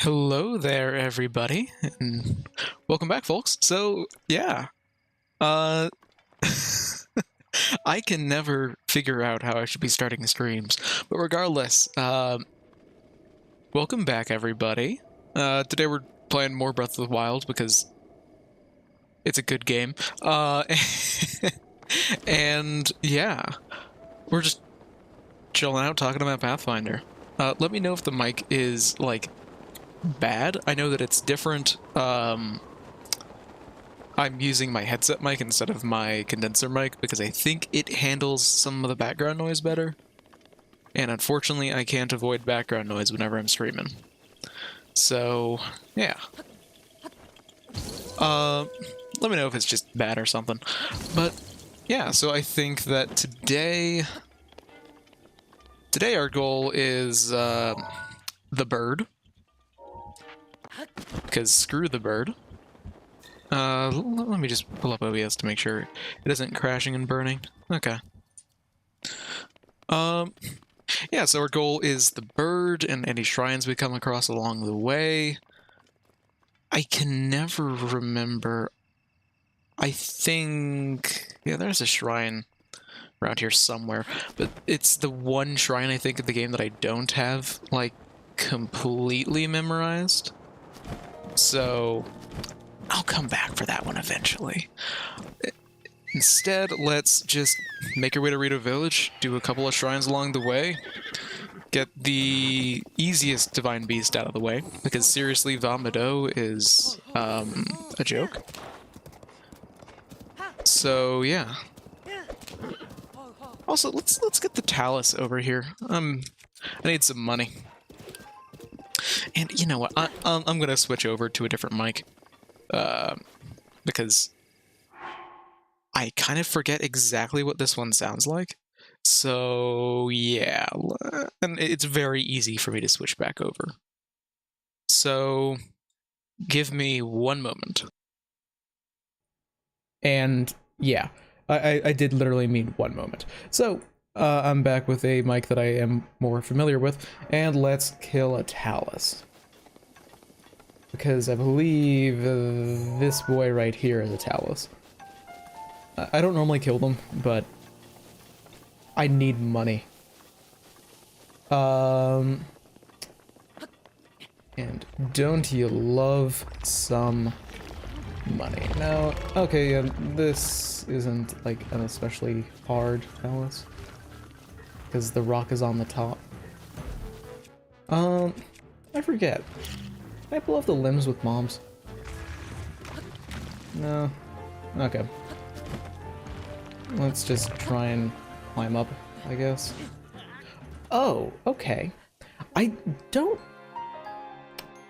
Hello there, everybody, and welcome back, folks. So, yeah, uh, I can never figure out how I should be starting streams, but regardless, welcome back, everybody. Today we're playing more Breath of the Wild because it's a good game. And yeah, we're just chilling out, talking about Pathfinder. Let me know if the mic is, like, bad. I know that it's different. I'm using my headset mic instead of my condenser mic because I think it handles some of the background noise better. And unfortunately, I can't avoid background noise whenever I'm streaming. So, yeah. Let me know if it's just bad or something. But, yeah, so I think that today our goal is, the bird. Because screw the bird. Let me just pull up OBS to make sure it isn't crashing and burning. Okay. Yeah, so our goal is the bird and any shrines we come across along the way. I can never remember. I think... yeah, there's a shrine around here somewhere. But it's the one shrine, I think, of the game that I don't have, like, completely memorized. So, I'll come back for that one eventually. Instead, let's just make our way to Rito Village, do a couple of shrines along the way, get the easiest Divine Beast out of the way, because seriously, Vomito is, a joke. So, yeah. Also, let's get the Talus over here. I need some money. And you know what? I'm gonna switch over to a different mic, because I kind of forget exactly what this one sounds like. So yeah, and it's very easy for me to switch back over. So give me one moment. And yeah, I did literally mean one moment. So I'm back with a mic that I am more familiar with, and let's kill a Talus. Because I believe this boy right here is a Talus. I don't normally kill them, but I need money. And don't you love some money? Now, okay, this isn't like an especially hard Talus, because the rock is on the top. I forget. Can I pull off the limbs with moms? No. Okay. Let's just try and climb up, I guess. Oh, okay. I don't...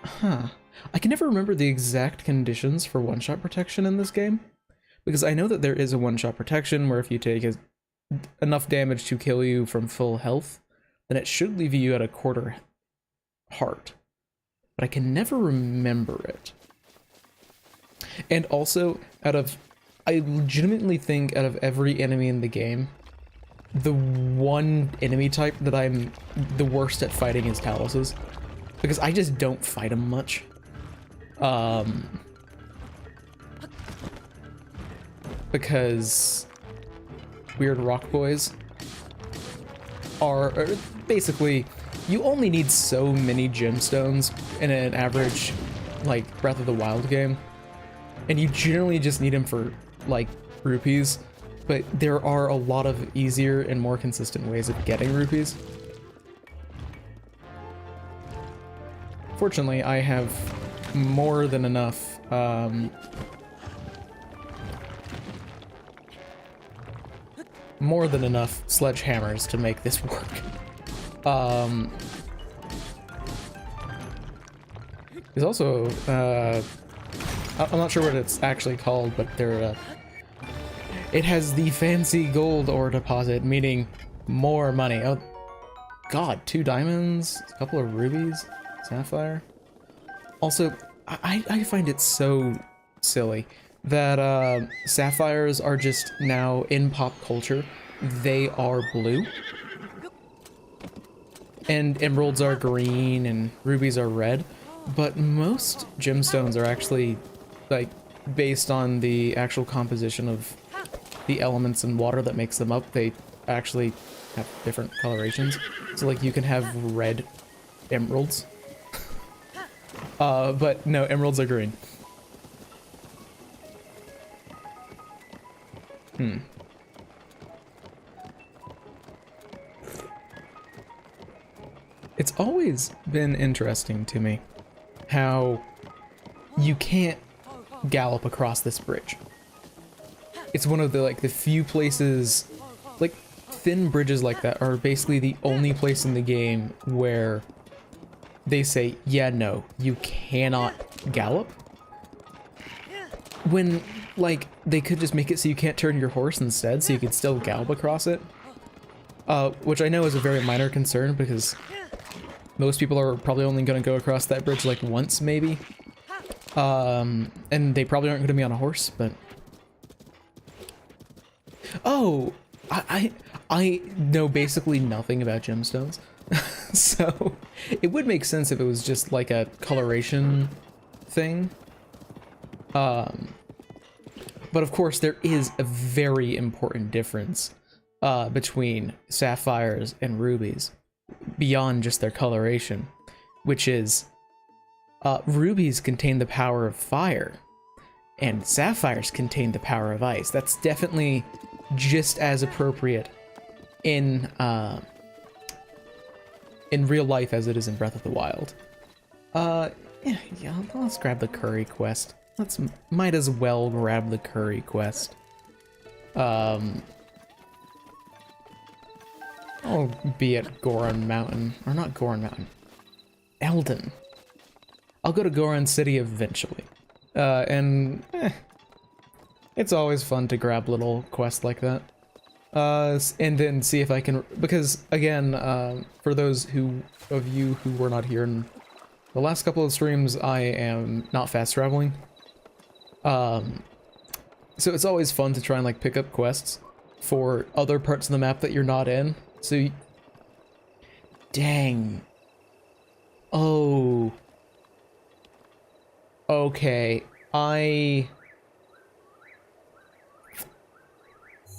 Huh. I can never remember the exact conditions for one-shot protection in this game, because I know that there is a one-shot protection where if you take enough damage to kill you from full health, then it should leave you at a quarter heart. But I can never remember it. And also, I legitimately think out of every enemy in the game, the one enemy type that I'm the worst at fighting is Taluses. Because I just don't fight them much. Because weird rock boys are basically... you only need so many gemstones in an average, like, Breath of the Wild game. And you generally just need them for, like, rupees. But there are a lot of easier and more consistent ways of getting rupees. Fortunately, I have more than enough, sledgehammers to make this work. There's also, I'm not sure what it's actually called, but it has the fancy gold ore deposit, meaning more money. Oh, God, 2 diamonds, a couple of rubies, sapphire. Also, I find it so silly that, sapphires are just now in pop culture. They are blue. And emeralds are green and rubies are red. but most gemstones are actually, like, based on the actual composition of the elements and water that makes them up. They actually have different colorations. So, like, you can have red emeralds. But no, emeralds are green. It's always been interesting to me how you can't gallop across this bridge. It's one of the, like, the few places, like, thin bridges like that are basically the only place in the game where they say, yeah, no, you cannot gallop. When, like, they could just make it so you can't turn your horse instead, so you could still gallop across it. Which I know is a very minor concern, because most people are probably only going to go across that bridge, like, once, maybe. And they probably aren't going to be on a horse, but... Oh! I know basically nothing about gemstones. So, it would make sense if it was just, like, a coloration thing. But of course, there is a very important difference between sapphires and rubies, beyond just their coloration, which is rubies contain the power of fire, and sapphires contain the power of ice. That's definitely just as appropriate in real life as it is in Breath of the Wild. Yeah, let's grab the curry quest. Might as well grab the curry quest. I'll be at Goron Mountain, or not Goron Mountain, Eldon. I'll go to Goron City eventually. It's always fun to grab little quests like that. And then see if I can, because again, for those of you who were not here in the last couple of streams, I am not fast traveling. So it's always fun to try and, like, pick up quests for other parts of the map that you're not in. So dang. Oh. Okay. I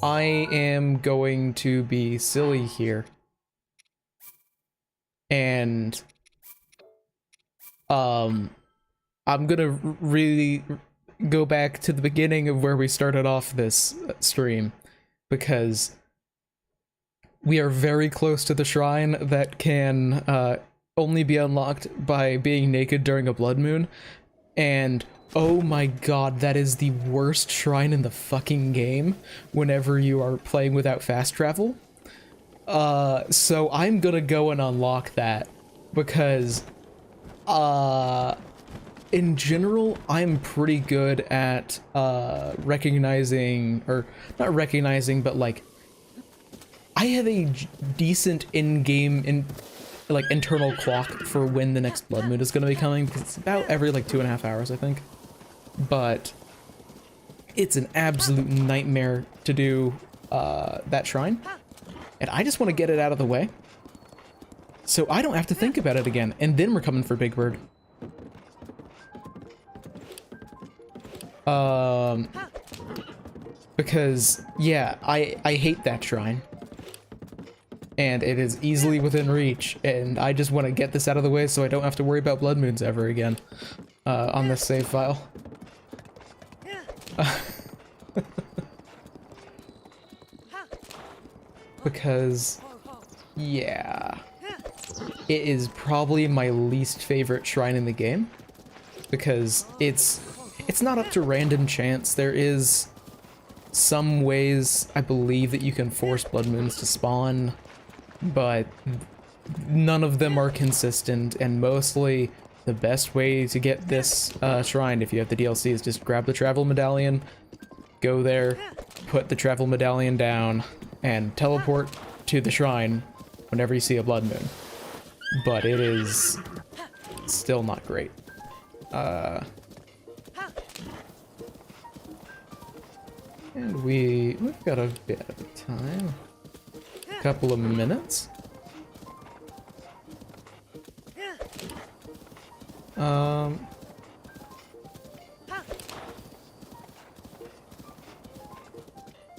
am going to be silly here. And I'm gonna really go back to the beginning of where we started off this stream, because we are very close to the shrine that can only be unlocked by being naked during a blood moon, and oh my god, that is the worst shrine in the fucking game whenever you are playing without fast travel. So I'm gonna go and unlock that, because in general, I'm pretty good at recognizing, or not recognizing, but, like, I have a decent in-game internal clock for when the next blood moon is going to be coming, because it's about every, like, 2.5 hours, I think. But it's an absolute nightmare to do that shrine, and I just want to get it out of the way so I don't have to think about it again. And then we're coming for Big Bird. Because, yeah, I hate that shrine. And it is easily within reach, and I just want to get this out of the way so I don't have to worry about blood moons ever again on this save file. Because, yeah, it is probably my least favorite shrine in the game, because it's not up to random chance. There is some ways, I believe, that you can force blood moons to spawn, but none of them are consistent, and mostly the best way to get this shrine, if you have the DLC, is just grab the travel medallion, go there, put the travel medallion down, and teleport to the shrine whenever you see a blood moon. But it is still not great. And we've got a bit of time. A couple of minutes.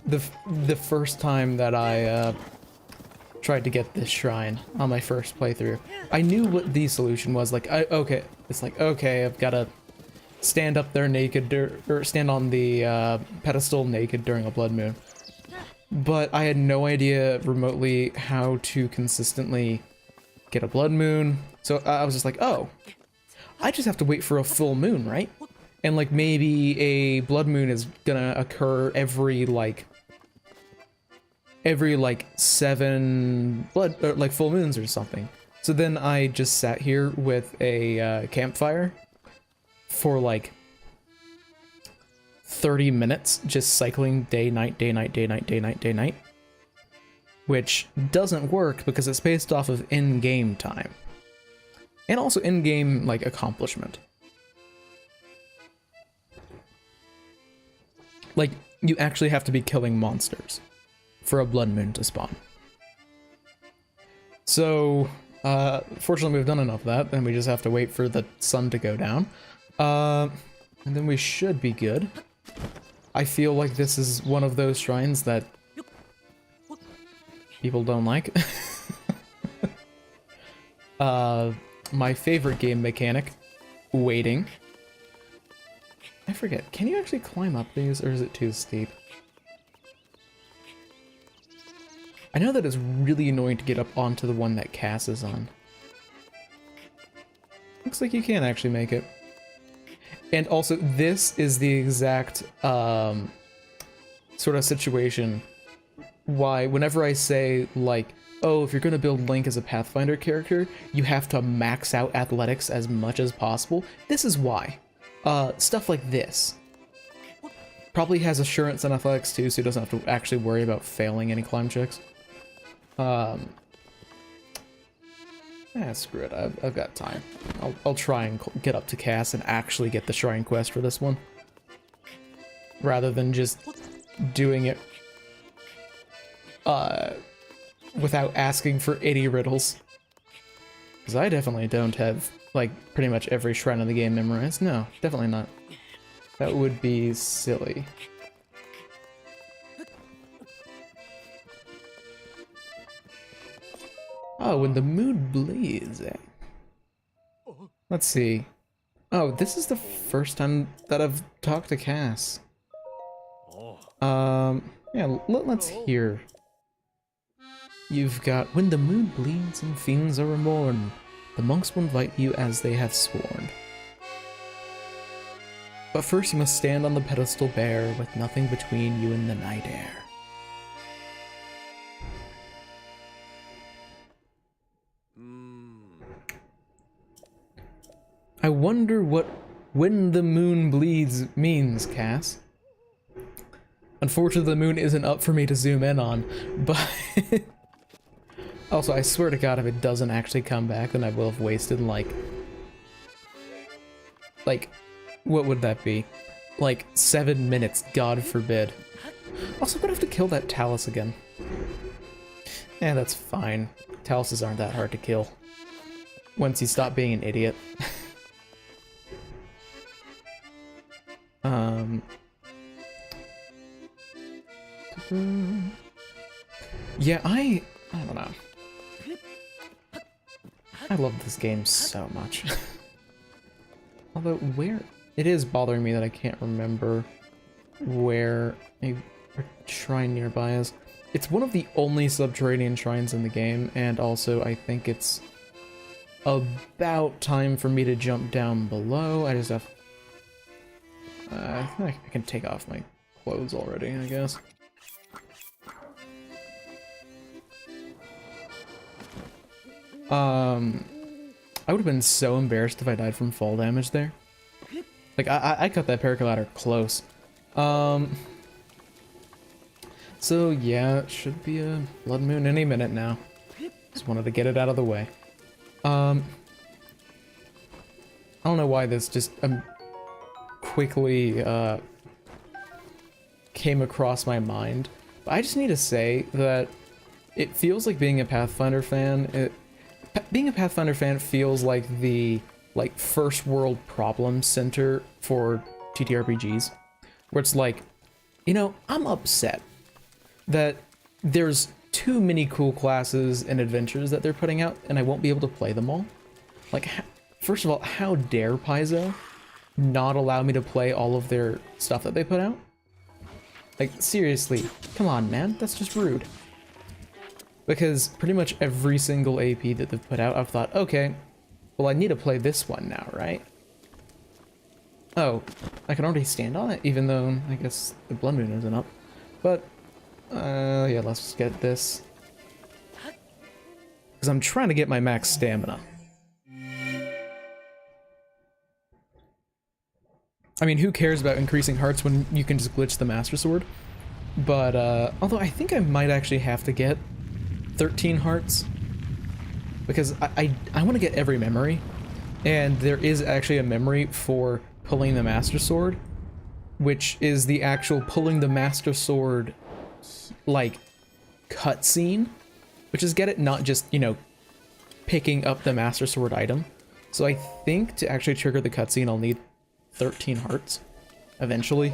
The first time that I tried to get this shrine on my first playthrough, I knew what the solution was. Like, okay, it's like, okay, I've got to stand up there naked, or stand on the pedestal naked during a blood moon. But I had no idea remotely how to consistently get a blood moon. So I was just like, oh, I just have to wait for a full moon, right? And like maybe a blood moon is gonna occur every like 7 blood or like full moons or something. So then I just sat here with a campfire for like 30 minutes, just cycling day, night, day, night, day, night, day, night, day, night. Which doesn't work because it's based off of in-game time. And also in-game, like, accomplishment. Like, you actually have to be killing monsters for a blood moon to spawn. So, fortunately we've done enough of that, and we just have to wait for the sun to go down. And then we should be good. I feel like this is one of those shrines that people don't like. My favorite game mechanic, waiting. I forget, can you actually climb up these, or is it too steep? I know that it's really annoying to get up onto the one that Cass is on. Looks like you can actually make it. And also, this is the exact sort of situation why whenever I say, like, oh, if you're going to build Link as a Pathfinder character, you have to max out athletics as much as possible. This is why. Stuff like this. Probably has assurance and athletics too, so he doesn't have to actually worry about failing any climb checks. Screw it, I've got time. I'll try and get up to Cass and actually get the shrine quest for this one. Rather than just doing it without asking for any riddles. Because I definitely don't have, like, pretty much every shrine in the game memorized. No, definitely not. That would be silly. Oh, when the moon bleeds. Let's see. Oh, this is the first time that I've talked to Cass. Yeah, let's hear. You've got, when the moon bleeds and fiends are reborn, the monks will invite you as they have sworn. But first you must stand on the pedestal bare, with nothing between you and the night air. I wonder what when the moon bleeds means, Cass. Unfortunately, the moon isn't up for me to zoom in on, but... Also, I swear to God, if it doesn't actually come back, then I will have wasted, like, what would that be? Like, 7 minutes, God forbid. Also, I'm gonna have to kill that Talus again. Eh, that's fine. Taluses aren't that hard to kill. Once you stop being an idiot. Yeah, I don't know. I love this game so much. Although, where... It is bothering me that I can't remember where a shrine nearby is. It's one of the only subterranean shrines in the game, and also I think it's about time for me to jump down below. I just have... I think I can take off my clothes already, I guess. I would have been so embarrassed if I died from fall damage there. Like, I cut that paraglider close. So yeah, it should be a blood moon any minute now. Just wanted to get it out of the way. I don't know why this just quickly came across my mind. But I just need to say that it feels like being a Pathfinder fan. Being a Pathfinder fan feels like the like first world problem center for TTRPGs, where it's like, you know, I'm upset that there's too many cool classes and adventures that they're putting out, and I won't be able to play them all. Like, first of all, how dare Paizo not allow me to play all of their stuff that they put out? Like, seriously, come on, man, that's just rude. Because pretty much every single AP that they've put out, I've thought, okay, well, I need to play this one now, right? Oh, I can already stand on it, even though I guess the Blood Moon isn't up. But, yeah, let's just get this. Because I'm trying to get my max stamina. I mean, who cares about increasing hearts when you can just glitch the Master Sword? But, although I think I might actually have to get 13 hearts. Because I want to get every memory. And there is actually a memory for pulling the Master Sword, which is the actual pulling the Master Sword, like, cutscene. Which is, get it, not just, you know, picking up the Master Sword item. So I think to actually trigger the cutscene, I'll need 13 hearts eventually.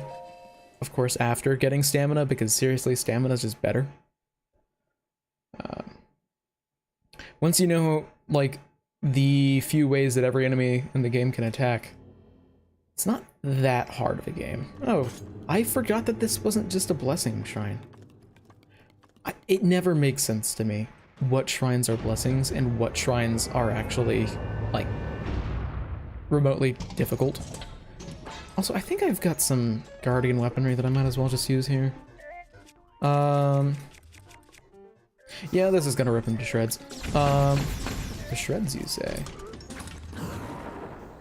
Of course, after getting stamina, because seriously, stamina is just better. Once you know, like, the few ways that every enemy in the game can attack, it's not that hard of a game. Oh, I forgot that this wasn't just a blessing shrine. It never makes sense to me what shrines are blessings and what shrines are actually, like, remotely difficult. Also, I think I've got some guardian weaponry that I might as well just use here. Yeah, this is gonna rip him to shreds. To shreds, you say?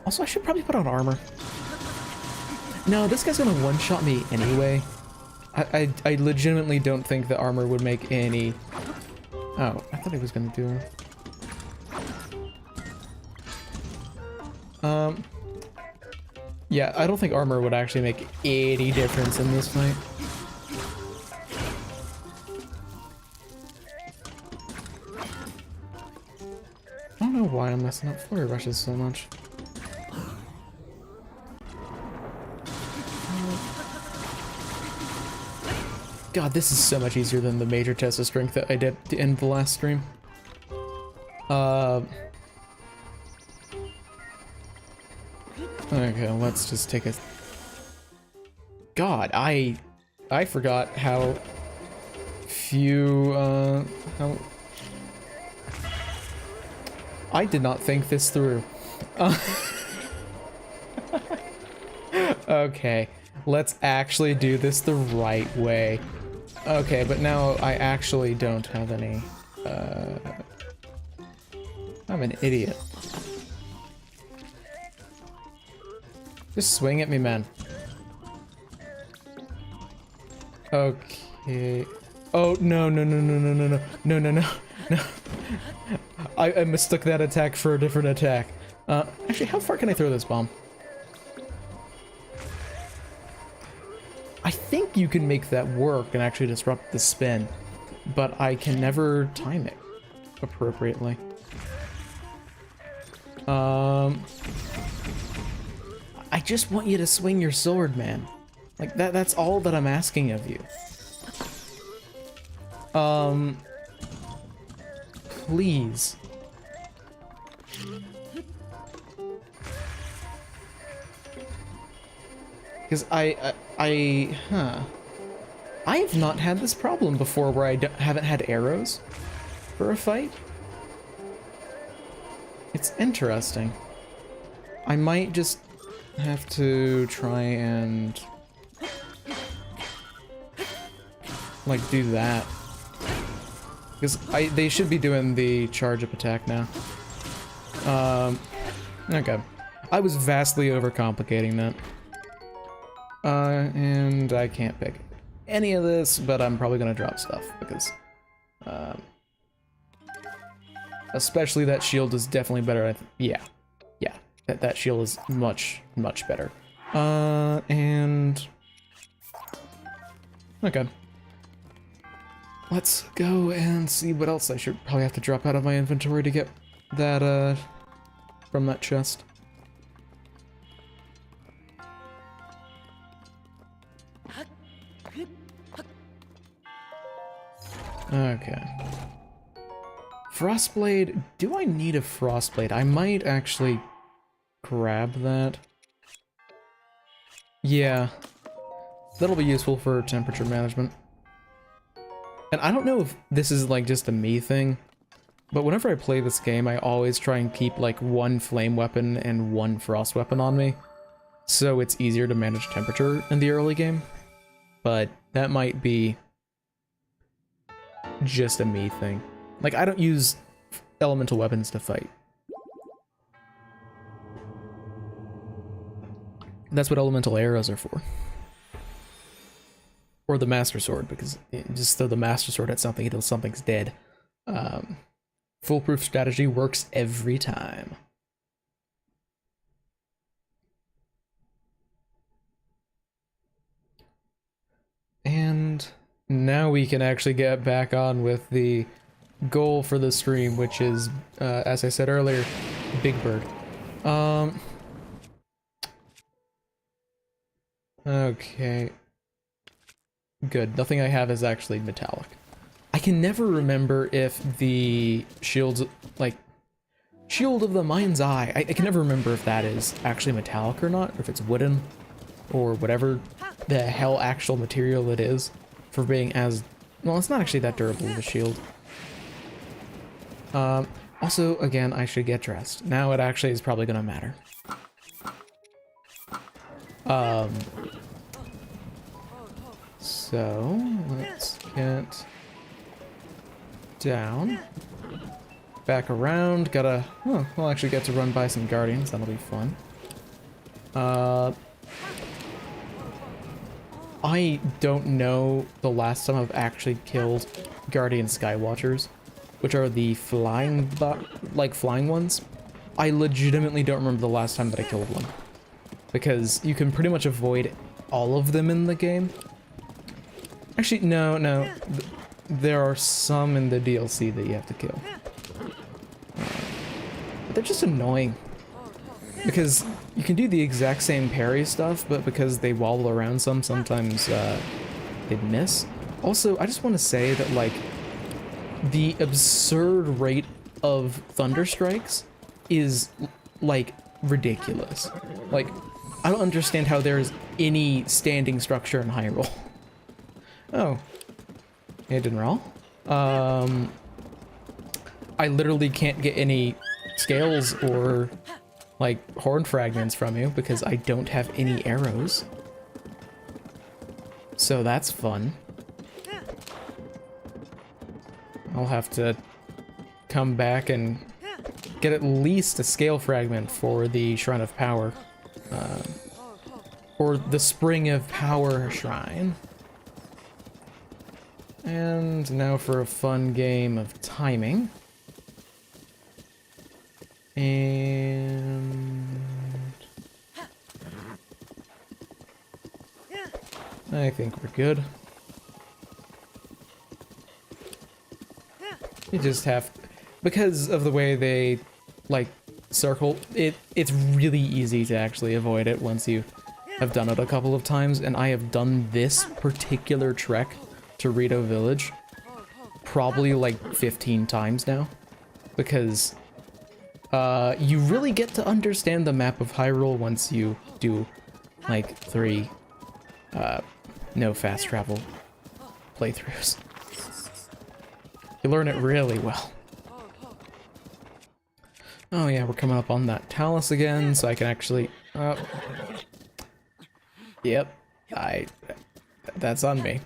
Also, I should probably put on armor. No, this guy's gonna one-shot me anyway. I legitimately don't think the armor would make any... Oh, I thought he was gonna do it. Yeah, I don't think armor would actually make any difference in this fight. I don't know why I'm messing up flurry rushes so much. God, this is so much easier than the major test of strength that I did to end the last stream. Okay, let's just take a... God, I forgot how few, how... I did not think this through. Okay, let's actually do this the right way. Okay, but now I actually don't have any, I'm an idiot. Just swing at me, man. Okay. Oh, no, no, no, no, no, no, no, no, no, no, no. I mistook that attack for a different attack. Actually, how far can I throw this bomb? I think you can make that work and actually disrupt the spin, but I can never time it appropriately. I just want you to swing your sword, man. Like, that's all that I'm asking of you. Please. Because I have not had this problem before where I haven't had arrows for a fight. It's interesting. I might just have to try and like do that. Because they should be doing the charge up attack now. Okay. I was vastly overcomplicating that. And I can't pick any of this, but I'm probably gonna drop stuff because, especially that shield is definitely better. Yeah, that shield is much better. And okay, let's go and see what else I should probably have to drop out of my inventory to get that from that chest. Okay. Frostblade. Do I need a Frostblade? I might actually grab that. Yeah. That'll be useful for temperature management. And I don't know if this is like just a me thing, but whenever I play this game, I always try and keep like one flame weapon and one frost weapon on me, so it's easier to manage temperature in the early game. But that might be just a me thing. Like, I don't use elemental weapons to fight. That's what elemental arrows are for. Or the Master Sword, because just throw the Master Sword at something until something's dead. Foolproof strategy works every time. And now we can actually get back on with the goal for the stream, which is, as I said earlier, Big Bird. Okay. Good. Nothing I have is actually metallic. I can never remember if the shields, like, Shield of the Mind's Eye, I can never remember if that is actually metallic or not, or if it's wooden, or whatever the hell actual material it is for being as... Well, it's not actually that durable of a shield. Also, again, I should get dressed. Now it actually is probably gonna matter. So, let's get down. Back around, gotta... Oh, we'll actually get to run by some guardians, that'll be fun. I don't know the last time I've actually killed Guardian Skywatchers, which are the flying ones. I legitimately don't remember the last time that I killed one, because you can pretty much avoid all of them in the game. Actually, no. There are some in the DLC that you have to kill. But they're just annoying. Because you can do the exact same parry stuff, but because they wobble around sometimes they miss. Also, I just want to say that, like, the absurd rate of thunder strikes is, like, ridiculous. Like, I don't understand how there's any standing structure in Hyrule. Oh. Hidden roll. I literally can't get any scales or, like, horn fragments from you because I don't have any arrows. So that's fun. I'll have to come back and get at least a scale fragment for the Shrine of Power. Or the Spring of Power Shrine. And now for a fun game of timing. And... I think we're good. You just have... Because of the way they, like, circle, it's really easy to actually avoid it once you have done it a couple of times, and I have done this particular trek to Rito Village probably like 15 times now, because you really get to understand the map of Hyrule once you do like 3 no fast travel playthroughs. You learn it really well. Oh yeah, we're coming up on that Talus again, so I can actually... Yep, that's on me.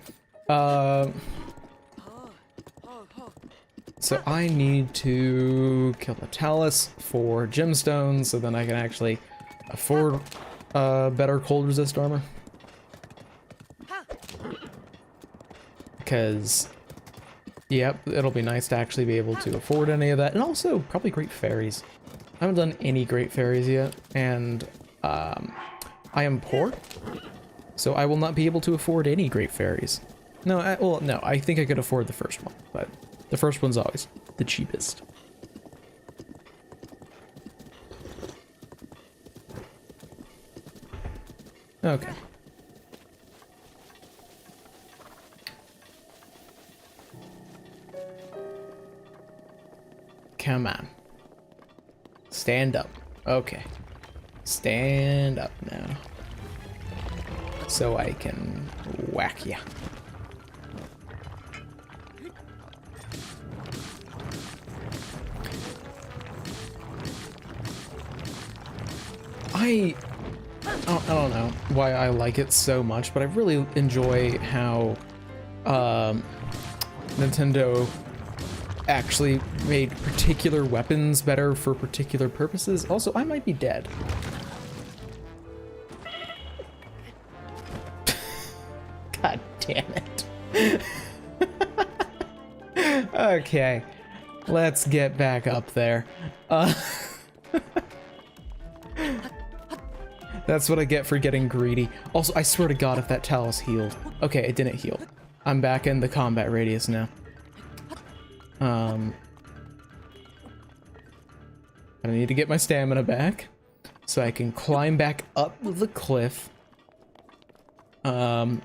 So I need to kill the Talus for gemstones, so then I can actually afford better cold resist armor. Because, yep, it'll be nice to actually be able to afford any of that, and also probably Great Fairies. I haven't done any Great Fairies yet, and I am poor, so I will not be able to afford any Great Fairies. No, no, I think I could afford the first one, but the first one's always the cheapest. Okay. come on. Stand up. Okay. Stand up now. So I can whack ya. I don't know why I like it so much, but I really enjoy how Nintendo actually made particular weapons better for particular purposes. Also, I might be dead. God damn it. Okay, let's get back up there. That's what I get for getting greedy. Also, I swear to God, if that talus healed. Okay, it didn't heal. I'm back in the combat radius now. I need to get my stamina back so I can climb back up the cliff. I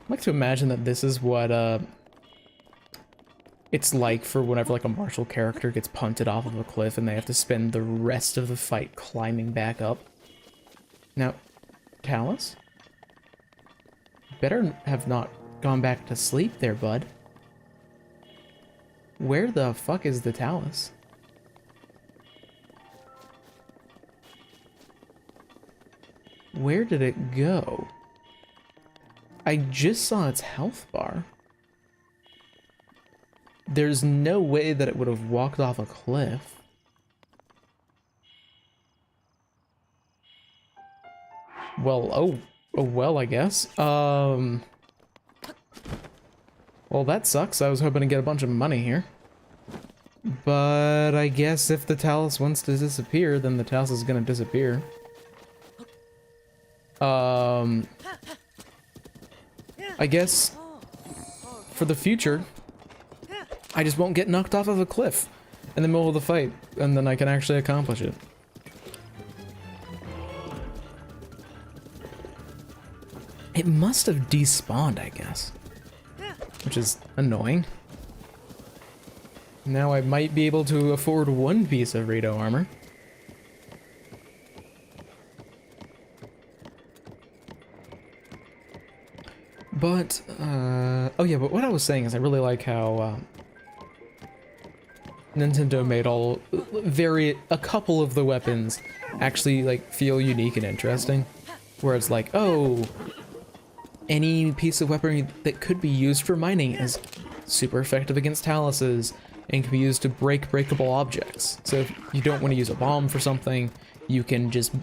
like to imagine that this is what it's like for whenever like a martial character gets punted off of a cliff and they have to spend the rest of the fight climbing back up. Now, Talus? Better have not gone back to sleep there, bud. Where the fuck is the Talus? Where did it go? I just saw its health bar. There's no way that it would have walked off a cliff. Well, oh well, I guess. Well, that sucks. I was hoping to get a bunch of money here. But I guess if the Talus wants to disappear, then the Talus is gonna disappear. I guess for the future, I just won't get knocked off of a cliff in the middle of the fight, and then I can actually accomplish it. It must have despawned, I guess. Which is annoying. Now I might be able to afford one piece of Rito armor. But, oh yeah, but what I was saying is I really like how, Nintendo made a couple of the weapons actually, like, feel unique and interesting. Where it's like, oh, any piece of weaponry that could be used for mining is super effective against taluses and can be used to break breakable objects. So if you don't want to use a bomb for something, you can just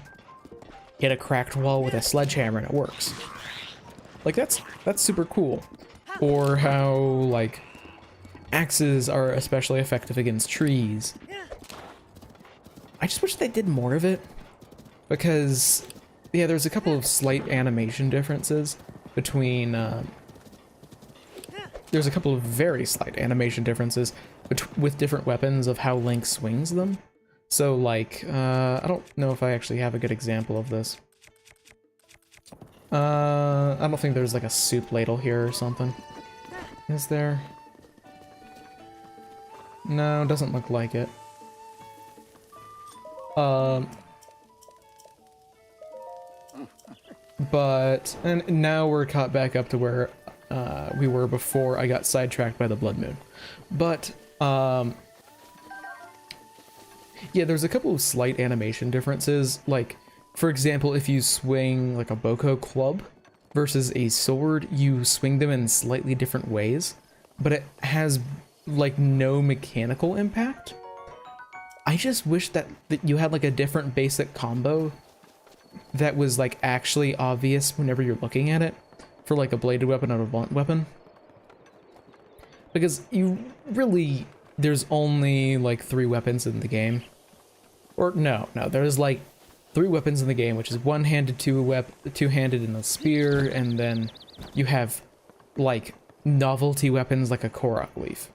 hit a cracked wall with a sledgehammer and it works. Like, that's super cool. Or how, like, axes are especially effective against trees. I just wish they did more of it, because, yeah, there's a couple of slight animation differences between, there's a couple of very slight animation differences with different weapons of how Link swings them. So, like, I don't know if I actually have a good example of this. I don't think there's like a soup ladle here or something. Is there? No, doesn't look like it. But, and now we're caught back up to where we were before I got sidetracked by the Blood Moon. But, yeah, there's a couple of slight animation differences. Like, for example, if you swing like a Boko club versus a sword, you swing them in slightly different ways, but it has like no mechanical impact. I just wish that you had like a different basic combo that was like actually obvious whenever you're looking at it for like a bladed weapon and a blunt weapon. Because there's only like 3 weapons in the game. Or no, there's like 3 weapons in the game, which is one-handed, two-handed, and a spear, and then you have like novelty weapons like a Korok leaf.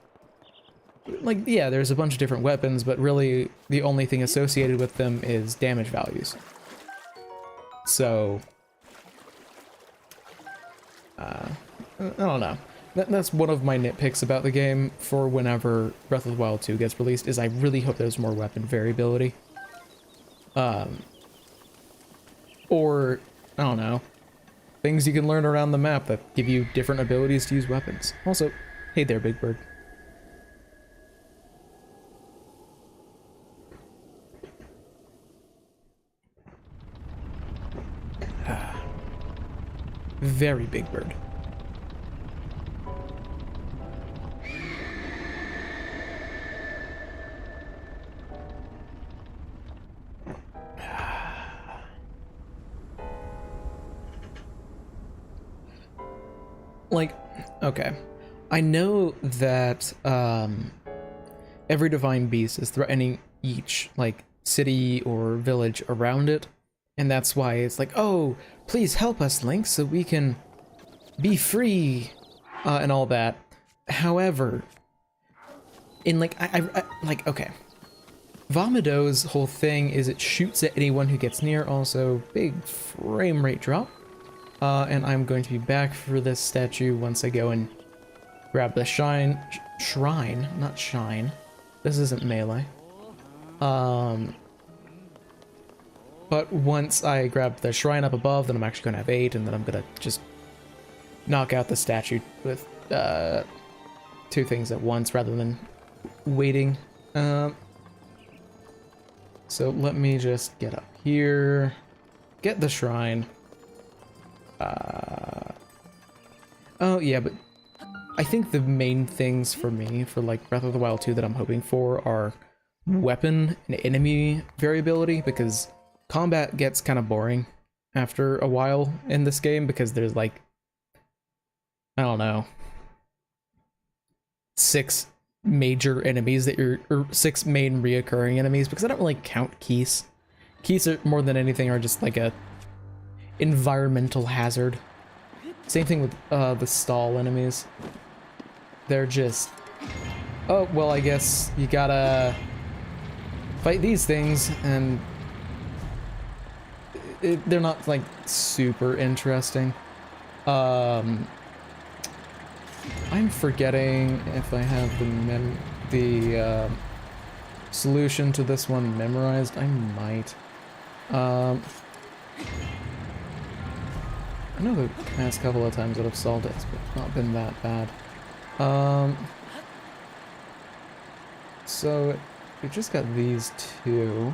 Like, yeah, there's a bunch of different weapons, but really the only thing associated with them is damage values. So, I don't know. That's one of my nitpicks about the game for whenever Breath of the Wild 2 gets released, is I really hope there's more weapon variability. Or, I don't know, things you can learn around the map that give you different abilities to use weapons. Also, hey there, Big Bird. Very Big Bird. Like, okay. I know that every divine beast is threatening each, like, city or village around it. And that's why it's like, oh, please help us, Link, so we can be free, and all that. However, in, like, like, okay. Vomido's whole thing is it shoots at anyone who gets near, also big frame rate drop. And I'm going to be back for this statue once I go and grab the shrine, not shine. This isn't melee. But once I grab the shrine up above, then I'm actually going to have 8, and then I'm going to just knock out the statue with 2 things at once rather than waiting. So let me just get up here, get the shrine. Oh yeah, but I think the main things for me, for like Breath of the Wild 2 that I'm hoping for are weapon and enemy variability, because combat gets kind of boring after a while in this game, because there's like, I don't know, 6 major enemies that or 6 main reoccurring enemies, because I don't really count keys. Keys are, more than anything, are just like a environmental hazard. Same thing with the stall enemies. They're just, oh, well, I guess you gotta fight these things, and they're not like super interesting. I'm forgetting if I have the solution to this one memorized. I might. I know the past couple of times that I've solved it, but it's not been that bad. So we just got these 2.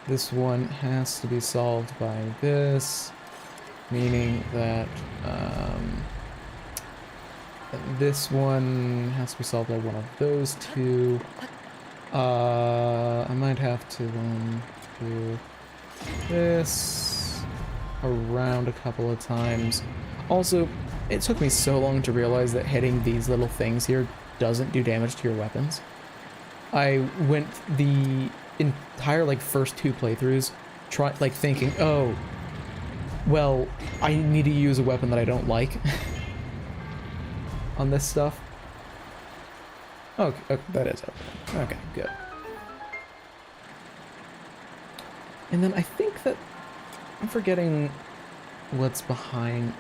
This one has to be solved by this, meaning that this one has to be solved by one of those 2. I might have to do this around a couple of times. Also, it took me so long to realize that hitting these little things here doesn't do damage to your weapons. I went the entire like first 2 playthroughs thinking, oh, well, I need to use a weapon that I don't like on this stuff. Okay, that is okay. Okay, good. And then I think that I'm forgetting what's behind.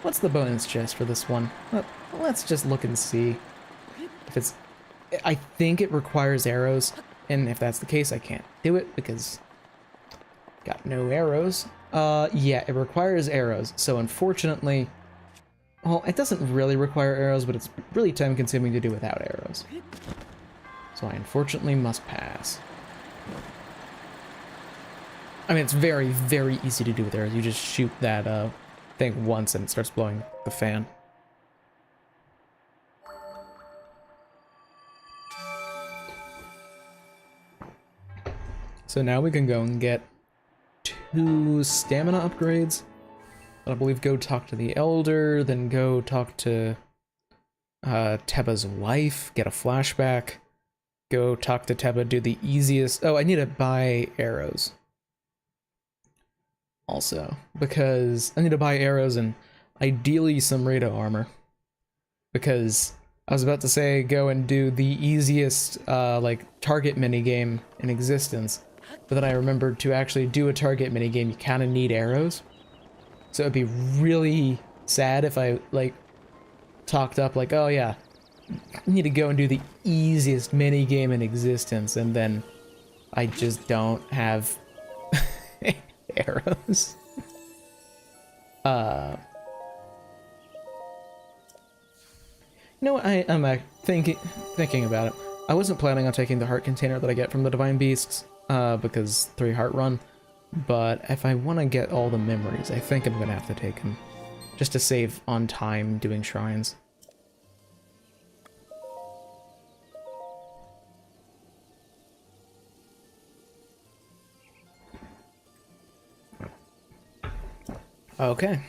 What's the bonus chest for this one? Let's just look and see if it's. I think it requires arrows, and if that's the case, I can't do it because got no arrows. Yeah, it requires arrows. So unfortunately, well, it doesn't really require arrows, but it's really time-consuming to do without arrows. So I unfortunately must pass. I mean, it's very, very easy to do with arrows. You just shoot that thing once and it starts blowing the fan. So now we can go and get 2 stamina upgrades. I believe go talk to the Elder, then go talk to Teba's wife, get a flashback. Go talk to Teba, do the easiest. Oh, I need to buy arrows. Also, because I need to buy arrows and ideally some Rado armor. Because I was about to say go and do the easiest like target minigame in existence, but then I remembered to actually do a target minigame you kind of need arrows. So it'd be really sad if I like talked up like, oh yeah, I need to go and do the easiest mini game in existence, and then I just don't have arrows. You know what, I'm thinking about it. I wasn't planning on taking the heart container that I get from the Divine Beasts, because 3 heart run, but if I want to get all the memories, I think I'm gonna have to take them, just to save on time doing shrines. Okay.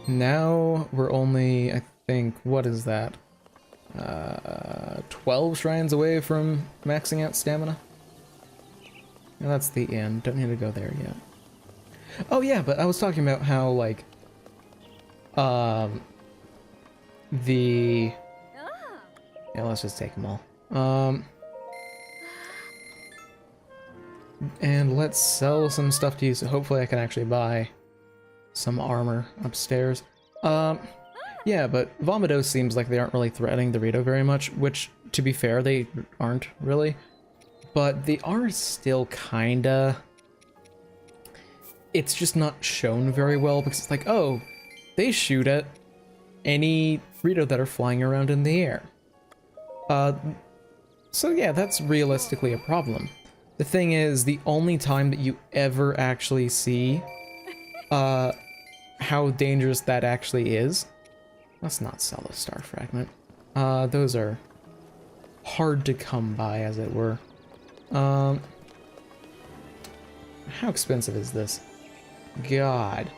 Now we're only, I think, what is that? 12 shrines away from maxing out stamina? No, that's the end. Don't need to go there yet. Oh yeah, but I was talking about how, like, yeah, let's just take them all. And let's sell some stuff to you, so hopefully I can actually buy some armor upstairs. Yeah, but Vomidos seems like they aren't really threatening the Rito very much, which, to be fair, they aren't really. But they are still kinda... It's just not shown very well, because it's like, oh, they shoot at any Rito that are flying around in the air. So yeah, that's realistically a problem. The thing is, the only time that you ever actually see how dangerous that actually is... Let's not sell a star fragment. Those are hard to come by, as it were. How expensive is this? God.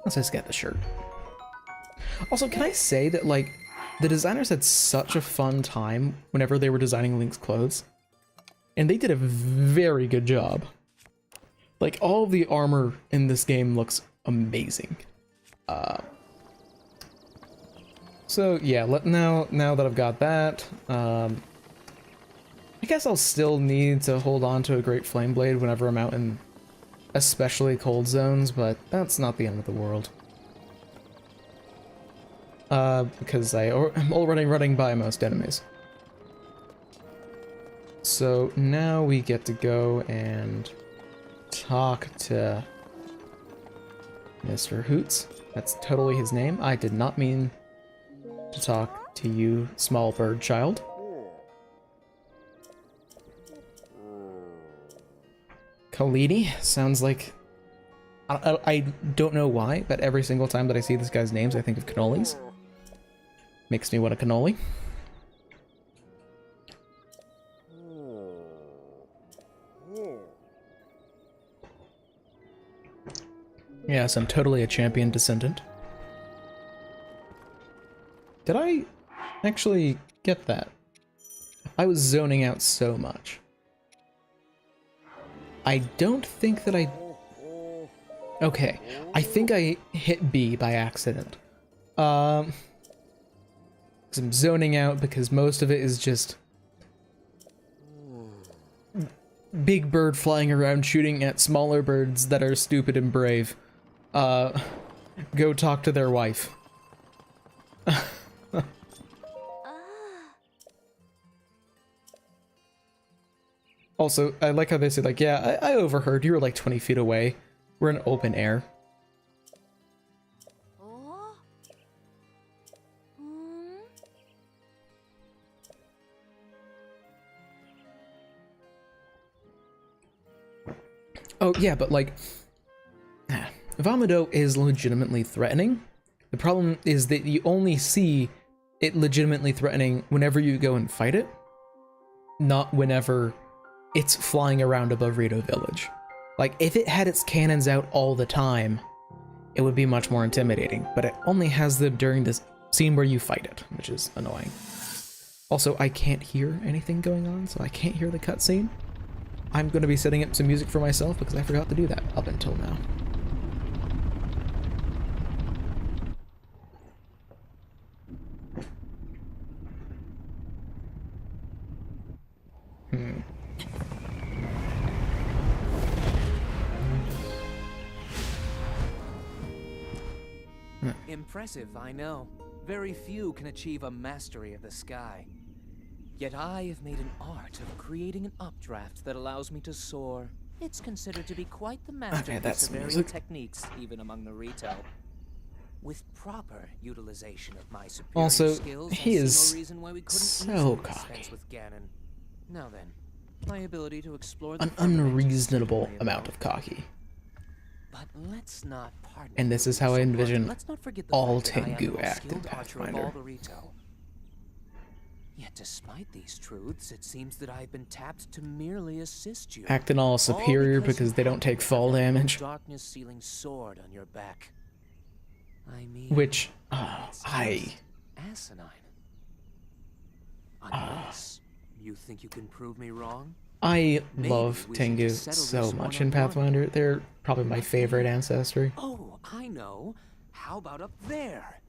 Let's just get the shirt. Also, can I say that, like, the designers had such a fun time whenever they were designing Link's clothes. And they did a very good job. Like, all of the armor in this game looks amazing. So, yeah, now that I've got that, I guess I'll still need to hold on to a Great Flame Blade whenever I'm out in especially cold zones, but that's not the end of the world. Because I'm already running by most enemies. So now we get to go and talk to Mr. Hoots. That's totally his name. I did not mean to talk to you, small bird child. Khalidi sounds like... I don't know why, but every single time that I see this guy's names, I think of cannolis. Makes me want a cannoli. Yes, I'm totally a champion descendant. Did I actually get that? I was zoning out so much. I don't think that I... Okay, I think I hit B by accident. Because I'm zoning out because most of it is just... big bird flying around shooting at smaller birds that are stupid and brave. Go talk to their wife. Also, I like how they say, like, yeah, I overheard you were like 20 feet away. We're in open air. Oh, yeah, but like, Vomido is legitimately threatening. The problem is that you only see it legitimately threatening whenever you go and fight it, not whenever it's flying around above Rito Village. Like, if it had its cannons out all the time, it would be much more intimidating, but it only has them during this scene where you fight it, which is annoying. Also, I can't hear anything going on, so I can't hear the cutscene. I'm going to be setting up some music for myself because I forgot to do that up until now. Impressive, I know. Very few can achieve a mastery of the sky. Yet I have made an art of creating an updraft that allows me to soar. It's considered to be quite the masterpiece of aerial techniques, even among the Rito. With proper utilization of my superior skills, he is no reason why we couldn't so cocky. with Ganon. Now then, my ability to explore An unreasonable amount of cocky. But let's not pardon. And this is how I envision let's not forget the all fact that I am the Tengu most act in skilled archer of Pathfinder. all the Rito. Yet despite these truths, it seems that I've been tapped to merely assist you. Acting all superior because they don't take fall damage. Darkness sealing sword on your back. I mean, Which, asinine. Unless you think you can prove me wrong? I Maybe love we should Tengu just settle so this much in one-on-one. Pathfinder. They're probably my favorite ancestry. Oh, I know. How about up there?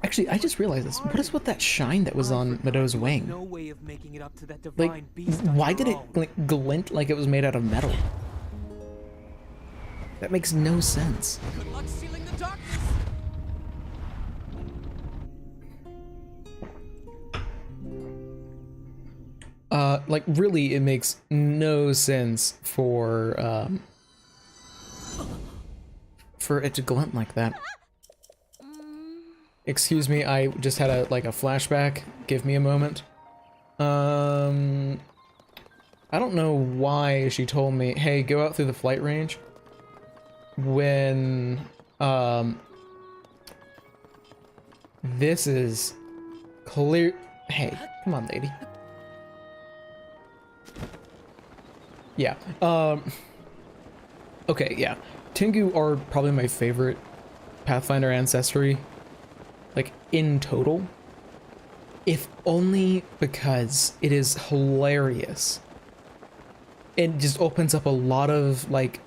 Actually, I just realized this. What is with that shine that was on Meadow's wing? No way of making it up to that Like, divine beast on why your did it own. glint like it was made out of metal? That makes no sense. Good luck sealing the darkness. Like, really, it makes no sense for it to glint like that. Excuse me, I just had a flashback. Give me a moment. I don't know why she told me, hey, go out through the flight range. When, this is clear. Hey, come on, lady. Yeah, okay, yeah. Tengu are probably my favorite Pathfinder ancestry, like, in total. If only because it is hilarious. It just opens up a lot of, like,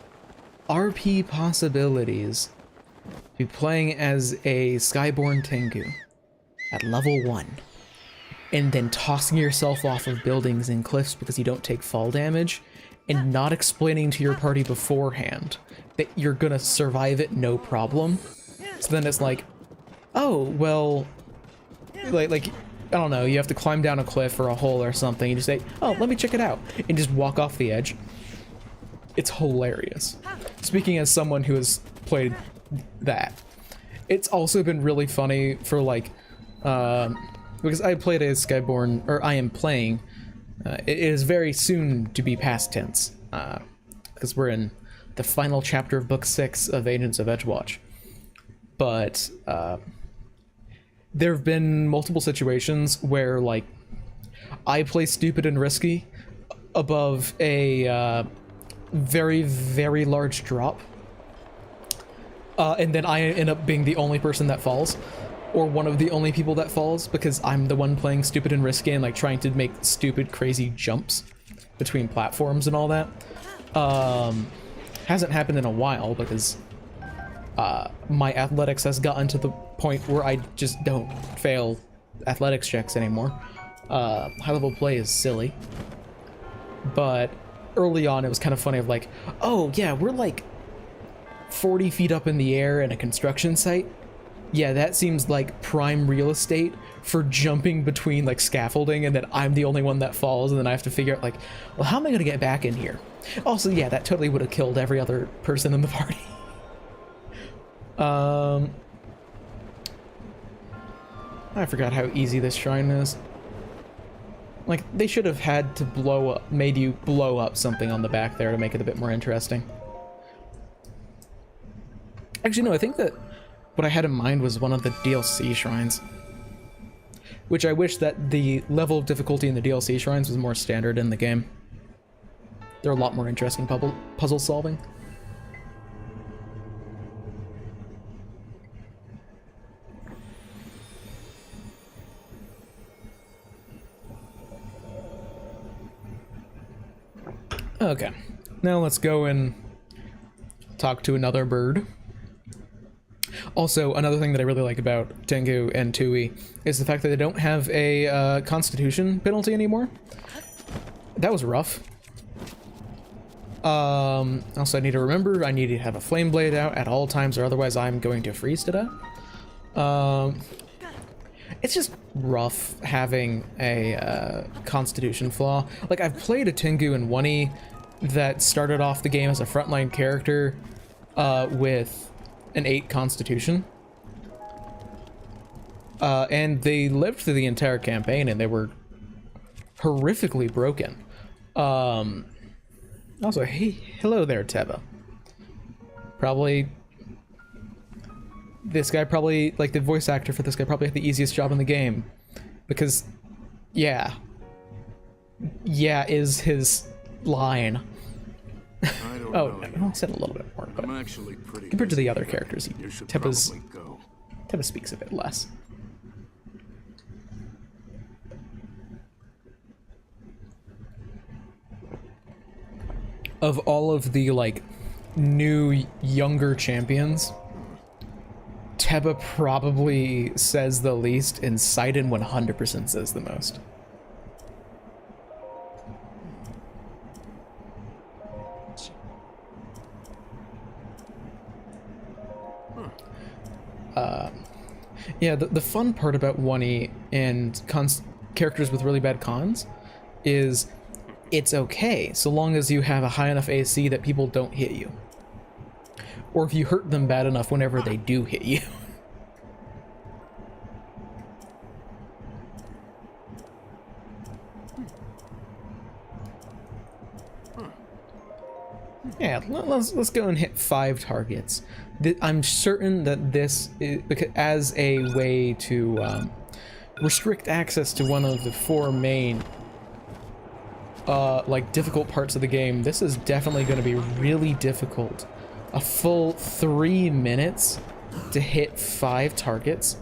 RP possibilities to be playing as a Skyborn Tengu at level 1. And then tossing yourself off of buildings and cliffs because you don't take fall damage, and not explaining to your party beforehand that you're gonna survive it no problem. So then it's like, oh, well, like, I don't know, you have to climb down a cliff or a hole or something, you just say, oh, let me check it out, and just walk off the edge. It's hilarious. Speaking as someone who has played that, it's also been really funny for, like, because I played as Skyborn, or I am playing, it is very soon to be past tense, because we're in the final chapter of Book 6 of Agents of Edgewatch. But there have been multiple situations where, like, I play stupid and risky above a very, very large drop, and then I end up being the only person that falls. Or one of the only people that falls, because I'm the one playing stupid and risky and, like, trying to make stupid, crazy jumps between platforms and all that. Hasn't happened in a while, because my athletics has gotten to the point where I just don't fail athletics checks anymore. High level play is silly. But early on, it was kind of funny of like, oh yeah, we're like 40 feet up in the air in a construction site. Yeah, that seems like prime real estate for jumping between, like, scaffolding, and then I'm the only one that falls, and then I have to figure out, like, well, how am I gonna get back in here? Also, yeah, that totally would have killed every other person in the party. I forgot how easy this shrine is. Like, they should have had to made you blow up something on the back there to make it a bit more interesting. Actually, no, I think that what I had in mind was one of the DLC shrines. Which I wish that the level of difficulty in the DLC shrines was more standard in the game. They're a lot more interesting puzzle solving. Okay, now let's go and talk to another bird. Also, another thing that I really like about Tengu and Tui is the fact that they don't have a constitution penalty anymore. That was rough. Also, I need to remember I need to have a flame blade out at all times, or otherwise I'm going to freeze to death. It's just rough having a constitution flaw. Like, I've played a Tengu and 1E that started off the game as a frontline character with an 8 constitution. And they lived through the entire campaign, and they were horrifically broken. Also, hey, hello there, Teba. This guy probably, like, the voice actor for this guy probably had the easiest job in the game. Because, yeah. Yeah is his line. I don't Oh, know. no, I said a little bit more, but I'm actually pretty compared to the busy other here. characters, You should Teba's, probably go. Teba speaks a bit less. Of all of the, like, new, younger champions, Teba probably says the least, and Sidon 100% says the most. Yeah, the fun part about 1E and characters with really bad cons is it's okay so long as you have a high enough AC that people don't hit you. Or if you hurt them bad enough whenever they do hit you. Yeah, let's go and hit 5 targets. I'm certain that this is as a way to restrict access to one of the 4 main like difficult parts of the game. This is definitely going to be really difficult. A full 3 minutes to hit 5 targets.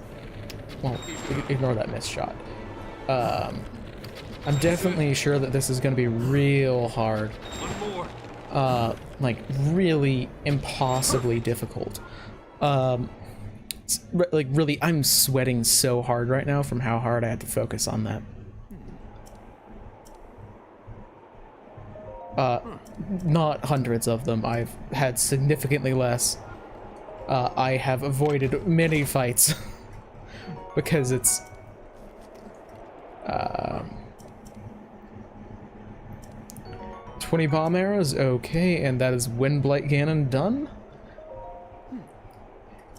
Well, ignore that missed shot. I'm definitely sure that this is going to be real hard. Like really impossibly difficult. Like really, I'm sweating so hard right now from how hard I had to focus on that. Not hundreds of them. I've had significantly less. I have avoided many fights because it's 20 bomb arrows, okay, and that is Windblight Ganon done.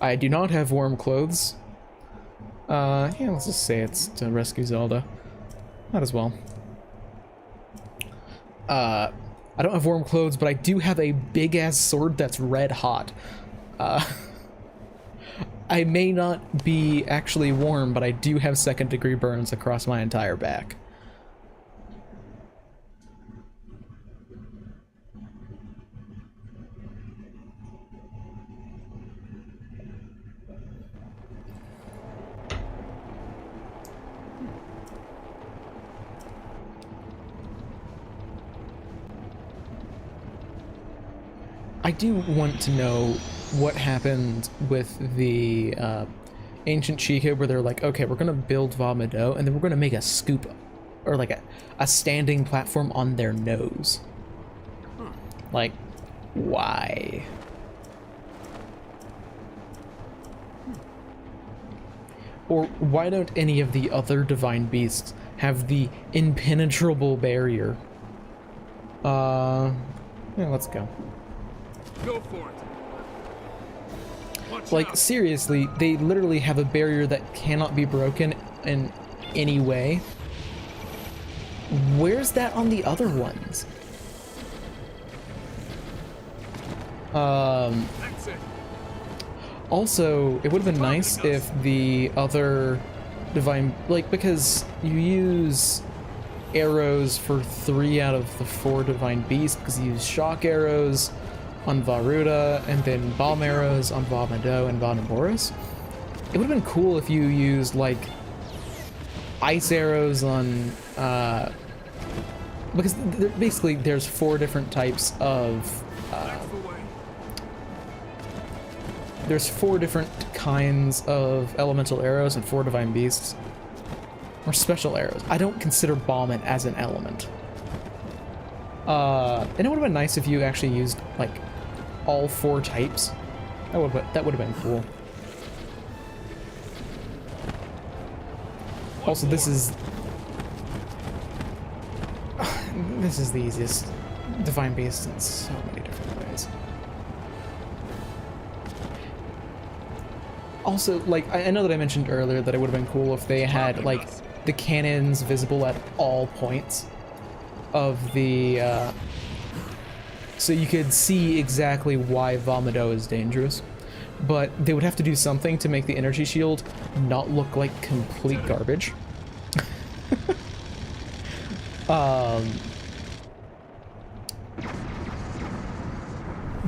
I do not have warm clothes. Yeah, let's just say it's to rescue Zelda. Might as well. I don't have warm clothes, but I do have a big-ass sword that's red hot. I may not be actually warm, but I do have second-degree burns across my entire back. I do want to know what happened with the ancient Chica, where they're like, okay, we're gonna build Vomito, and then we're gonna make a scoop, or like a standing platform on their nose. Like, why? Or why don't any of the other divine beasts have the impenetrable barrier? Yeah, let's go. Go for it. Watch Like, out. seriously, they literally have a barrier that cannot be broken in any way. Where's that on the other ones? That's it. Also, it would have been nice if the other divine, like, because you use arrows for 3 out of the 4 divine beasts, because you use shock arrows on Varuda, and then bomb arrows on Vomito and Vonaboris. It would have been cool if you used, like, ice arrows on, because basically there's 4 different types of, That's the way. there's 4 different kinds of elemental arrows and 4 divine beasts. Or special arrows. I don't consider bombing as an element. And it would have been nice if you actually used, like, all 4 types. That would have been cool. Also, this is the easiest Divine Beast in so many different ways. Also, like, I know that I mentioned earlier that it would have been cool if they had, like, the cannons visible at all points of the, so you could see exactly why Vomito is dangerous. But they would have to do something to make the energy shield not look like complete garbage.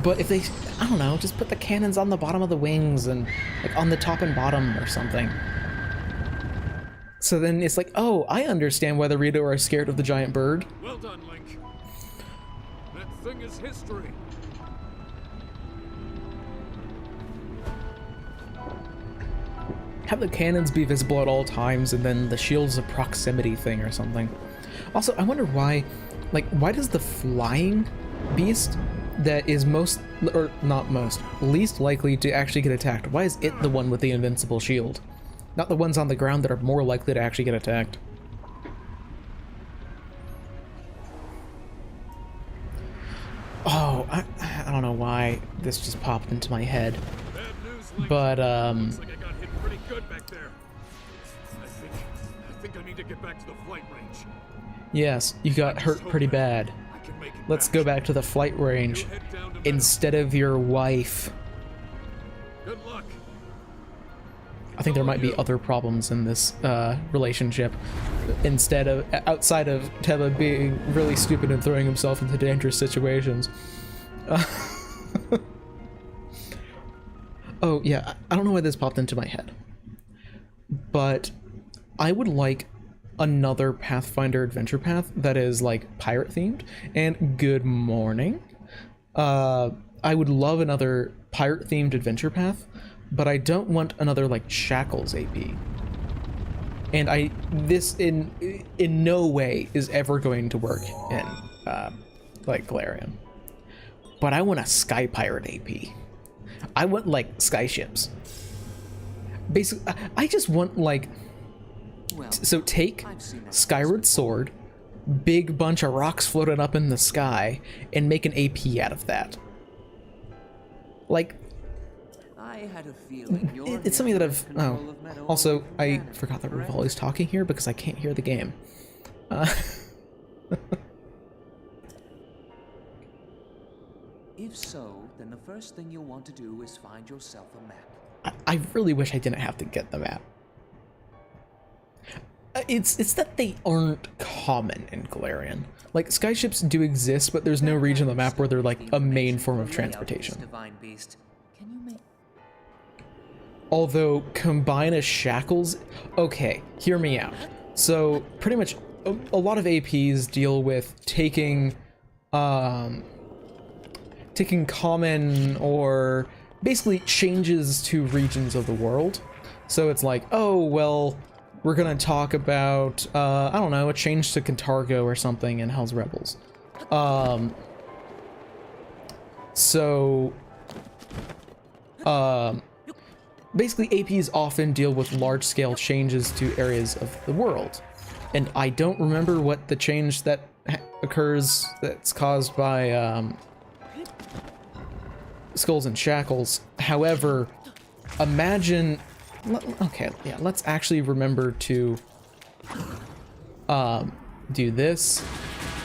But if they, I don't know, just put the cannons on the bottom of the wings and, like, on the top and bottom or something. So then it's like, oh, I understand why the Rito are scared of the giant bird. Well done, Link. That thing is history. Have the cannons be visible at all times, and then the shield's a proximity thing or something. Also, I wonder why, like, why does the flying beast that is most, or not most, least likely to actually get attacked, why is it the one with the invincible shield? Not the ones on the ground that are more likely to actually get attacked. Oh, I don't know why this just popped into my head. Bad news, Link. But, Looks like I got hit pretty good back there. I think I need to get back to the flight range. yes, you got hurt pretty bad. I can make it Let's go back to the flight range You head down to instead of your wife. Good luck. I think there might be other problems in this relationship. Instead of, outside of Teba being really stupid and throwing himself into dangerous situations. Oh yeah, I don't know why this popped into my head, but I would like another Pathfinder adventure path that is like pirate themed. And good morning. I would love another pirate themed adventure path, but I don't want another like Shackles AP. And this in no way is ever going to work in like Golarion. But I want a Sky Pirate AP. I want like skyships. Basically, I just want like, Well, so take I've seen that Skyward Sword, big bunch of rocks floating up in the sky, and make an AP out of that. Like, I had a feeling you're it's something that here I've, for control of Meadow also, over I humanity, forgot that correct? Rivali's talking here because I can't hear the game. If so, then the first thing you'll want to do is find yourself a map. I really wish I didn't have to get the map. It's that they aren't common in Golarion. Like, skyships do exist, but there's no region on the map where they're like a main form of transportation. Divine Beast. Can you make Although, combine a Shackles... Okay, hear me out. So, pretty much, a lot of APs deal with taking common or basically changes to regions of the world. So it's like, oh, well, we're gonna talk about, I don't know, a change to Cantargo or something in Hell's Rebels. Basically, APs often deal with large-scale changes to areas of the world. And I don't remember what the change that occurs that's caused by, Skulls and Shackles. However, imagine... Okay, yeah, let's actually remember to do this,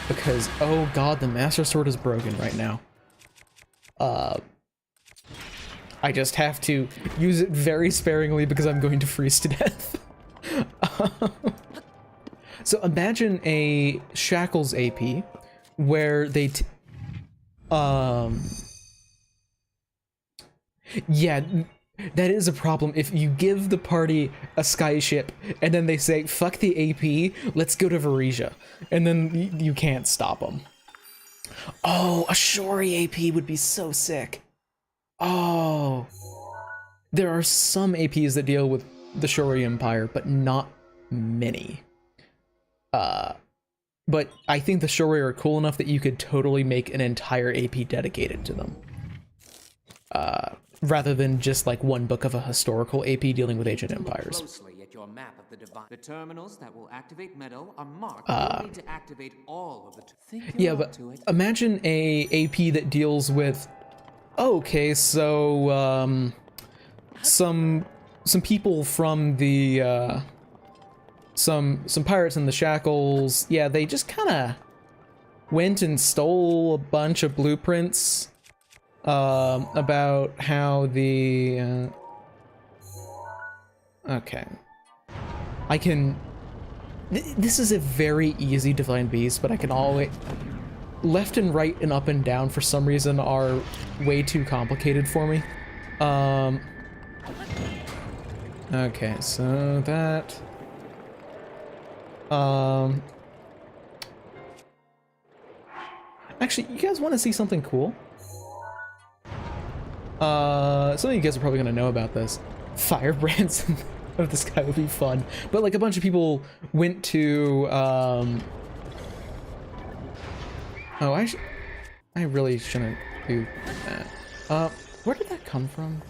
because, oh god, the Master Sword is broken right now. I just have to use it very sparingly because I'm going to freeze to death. So imagine a Shackles AP where they yeah, that is a problem. If you give the party a skyship and then they say, fuck the AP, let's go to Varesia. And then you can't stop them. Oh, a Shori AP would be so sick. Oh. There are some APs that deal with the Shori Empire, but not many. but I think the Shorei are cool enough that you could totally make an entire AP dedicated to them. Rather than just like one book of a historical AP dealing with ancient empires. Closely at your map of the divine. The terminals that will activate Meadow are marked only to activate all of the. Yeah, but imagine a AP that deals with. Okay, so some people from the some pirates in the shackles. Yeah, they just kind of went and stole a bunch of blueprints. About how the, okay. I can, this is a very easy Divine Beast, but I can always, left and right and up and down for some reason are way too complicated for me. Okay, so that, actually, you guys want to see something cool? Some of you guys are probably gonna know about this. Firebrands of the sky would be fun, but like a bunch of people went to oh, I really shouldn't do that. Where did that come from?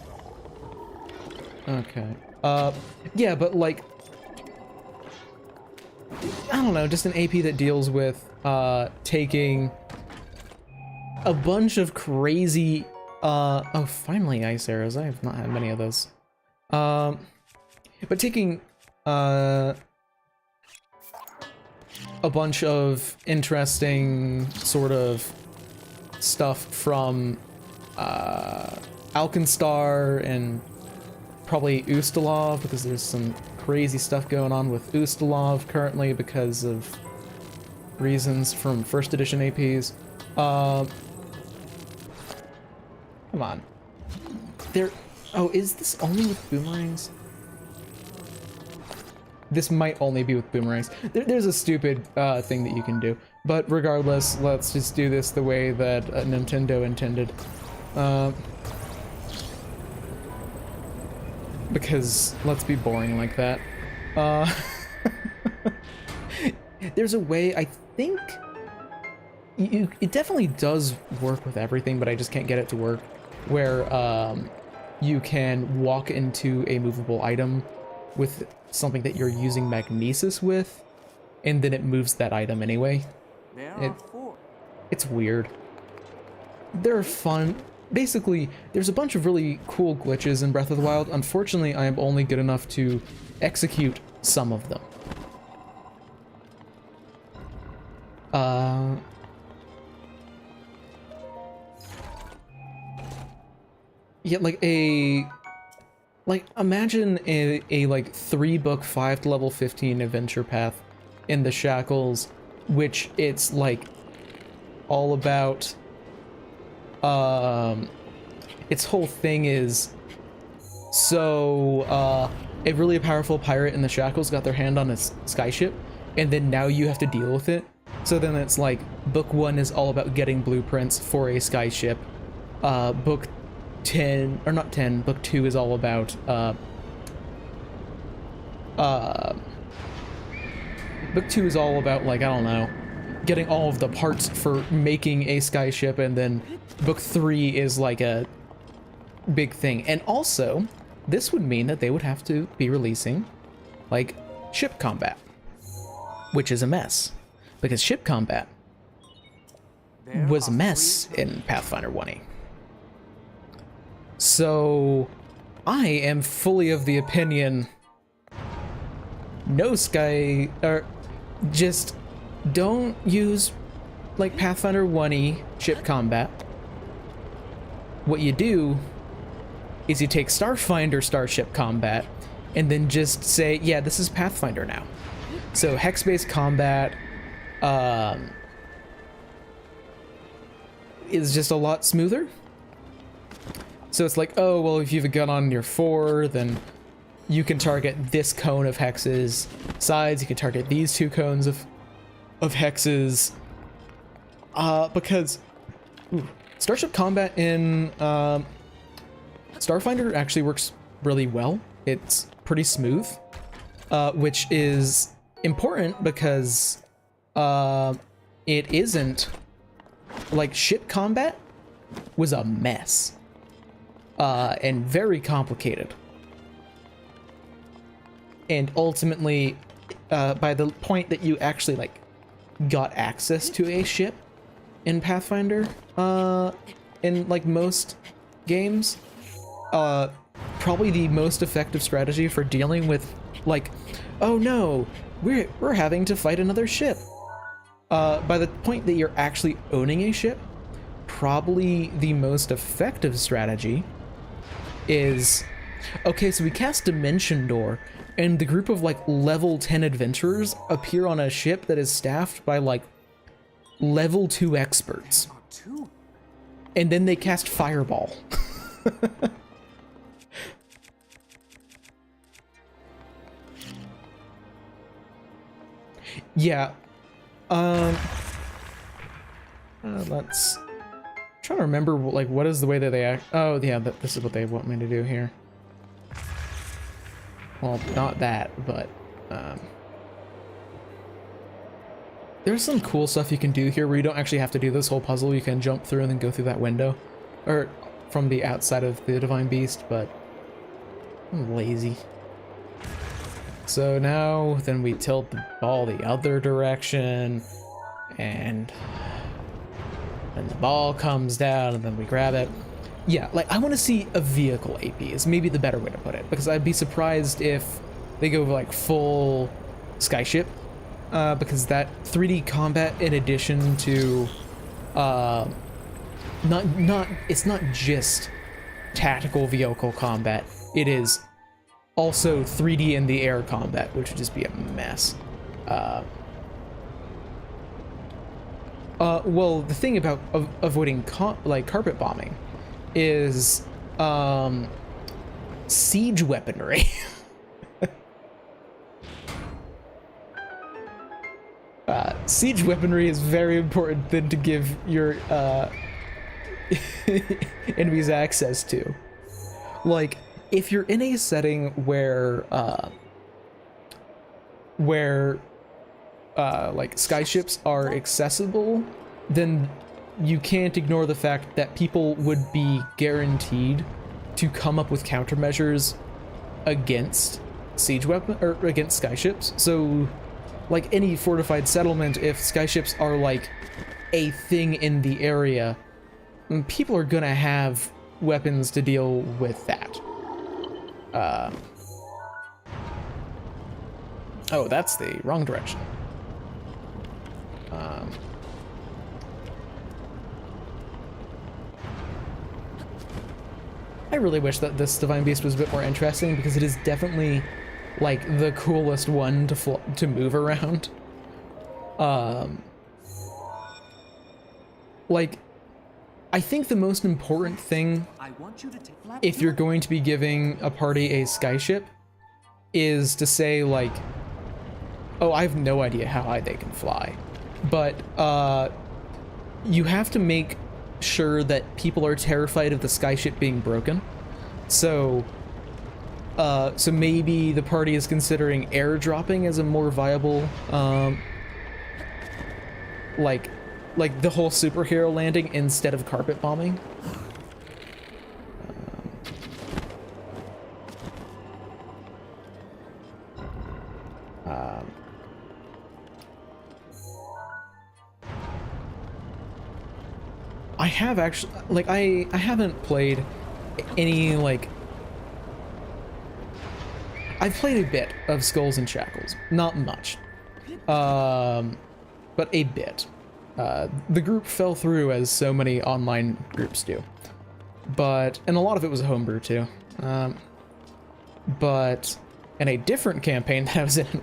Okay. Yeah, but like, I don't know, just an AP that deals with taking a bunch of crazy oh, finally ice arrows. I have not had many of those. But taking, a bunch of interesting sort of stuff from, Alkenstar and probably Ustalov, because there's some crazy stuff going on with Ustalov currently because of reasons from first edition APs. Come on. There... Oh, is this only with boomerangs? This might only be with boomerangs. There's a stupid thing that you can do. But regardless, let's just do this the way that Nintendo intended. Because let's be boring like that. There's a way, I think... It definitely does work with everything, but I just can't get it to work. Where you can walk into a movable item with something that you're using magnesis with, and then it moves that item anyway. It's weird. They're fun. Basically, there's a bunch of really cool glitches in Breath of the Wild. Unfortunately, I am only good enough to execute some of them. Yeah, like imagine a like 3-book 5 to level 15 adventure path in the Shackles, which it's like all about, its whole thing is, so, a really powerful pirate in the Shackles got their hand on a skyship, and then now you have to deal with it. So then it's like, book 1 is all about getting blueprints for a skyship, book 10, or not 10, book 2 is all about, book 2 is all about, like, I don't know, getting all of the parts for making a skyship, and then book 3 is like a big thing. And also, this would mean that they would have to be releasing, like, ship combat, which is a mess, because ship combat was a mess in Pathfinder 1E. So, I am fully of the opinion, no sky, or just don't use, like, Pathfinder 1E ship combat. What you do is you take Starfinder starship combat, and then just say, yeah, this is Pathfinder now. So, hex-based combat, is just a lot smoother. So it's like, oh, well, if you have a gun on your 4, then you can target this cone of hexes. Sides, you can target these 2 cones of hexes. Because starship combat in Starfinder actually works really well. It's pretty smooth, which is important because it isn't. Like, ship combat was a mess. And very complicated. And ultimately, by the point that you actually, like, got access to a ship in Pathfinder, in, like, most games, probably the most effective strategy for dealing with, like, oh no, we're having to fight another ship. By the point that you're actually owning a ship, probably the most effective strategy is, okay, so we cast Dimension Door, and the group of, like, level 10 adventurers appear on a ship that is staffed by, like, level 2 experts. And then they cast Fireball. Yeah. Let's trying to remember, like, what is the way that they act. Oh yeah, this is what they want me to do here. Well, not that, but there's some cool stuff you can do here where you don't actually have to do this whole puzzle. You can jump through and then go through that window, or from the outside of the Divine Beast, but I'm lazy. So now, then we tilt the ball the other direction, and then the ball comes down, and then we grab it. Yeah, like, I want to see a vehicle AP is maybe the better way to put it, because I'd be surprised if they go like full skyship, because that 3D combat, in addition to, it's not just tactical vehicle combat, it is also 3D in the air combat, which would just be a mess. Well, the thing about avoiding like carpet bombing is siege weaponry. Siege weaponry is very important thing to give your enemies access to. Like, if you're in a setting where like skyships are accessible, then you can't ignore the fact that people would be guaranteed to come up with countermeasures against siege weapon or against skyships. So, like any fortified settlement, if skyships are like a thing in the area, people are gonna have weapons to deal with that. Oh, that's the wrong direction. I really wish that this Divine Beast was a bit more interesting, because it is definitely like the coolest one to move around. Like, I think the most important thing, if you're going to be giving a party a skyship, is to say, like, oh, I have no idea how high they can fly, but you have to make sure that people are terrified of the skyship being broken. So so maybe the party is considering airdropping as a more viable, like the whole superhero landing instead of carpet bombing. I have actually, like, I haven't played any, like, I've played a bit of Skulls and Shackles, not much, but a bit. The group fell through, as so many online groups do, and a lot of it was homebrew too. But in a different campaign that I was in,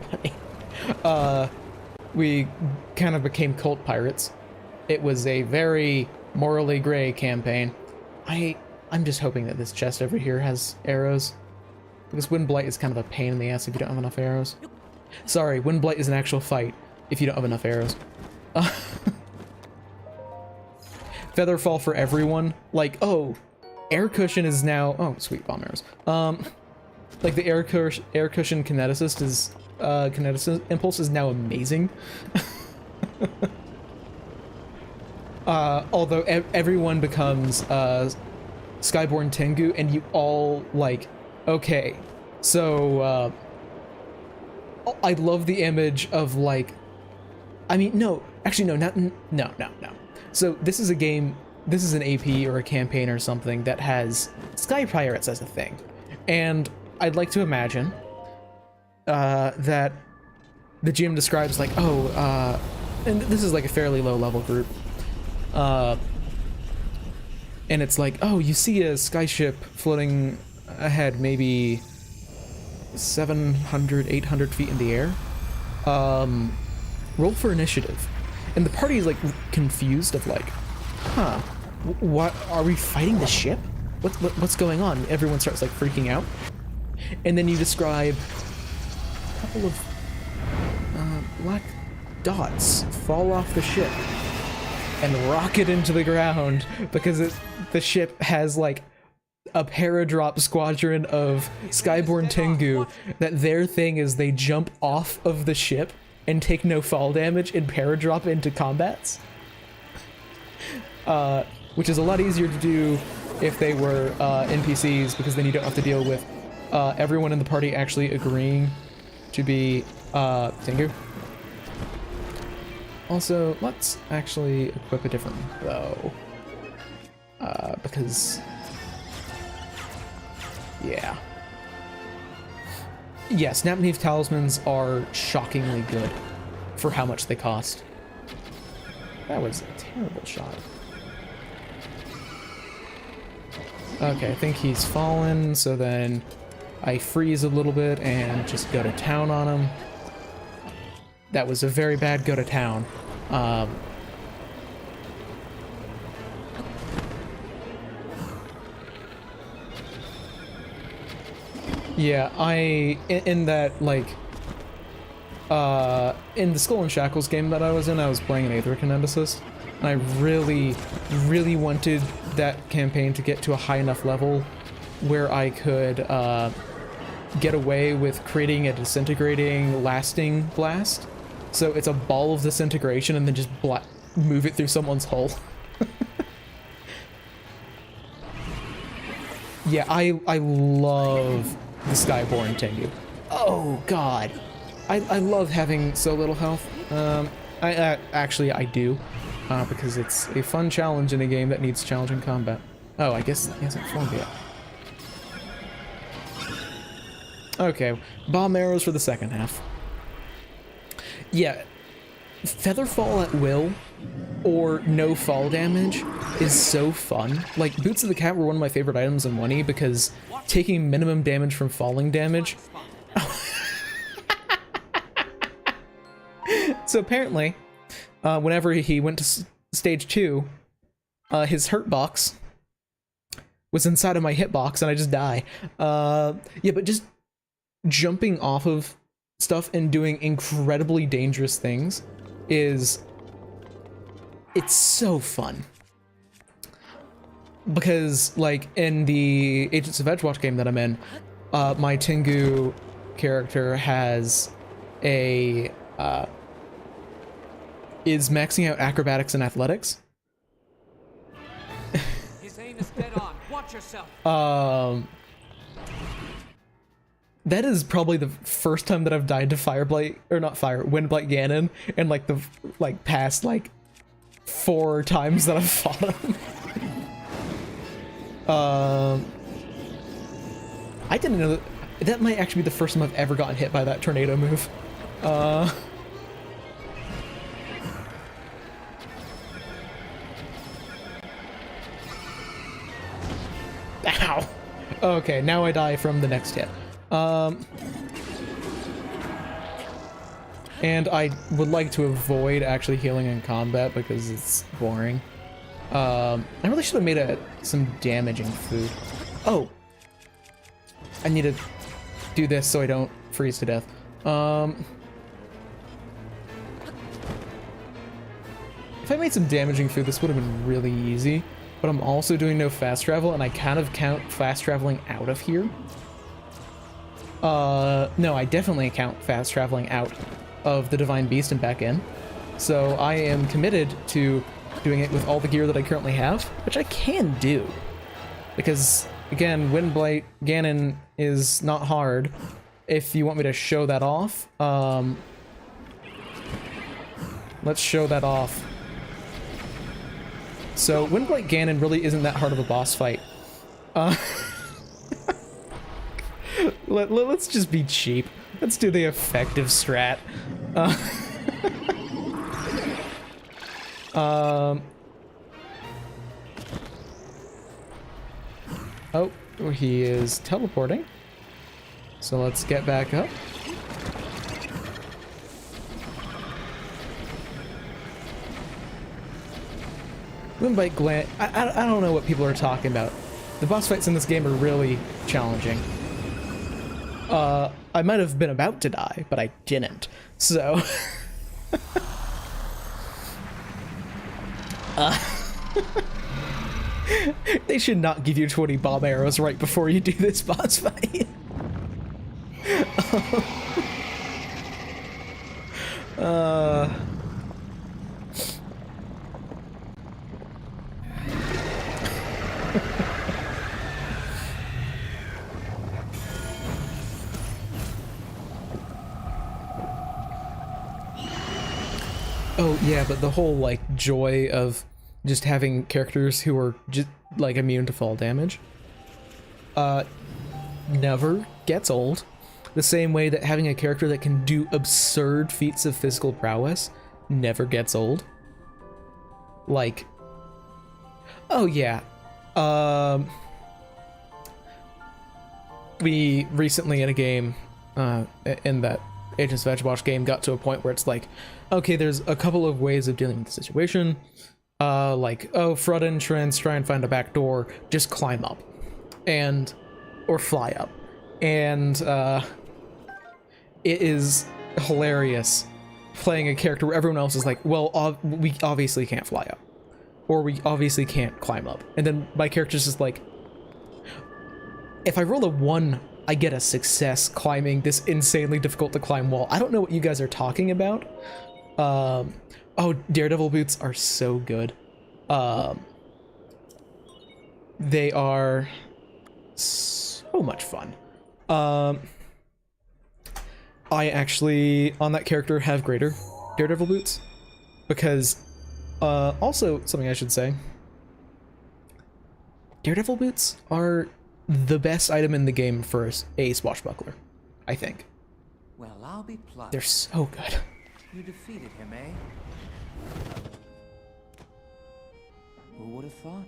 we kind of became cult pirates. It was a very morally gray campaign. I'm just hoping that this chest over here has arrows, because Wind Blight is kind of a pain in the ass if you don't have enough arrows. Sorry, Wind Blight is an actual fight if you don't have enough arrows. Featherfall for everyone. Like, oh, air cushion is now, oh, sweet, bomb arrows. Like, the air cushion kineticist is, kineticist impulse is now amazing. Although everyone becomes Skyborn Tengu, and you all like, okay, so I love the image of like, I mean, no, actually no, no. So this is a game, this is an AP or a campaign or something that has Sky Pirates as a thing, and I'd like to imagine that the GM describes like, oh, and this is like a fairly low level group, and it's like, oh, you see a skyship floating ahead, maybe 700, 800 feet in the air. Roll for initiative. And the party is like confused of like, huh, what, are we fighting the ship? What's going on? Everyone starts like freaking out. And then you describe a couple of black dots fall off the ship and rocket into the ground because the ship has like a paradrop squadron of Skyborn Tengu that their thing is they jump off of the ship and take no fall damage and paradrop into combats. Which is a lot easier to do if they were NPCs, because then you don't have to deal with everyone in the party actually agreeing to be Tengu. Also, let's actually equip a different bow. Because... yeah. Yeah, Snap Knave Talismans are shockingly good for how much they cost. That was a terrible shot. Okay, I think he's fallen, so then I freeze a little bit and just go to town on him. That was a very bad go to town. Yeah, in that, like, in the Skull and Shackles game that I was playing an Aether Kineticist, and I really, really wanted that campaign to get to a high enough level where I could, get away with creating a disintegrating lasting blast. So it's a ball of disintegration and then just move it through someone's hull. Yeah, I love the Skyborn Tengu. Oh god, I love having so little health. Actually I do, because it's a fun challenge in a game that needs challenging combat. Oh, I guess he hasn't formed yet. Okay, bomb arrows for the second half. Yeah, Featherfall at will or no fall damage is so fun. Like, Boots of the Cat were one of my favorite items in 1E because taking minimum damage from falling damage. So apparently, whenever he went to stage 2, his hurt box was inside of my hitbox and I just die. Yeah, but just jumping off of stuff and doing incredibly dangerous things it's so fun. Because, like, in the Agents of Edgewatch game that I'm in, my Tengu character has is maxing out acrobatics and athletics. His aim is dead on. Watch yourself. That is probably the first time that I've died to Fireblight, or not Fire, Windblight Ganon, and like the past 4 times that I've fought him. I didn't know that might actually be the first time I've ever gotten hit by that tornado move. Ow. Okay, now I die from the next hit. And I would like to avoid actually healing in combat because it's boring. I really should have made some damaging food. Oh! I need to do this so I don't freeze to death. If I made some damaging food, this would have been really easy. But I'm also doing no fast travel, and I kind of count fast traveling out of here. No, I definitely count fast traveling out of the Divine Beast and back in. So I am committed to doing it with all the gear that I currently have, which I can do. Because, again, Windblight Ganon is not hard. If you want me to show that off, let's show that off. So, Windblight Ganon really isn't that hard of a boss fight. Let's just be cheap. Let's do the effective strat. Oh, he is teleporting. So let's get back up. Windblight Glant, I don't know what people are talking about. The boss fights in this game are really challenging. I might have been about to die, but I didn't. So... They should not give you 20 bomb arrows right before you do this boss fight. Oh yeah, but the whole like joy of just having characters who are just like immune to fall damage never gets old. The same way that having a character that can do absurd feats of physical prowess never gets old. Like, oh yeah, we recently in a game, in that Agents of Edgewatch game, got to a point where it's like, okay, there's a couple of ways of dealing with the situation. Like, oh, flood entrance, try and find a back door, just climb up. Or fly up. And, it is hilarious playing a character where everyone else is like, well, we obviously can't fly up. Or we obviously can't climb up. And then my character's just like, if I roll a 1, I get a success climbing this insanely difficult to climb wall. I don't know what you guys are talking about. Oh, Daredevil boots are so good. They are so much fun. I actually, on that character, have greater Daredevil boots. Because, also, something I should say, Daredevil boots are the best item in the game for a swashbuckler, I think. Well, I'll be plucked. They're so good. You defeated him, eh? Who would have thought?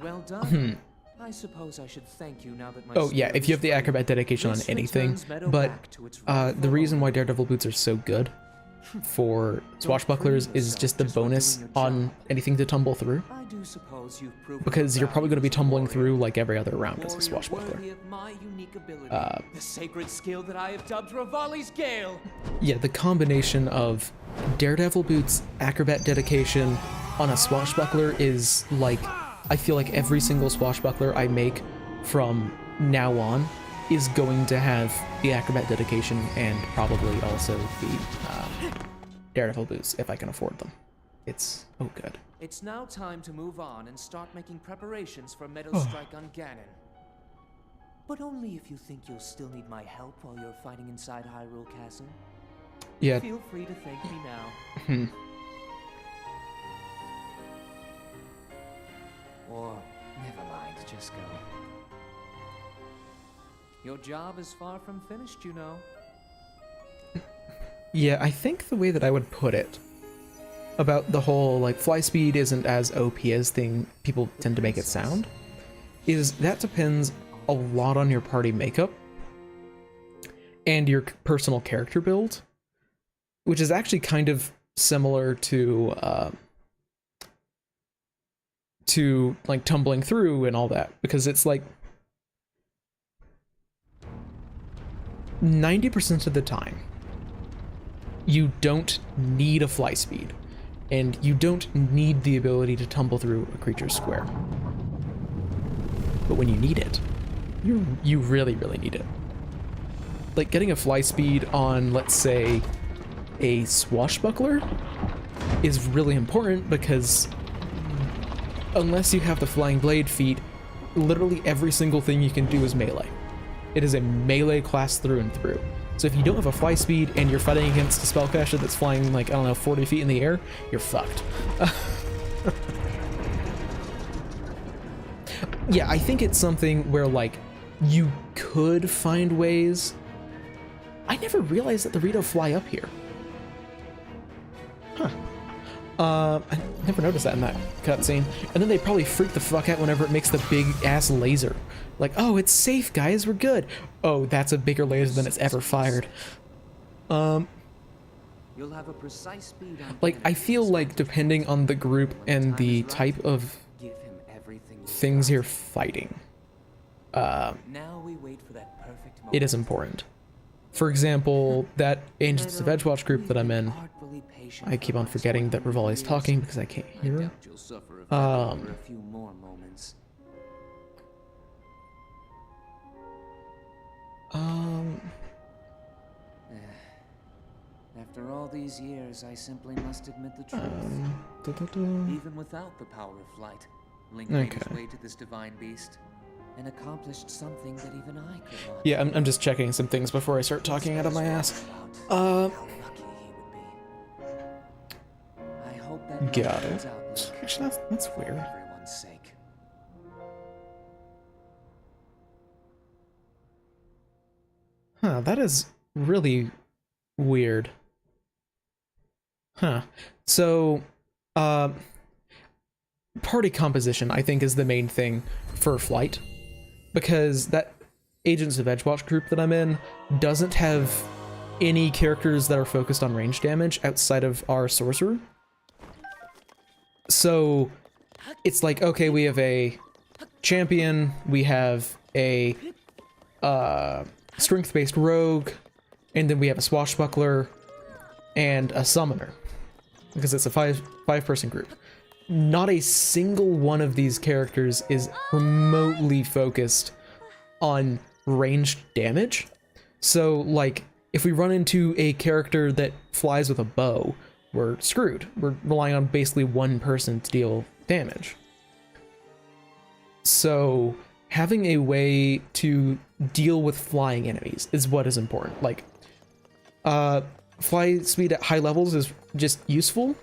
Well done. I suppose I should thank you now that my Oh yeah, if you have the acrobat dedication on anything, but the reason why Daredevil boots are so good for swashbucklers is just the bonus on anything to tumble through. I do suppose you've proven Because you're probably going to be tumbling warrior. through like every other round as a swashbuckler. Worthy of my unique ability, the sacred skill that I have dubbed Rivali's Gale. Yeah, the combination of Daredevil boots, acrobat dedication on a swashbuckler is like, I feel like every single swashbuckler I make from now on is going to have the acrobat dedication and probably also the Daredevil boots if I can afford them. It's oh good. It's now time to move on and start making preparations for Meadow Strike on Ganon. But only if you think you'll still need my help while you're fighting inside Hyrule Castle. Yeah. Feel free to thank me now. Or, never mind, just go. Your job is far from finished, you know. Yeah, I think the way that I would put it about the whole, like, fly speed isn't as OP as people tend to make it sound, is that depends a lot on your party makeup and your personal character build, which is actually kind of similar to like tumbling through and all that, because it's like 90% of the time you don't need a fly speed and you don't need the ability to tumble through a creature's square. but when you need it, you really, really need it. Like getting a fly speed on, let's say, a swashbuckler is really important because unless you have the flying blade feat, literally every single thing you can do is melee. It is a melee class through and through. So if you don't have a fly speed and you're fighting against a spellcaster that's flying like, I don't know, 40 feet in the air, you're fucked. Yeah, I think it's something where like you could find ways. I never realized that the Rito fly up here. Huh. I never noticed that in that cutscene. And then they probably freak the fuck out whenever it makes the big ass laser. Like, oh, it's safe, guys, we're good. Oh, that's a bigger laser than it's ever fired. You'll have a precise speed on Like, I feel like depending on the group and the type of give him everything you've things got. you're fighting, Now we wait for that perfect moment. it is important. For example, that Agents of Edgewatch group that I'm in, I keep on forgetting that Rivali's talking because I can't hear him. You'll suffer if I wait for a few more moments. After all these years, I simply must admit the truth. Even without the power of flight, Link made his way to this divine beast and accomplished something that even I could not. Yeah, I'm just checking some things before I start talking out of my ass. How lucky he would be. I hope that Got turns it. out, Link, Actually, that's for weird. everyone's sake. Huh, that is really weird. Huh. So, party composition, I think, is the main thing for flight. Because that Agents of Edgewatch group that I'm in doesn't have any characters that are focused on range damage outside of our sorcerer. So, it's like, okay, we have a champion, we have a strength-based rogue, and then we have a swashbuckler and a summoner, because it's a five-person group. Not a single one of these characters is remotely focused on ranged damage. So, like, if we run into a character that flies with a bow, we're screwed. We're relying on basically one person to deal damage. So, having a way to deal with flying enemies is what is important. Like, fly speed at high levels is just useful,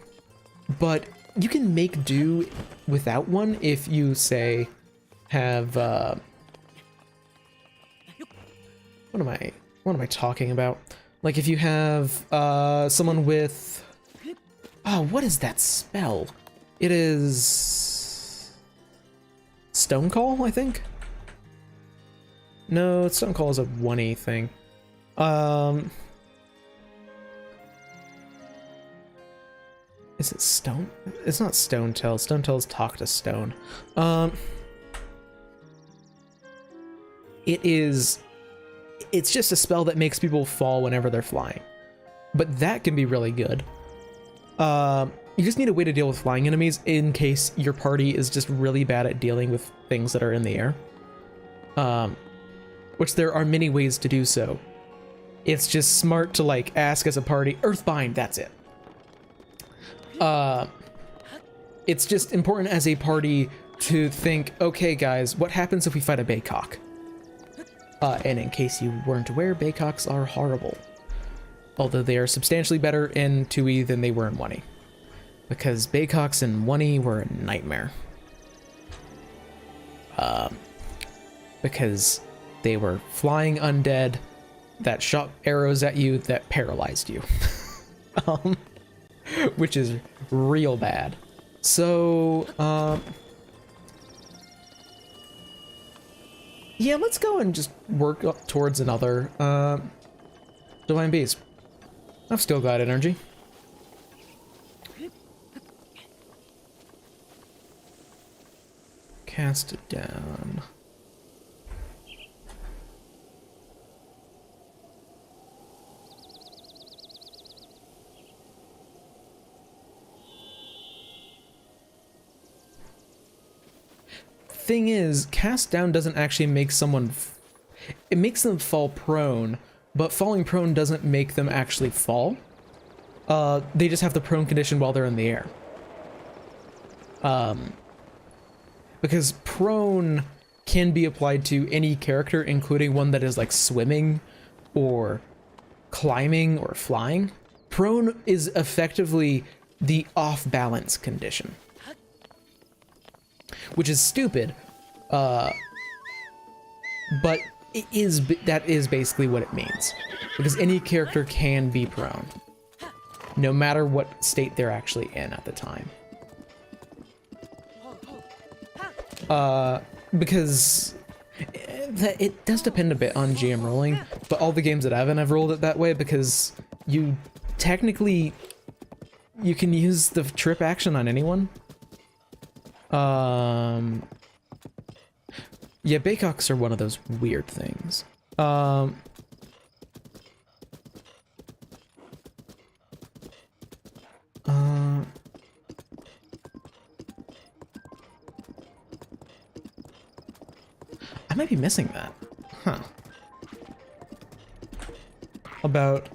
but you can make do without one if you, say, have, what am I talking about? Like, if you have, someone with, oh, what is that spell? It is Stone Call, I think? No, Stone Call is a 1E thing. Is it Stone? It's not Stone Tell. Stone Tell's talk to stone. It's just a spell that makes people fall whenever they're flying. But that can be really good. You just need a way to deal with flying enemies in case your party is just really bad at dealing with things that are in the air. Which there are many ways to do so. It's just smart to, like, ask as a party, Earthbind, that's it. It's just important as a party to think, okay guys, what happens if we fight a Baycock? And in case you weren't aware, Baycocks are horrible. Although they are substantially better in 2E than they were in 1E. Because Baycocks in 1E were a nightmare. Because they were flying undead that shot arrows at you that paralyzed you. Which is real bad. So, yeah, let's go and just work up towards another, Divine Beast. I've still got energy. Cast it down. thing is, cast down doesn't actually make someone... It makes them fall prone, but falling prone doesn't make them actually fall. They just have the prone condition while they're in the air. Because prone can be applied to any character, including one that is like swimming or climbing or flying. Prone is effectively the off-balance condition, which is stupid, but that is basically what it means, because any character can be prone, no matter what state they're actually in at the time. Because it does depend a bit on GM rolling, but all the games that I've rolled it that way, because you technically, you can use the trip action on anyone. Yeah, Baycocks are one of those weird things. I might be missing that. Huh. About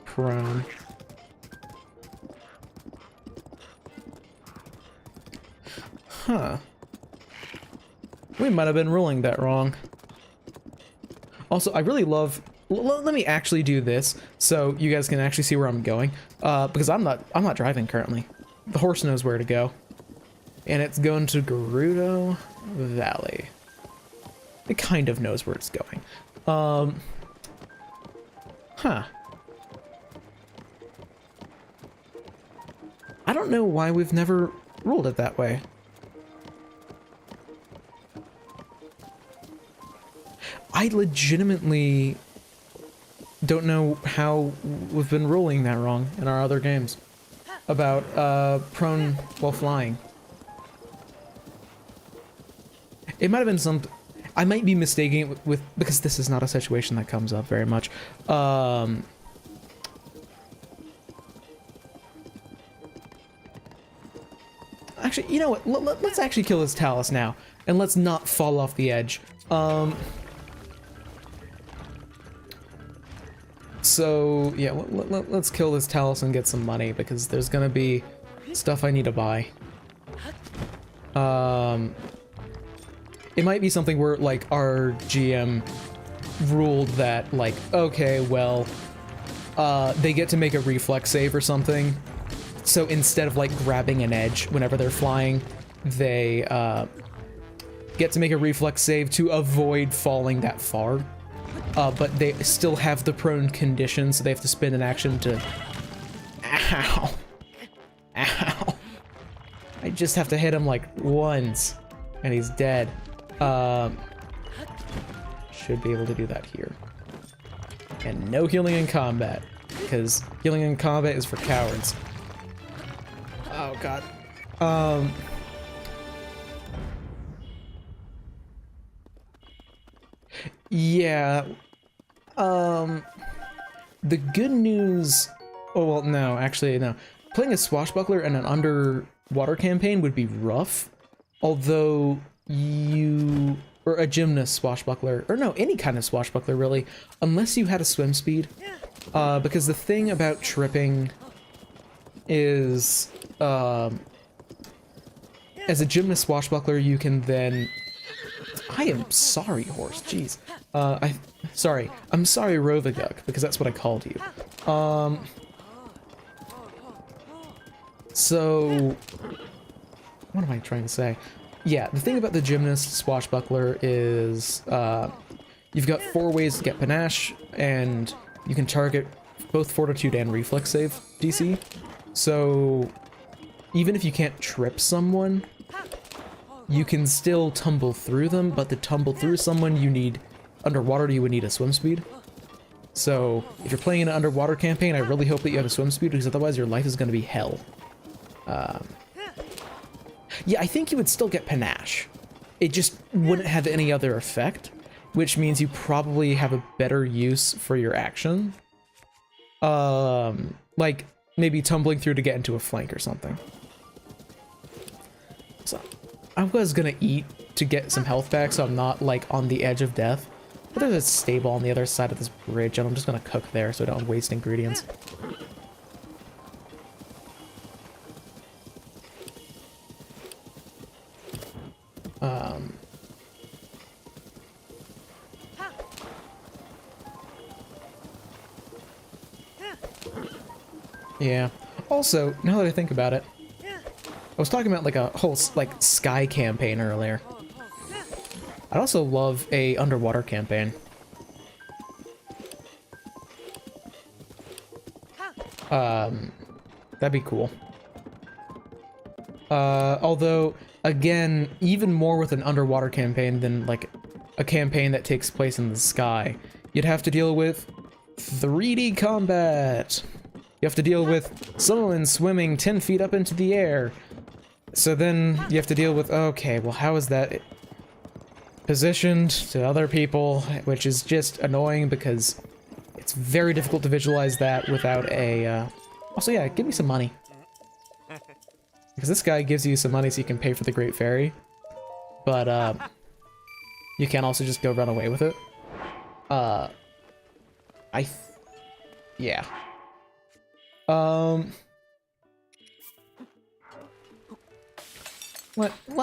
prone. Huh. We might have been ruling that wrong. Also, I really love... Let me actually do this so you guys can actually see where I'm going. Because I'm not driving currently. The horse knows where to go. And it's going to Gerudo Valley. It kind of knows where it's going. Huh. I don't know why we've never ruled it that way. I legitimately don't know how we've been ruling that wrong in our other games about prone while flying. It might have been some... I might be mistaking it with because this is not a situation that comes up very much. Actually, you know what? Let's actually kill this Talus now, and let's not fall off the edge. So yeah, let's kill this Talus and get some money, because there's gonna be stuff I need to buy. It might be something where, like, our GM ruled that, like, okay, well, they get to make a reflex save or something. So instead of, like, grabbing an edge whenever they're flying, they get to make a reflex save to avoid falling that far. But they still have the prone condition, so they have to spend an action to... Ow. Ow. I just have to hit him, like, once, and he's dead. Should be able to do that here. And no healing in combat, because healing in combat is for cowards. Oh god. Yeah. The good news... Oh, well, no, actually, no. Playing a swashbuckler in an underwater campaign would be rough, although you... Or a gymnast swashbuckler, or no, any kind of swashbuckler, really, unless you had a swim speed. Because the thing about tripping is, as a gymnast swashbuckler, you can then... I am sorry, horse, jeez. Sorry, I'm sorry, Rovaguk, because that's what I called you. So... What am I trying to say? Yeah, the thing about the gymnast swashbuckler is you've got 4 ways to get panache, and you can target both fortitude and reflex save DC. So even if you can't trip someone, you can still tumble through them, but to tumble through someone you need, underwater you would need a swim speed. So if you're playing an underwater campaign, I really hope that you have a swim speed, because otherwise your life is going to be hell. Yeah, I think you would still get panache. It just wouldn't have any other effect, which means you probably have a better use for your action. Like maybe tumbling through to get into a flank or something. So, was gonna eat to get some health back so I'm not like on the edge of death. But there's a stable on the other side of this bridge and I'm just gonna cook there so I don't waste ingredients. Yeah. Also, now that I think about it, I was talking about like a whole like sky campaign earlier. I'd also love a underwater campaign. That'd be cool. Although, again, even more with an underwater campaign than like a campaign that takes place in the sky, you'd have to deal with 3D combat. You have to deal with someone swimming 10 feet up into the air. So then you have to deal with, okay, well, how is that positioned to other people, which is just annoying because it's very difficult to visualize that without a, Also, yeah, give me some money. Because this guy gives you some money so you can pay for the Great Fairy. But, you can also just go run away with it. Yeah.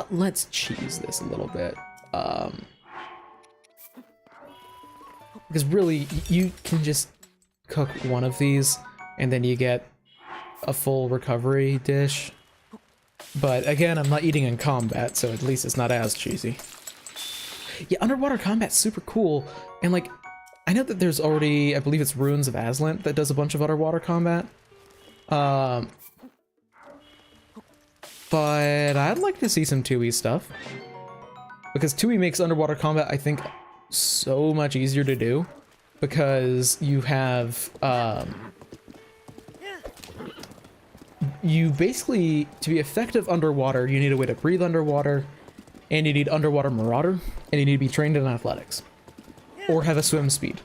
Let's cheese this a little bit. Because really, you can just cook one of these, and then you get a full recovery dish. But again, I'm not eating in combat, so at least it's not as cheesy. Yeah, underwater combat's super cool, and like, I know that there's already, I believe it's Ruins of Aslant that does a bunch of underwater combat. But I'd like to see some 2E stuff. Because 2E makes underwater combat, I think, so much easier to do. Because you have, you basically, to be effective underwater, you need a way to breathe underwater, and you need underwater marauder, and you need to be trained in athletics. Or have a swim speed.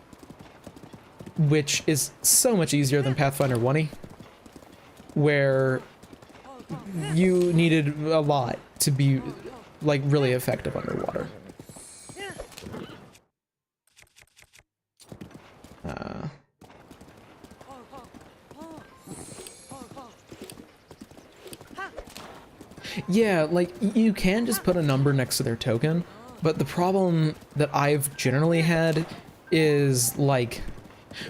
Which is so much easier than Pathfinder 1E, where you needed a lot to be, like, really effective underwater. Yeah, like, you can just put a number next to their token, but the problem that I've generally had is, like,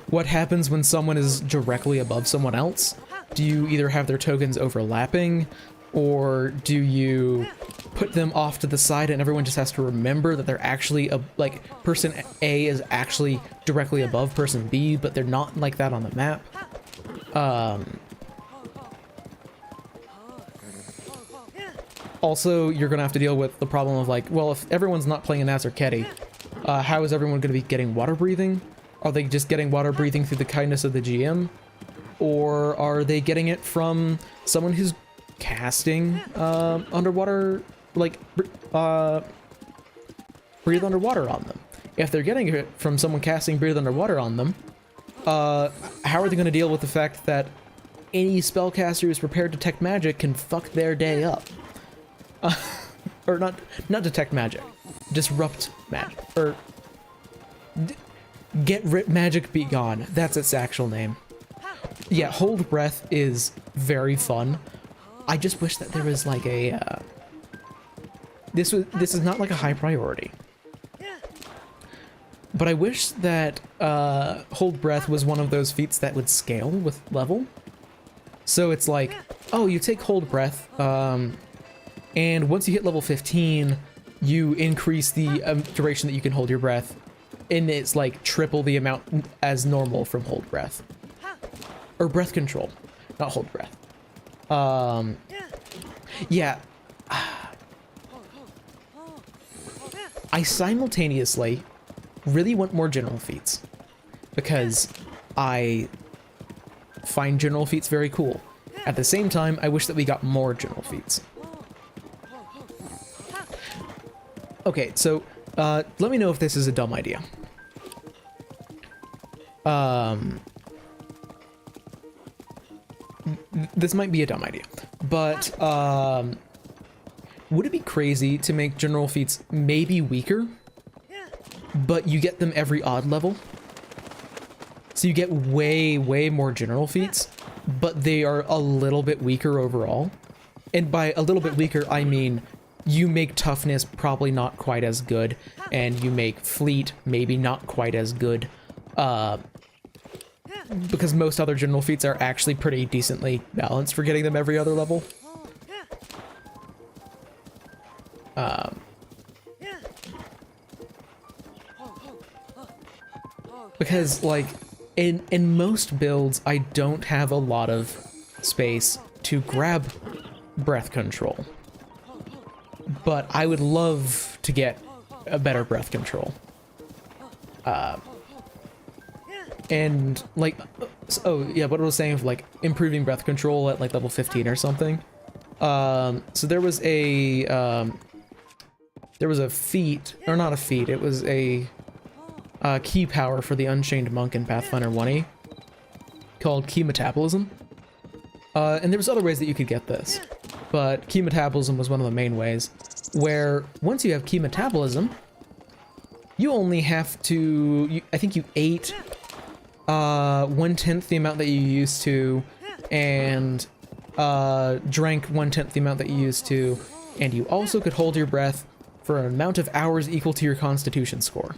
what happens when someone is directly above someone else? Do you either have their tokens overlapping, or do you put them off to the side and everyone just has to remember that they're actually, like, person A is actually directly above person B, but they're not like that on the map? Also, you're gonna have to deal with the problem of, like, well, if everyone's not playing a Naz or Keti, how is everyone gonna be getting water breathing? Are they just getting water breathing through the kindness of the GM? Or are they getting it from someone who's casting underwater, like, breathe underwater on them? If they're getting it from someone casting breathe underwater on them, how are they going to deal with the fact that any spellcaster who's prepared to detect magic can fuck their day up? Or not detect magic, disrupt magic, or magic be gone. That's its actual name. Yeah, hold breath is very fun. I just wish that there was like a this is not like a high priority. But I wish that hold breath was one of those feats that would scale with level. So it's like, oh, you take hold breath, and once you hit level 15, you increase the duration that you can hold your breath, and it's like triple the amount as normal from hold breath. Or breath control, not hold breath. Yeah. I simultaneously really want more general feats, because I find general feats very cool. At the same time, I wish that we got more general feats. Okay, so let me know if this is a dumb idea. This might be a dumb idea, but would it be crazy to make general feats maybe weaker, but you get them every odd level? So you get way, way more general feats, but they are a little bit weaker overall. And by a little bit weaker, I mean you make toughness probably not quite as good, and you make fleet maybe not quite as good, because most other general feats are actually pretty decently balanced for getting them every other level. Because, like, in most builds, I don't have a lot of space to grab breath control. But I would love to get a better breath control. And, like, oh, yeah, what I was saying of, like, improving breath control at, like, level 15 or something. So there was a feat, or not a feat, it was a key power for the Unchained Monk in Pathfinder 1e called Key Metabolism. And there was other ways that you could get this, but Key Metabolism was one of the main ways, where once you have Key Metabolism, you only have to, I think you ate 1/10 the amount that you used to, and drank 1/10 the amount that you used to, and you also could hold your breath for an amount of hours equal to your Constitution score.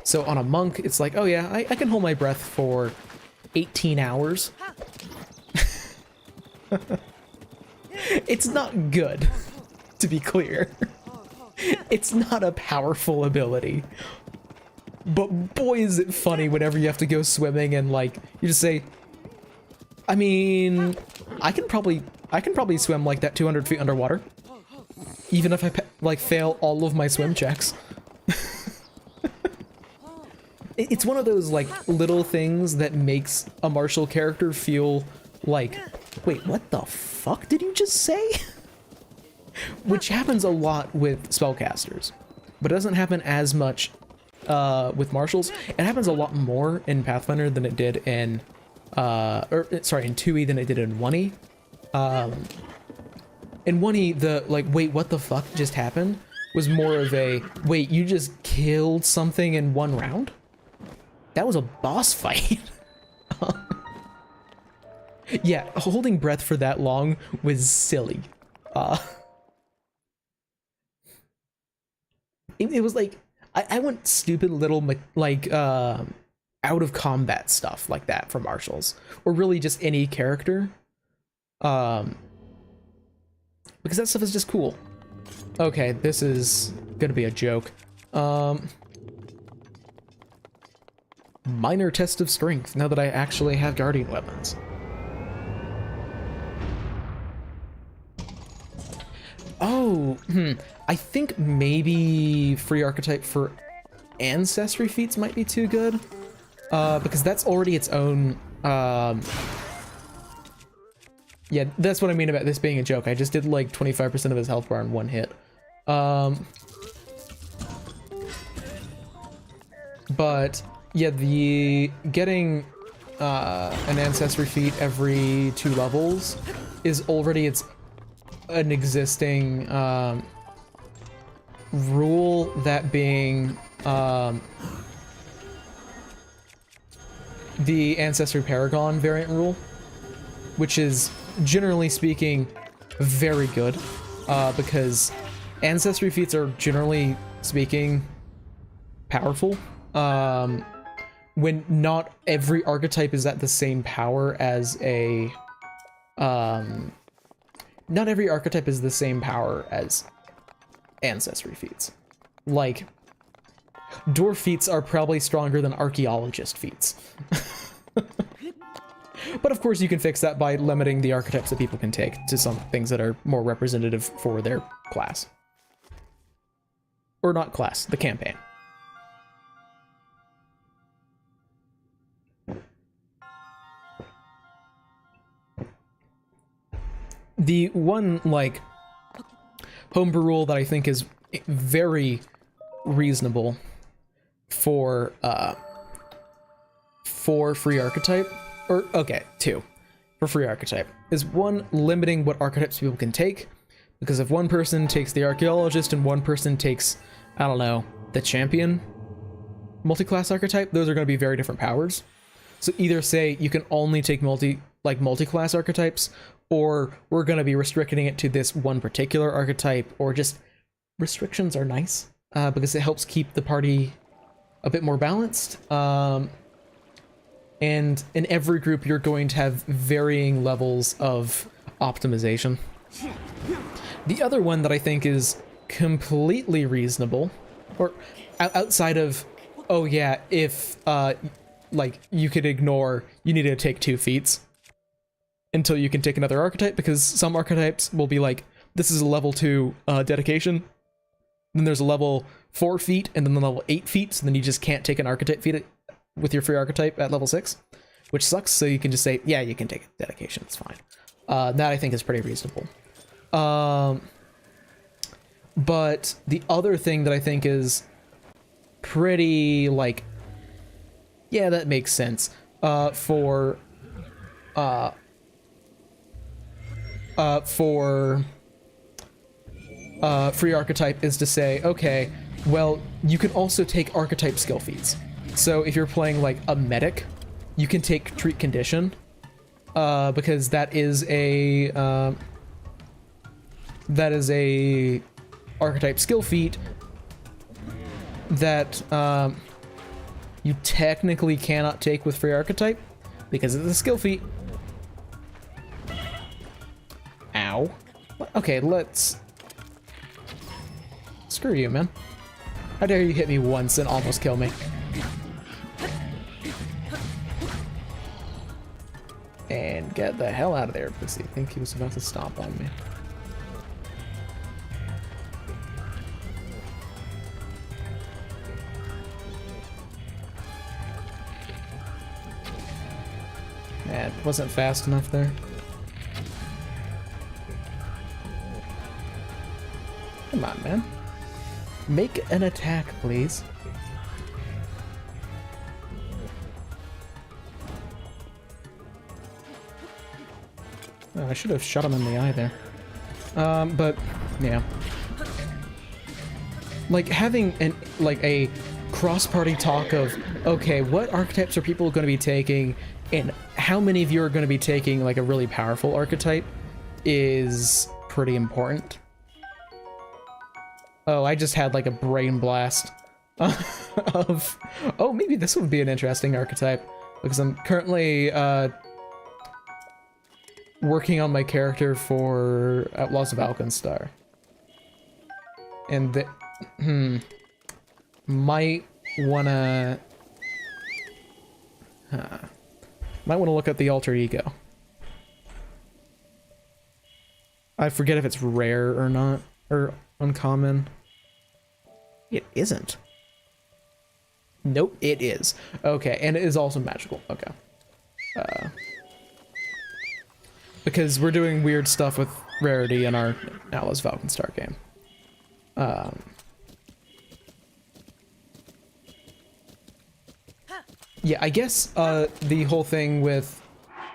So on a monk, it's like, oh yeah, I can hold my breath for 18 hours. It's not good, to be clear. It's not a powerful ability. But boy is it funny whenever you have to go swimming and, like, you just say, I mean, I can probably swim like that 200 feet underwater. Even if I, like, fail all of my swim checks. It's one of those, like, little things that makes a martial character feel like, wait, what the fuck did you just say? Which happens a lot with spellcasters, but it doesn't happen as much with martials. It happens a lot more in Pathfinder than it did in, in 2e than it did in 1e. In 1e, the, like, wait, what the fuck just happened was more of a, wait, you just killed something in one round? That was a boss fight. Yeah, holding breath for that long was silly. It was like, I want stupid little, like, out of combat stuff like that for martials, or really just any character. Because that stuff is just cool. Okay, this is gonna be a joke. Minor test of strength, now that I actually have guardian weapons. Oh, I think maybe free archetype for ancestry feats might be too good. Because that's already its own, yeah, that's what I mean about this being a joke. I just did like 25% of his health bar in one hit. But yeah, the getting an ancestry feat every 2 levels is already an existing rule, that being the Ancestry Paragon variant rule, which is, generally speaking, very good, because ancestry feats are, generally speaking, powerful. When not every archetype is at the same power as a, not every archetype is the same power as ancestry feats. Like, dwarf feats are probably stronger than archaeologist feats. But of course you can fix that by limiting the archetypes that people can take to some things that are more representative for their class. Or not class, the campaign. The one, like, homebrew rule that I think is very reasonable for free archetype, or, okay, 2, for free archetype, is 1, limiting what archetypes people can take, Because if one person takes the archaeologist and one person takes, I don't know, the champion multi-class archetype, those are going to be very different powers. So either say you can only take multi-class archetypes, or we're going to be restricting it to this one particular archetype, or just restrictions are nice because it helps keep the party a bit more balanced. And in every group, you're going to have varying levels of optimization. The other one that I think is completely reasonable, or outside of, oh yeah, if like you could ignore, you need to take 2 feats until you can take another archetype, because some archetypes will be like, this is a level 2 dedication, then there's a level 4 feat, and then the level 8 feats, and then you just can't take an archetype feat with your free archetype at level 6, which sucks. So you can just say, yeah, you can take a dedication, it's fine. That I think is pretty reasonable. But the other thing that I think is pretty, like, yeah, that makes sense, for free archetype is to say, okay, well, you can also take archetype skill feats. So if you're playing like a medic, you can take treat condition, because that is a archetype skill feat that you technically cannot take with free archetype because it's a skill feat. Ow. Okay, let's... Screw you, man. How dare you hit me once and almost kill me. And get the hell out of there, because I think he was about to stomp on me. Yeah, it wasn't fast enough there. Come on, man. Make an attack, please. Oh, I should have shot him in the eye there. But yeah. Like having a cross-party talk of, okay, what archetypes are people going to be taking, and how many of you are going to be taking like a really powerful archetype is pretty important. Oh, I just had like a brain blast of, oh, maybe this would be an interesting archetype, because I'm currently working on my character for Outlaws of Alkenstar. And might wanna look at the alter ego. I forget if it's rare or not, or uncommon. It isn't. Nope, it is. Okay, and it is also magical. Okay. Because we're doing weird stuff with rarity in our Outlaws of Alkenstar game. Yeah, I guess the whole thing with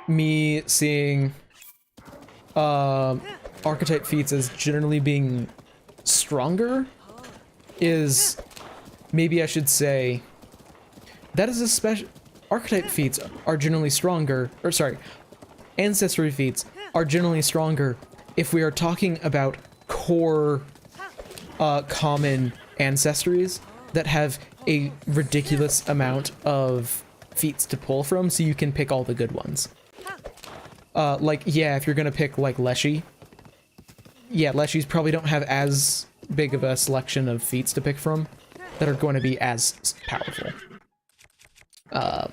me seeing archetype feats as generally being stronger is, maybe I should say, that is a special... Archetype feats are generally stronger, or sorry, ancestry feats are generally stronger if we are talking about core common ancestries that have a ridiculous amount of feats to pull from, so you can pick all the good ones. Like, yeah, if you're gonna pick, like, Leshy, yeah, Leshies probably don't have as big of a selection of feats to pick from that are going to be as powerful. Oh,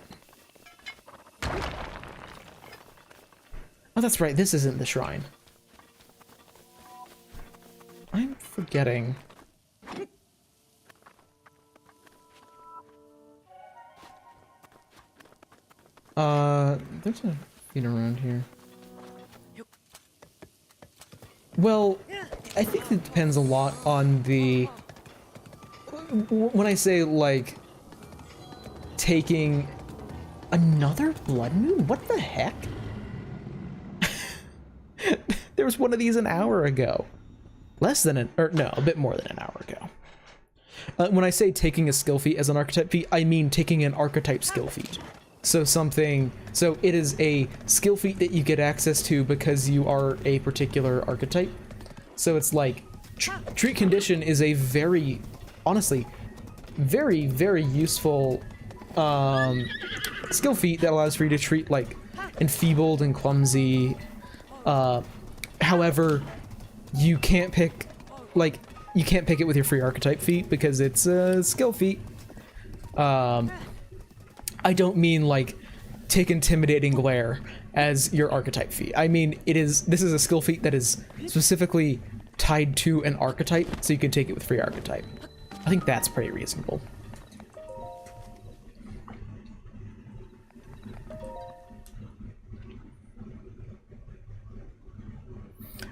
that's right, this isn't the shrine. I'm forgetting. There's a feat around here. Well, I think it depends a lot on the... When I say, like, taking another blood moon? What the heck? There was one of these an hour ago. a bit more than an hour ago. When I say taking a skill feat as an archetype feat, I mean taking an archetype skill feat. So it is a skill feat that you get access to because you are a particular archetype. So it's like, Treat Condition is a very, honestly, very, very useful skill feat that allows for you to treat like enfeebled and clumsy. However, you can't pick it with your free archetype feat because it's a skill feat. I don't mean like take Intimidating Glare as your archetype feat. I mean this is a skill feat that is specifically tied to an archetype, so you can take it with free archetype. I think that's pretty reasonable.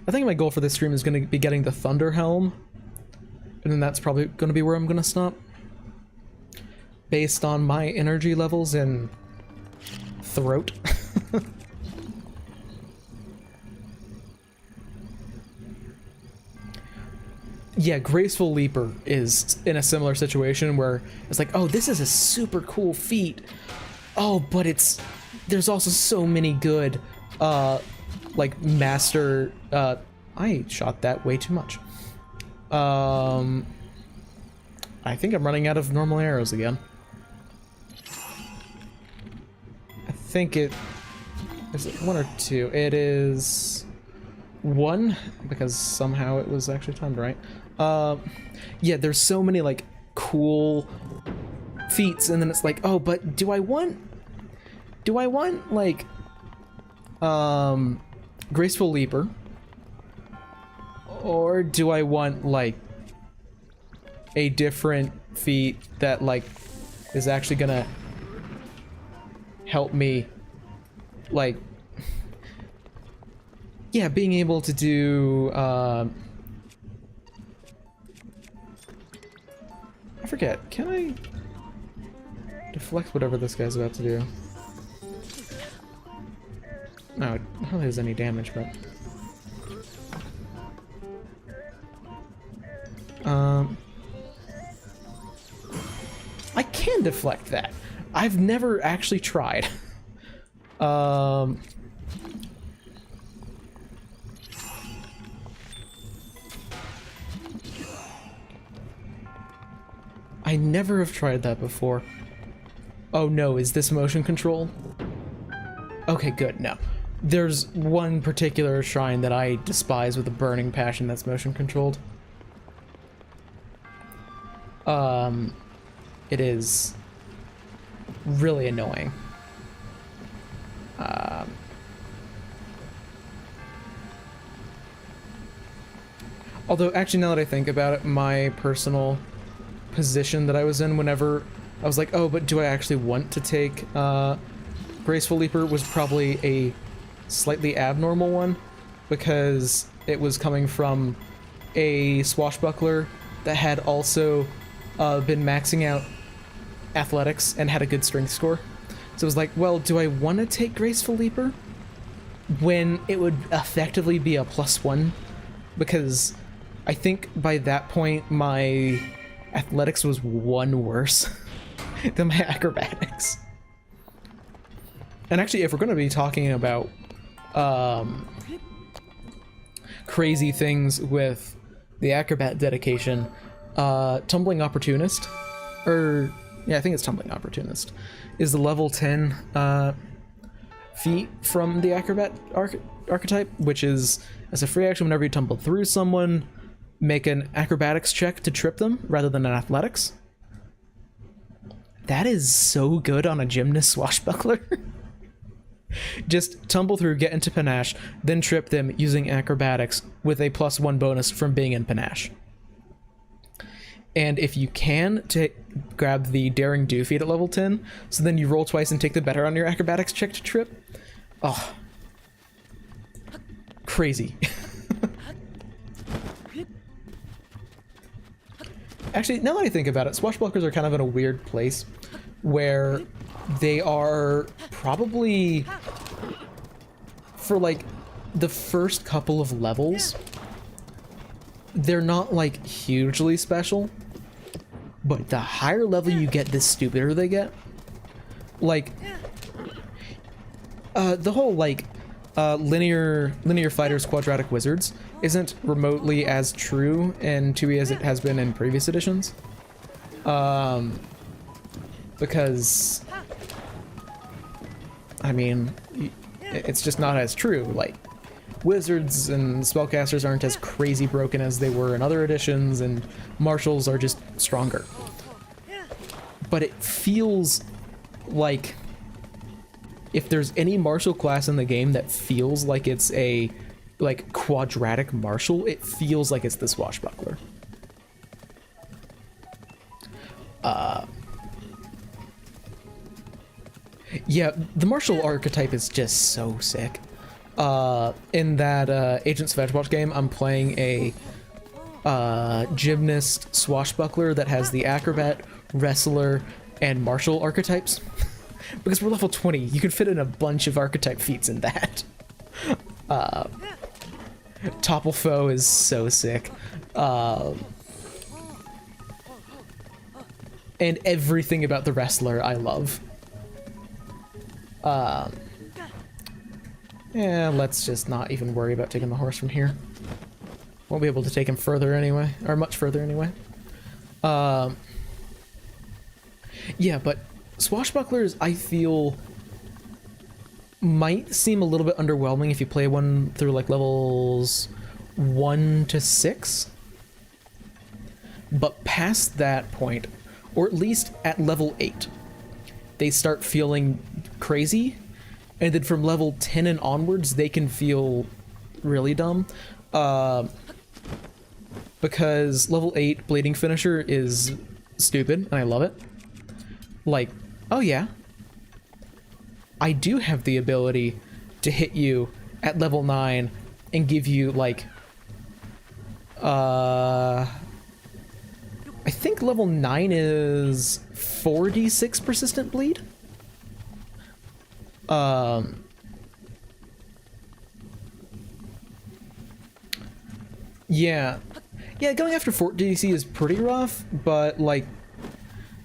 I think my goal for this stream is going to be getting the Thunder Helm, and then that's probably going to be where I'm going to stop. Based on my energy levels and throat. Yeah, Graceful Leaper is in a similar situation where it's like, oh, this is a super cool feat. Oh, but there's also so many good, like master, I shot that way too much. I think I'm running out of normal arrows again. I think is it 1 or 2? It is 1, because somehow it was actually timed right. Yeah, there's so many like cool feats, and then it's like, oh, but do I want like Graceful Leaper, or do I want like a different feat that like is actually gonna help me, like, yeah, being able to do I forget, can I deflect whatever this guy's about to do? No, it hardly does any damage, but I can deflect that. I've never actually tried. I never have tried that before. Oh no, is this motion control? Okay, good, no. There's one particular shrine that I despise with a burning passion that's motion controlled. It is really annoying. Although, actually, now that I think about it, my personal position that I was in whenever I was like, oh, but do I actually want to take Graceful Leaper was probably a slightly abnormal one, because it was coming from a swashbuckler that had also been maxing out athletics and had a good strength score. So it was like, well, do I want to take Graceful Leaper when it would effectively be a +1? Because I think by that point my athletics was 1 worse than my acrobatics. And actually, if we're going to be talking about crazy things with the acrobat dedication, Tumbling Opportunist, or yeah, I think it's Tumbling Opportunist, is the level 10 feat from the acrobat archetype, which is, as a free action, whenever you tumble through someone, make an acrobatics check to trip them rather than an athletics. That is so good on a gymnast swashbuckler. Just tumble through, get into panache, then trip them using acrobatics with a +1 bonus from being in panache. And if you can, grab the Daring Do feat at level 10, so then you roll twice and take the better on your acrobatics check to trip. Oh. Crazy. Actually, now that I think about it, swashbucklers are kind of in a weird place where they are probably, for like the first couple of levels, they're not like hugely special, but the higher level you get, the stupider they get. Like, the whole like linear fighters, quadratic wizards isn't remotely as true in 2e as it has been in previous editions. Because I mean, it's just not as true. Like, wizards and spellcasters aren't as crazy broken as they were in other editions, and martials are just stronger. But it feels like if there's any martial class in the game that feels like it's a like quadratic martial, it feels like it's the swashbuckler. Yeah, the martial archetype is just so sick. In that Agents of Edgewatch game, I'm playing a gymnast swashbuckler that has the acrobat, wrestler, and martial archetypes. Because we're level 20, you can fit in a bunch of archetype feats in that. Topple Foe is so sick. And everything about the wrestler I love. Yeah, let's just not even worry about taking the horse from here. Won't be able to take him further anyway, or much further anyway. Yeah, but swashbucklers, I feel, might seem a little bit underwhelming if you play one through like levels 1 to 6. But past that point, or at least at level 8, they start feeling crazy, and then from level 10 and onwards, they can feel really dumb. Because level 8 Bleeding Finisher is stupid, and I love it. Like, oh yeah, I do have the ability to hit you at level 9 and give you, like, I think level 9 is 4d6 persistent bleed? Yeah. Yeah, going after fort DC is pretty rough, but, like,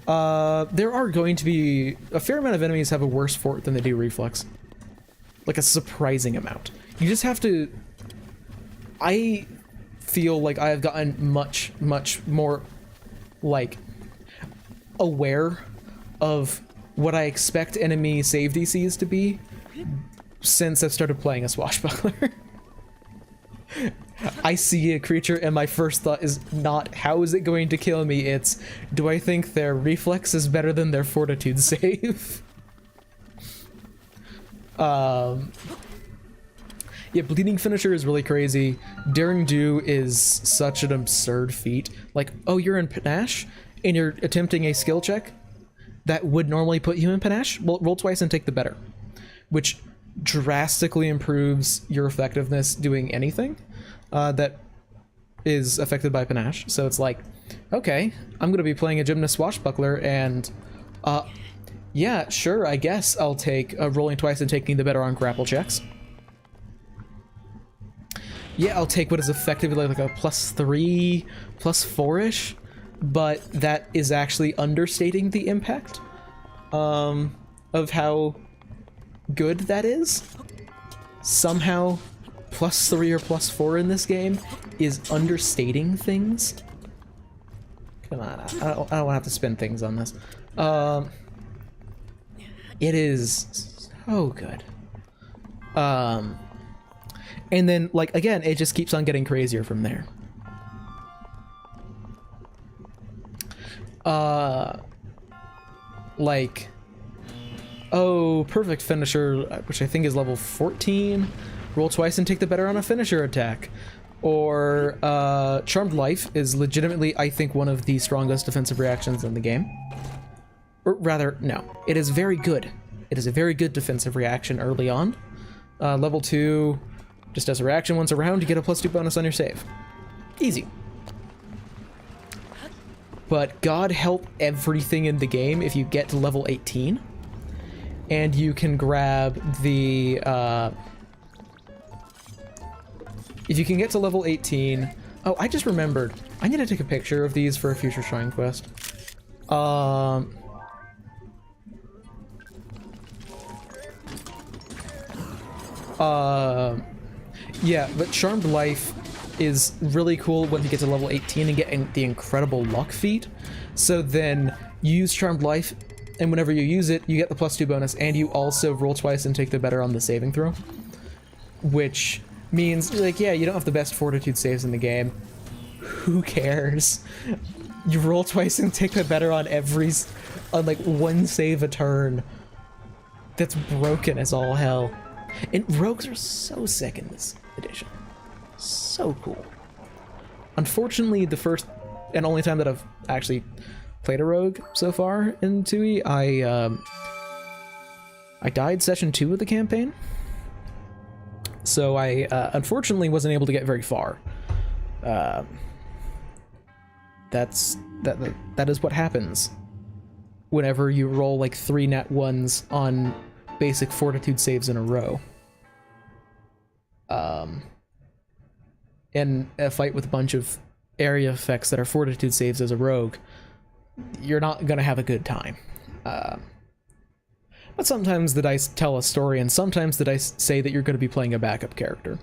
there are going to be a fair amount of enemies have a worse fort than they do reflex. Like, a surprising amount. You just have to... I feel like I have gotten much, much more, like, aware of what I expect enemy save DCs to be since I've started playing a swashbuckler. I see a creature and my first thought is not, how is it going to kill me? It's, do I think their reflex is better than their fortitude save? Yeah, Bleeding Finisher is really crazy. Daring Do is such an absurd feat. Like, oh, you're in Panache and you're attempting a skill check that would normally put you in Panache? Well, roll twice and take the better, which drastically improves your effectiveness doing anything that is affected by Panache. So it's like, okay, I'm going to be playing a Gymnast Swashbuckler, and yeah, sure, I guess I'll take rolling twice and taking the better on grapple checks. Yeah, I'll take what is effectively like a +3, +4-ish, but that is actually understating the impact of how good that is. Somehow, +3 or +4 in this game is understating things. Come on, I don't want to have to spend things on this. It is so good. And then, like, again, it just keeps on getting crazier from there. Like, oh, Perfect Finisher, which I think is level 14. Roll twice and take the better on a finisher attack. Or, Charmed Life is legitimately, I think, one of the strongest defensive reactions in the game. Or rather, no. It is very good. It is a very good defensive reaction early on. Level 2, just as a reaction once around, you get a +2 bonus on your save. Easy. But God help everything in the game if you get to level 18. And you can grab the... if you can get to level 18, Oh, I just remembered. I need to take a picture of these for a future shrine quest. Yeah, but Charmed Life is really cool when you get to level 18 and get the incredible luck feat. So then you use Charmed Life, and whenever you use it, you get the +2 bonus, and you also roll twice and take the better on the saving throw. Which means, like, yeah, you don't have the best fortitude saves in the game. Who cares? You roll twice and take the better on like one save a turn. That's broken as all hell. And rogues are so sick in this edition. So cool. Unfortunately, the first and only time that I've actually played a rogue so far in 2E, I died session 2 of the campaign. So I unfortunately wasn't able to get very far. That is what happens whenever you roll like 3 nat 1s on basic fortitude saves in a row. In a fight with a bunch of area effects that are fortitude saves as a rogue, you're not gonna have a good time. But sometimes the dice tell a story, and sometimes the dice say that you're gonna be playing a backup character.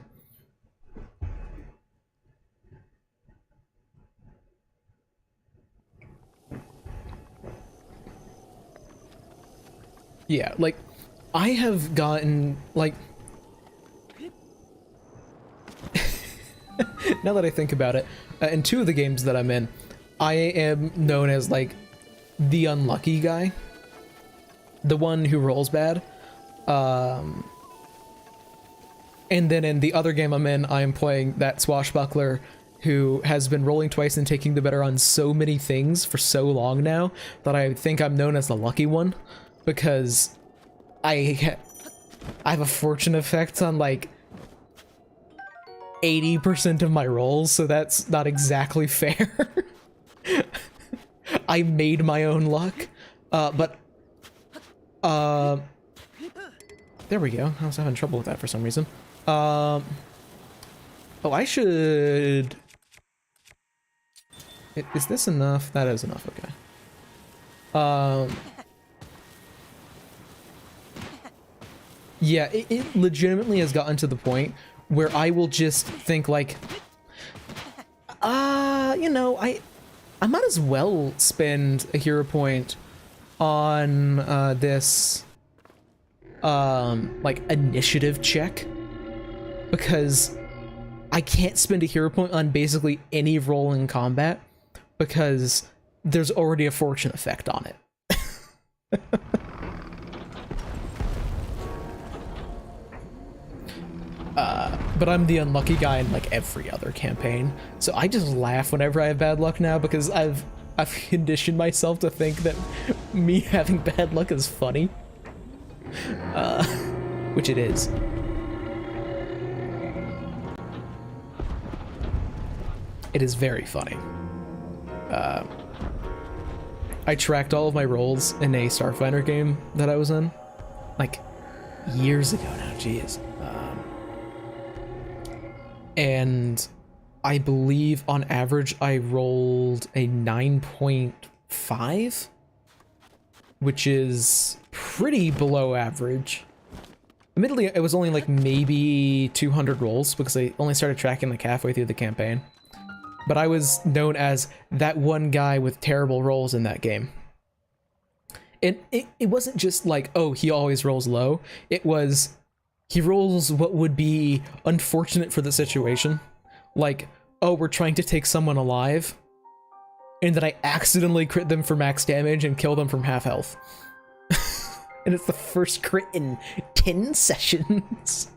Yeah, like, I have gotten, like... now that I think about it, in 2 of the games that I'm in, I am known as, like, the unlucky guy. The one who rolls bad. And then in the other game I'm in, I am playing that swashbuckler who has been rolling twice and taking the better on so many things for so long now that I think I'm known as the lucky one. Because I have a fortune effect on, like, 80% of my rolls, so that's not exactly fair. I made my own luck, but there we go. I was having trouble with that for some reason. Oh, I should... Is this enough? That is enough, okay. Yeah, it legitimately has gotten to the point where I will just think like, you know, I might as well spend a hero point on this like initiative check, because I can't spend a hero point on basically any role in combat because there's already a fortune effect on it. But I'm the unlucky guy in like every other campaign, so I just laugh whenever I have bad luck now because I've conditioned myself to think that me having bad luck is funny, which it is. It is very funny. I tracked all of my rolls in a Starfinder game that I was in, like years ago now. Jeez. And I believe on average I rolled a 9.5, which is pretty below average. Admittedly, it was only like maybe 200 rolls because I only started tracking like halfway through the campaign. But I was known as that one guy with terrible rolls in that game. And it wasn't just like, oh, he always rolls low. It was... he rolls what would be unfortunate for the situation. Like, oh, we're trying to take someone alive, and then I accidentally crit them for max damage and kill them from half health. And it's the first crit in 10 sessions.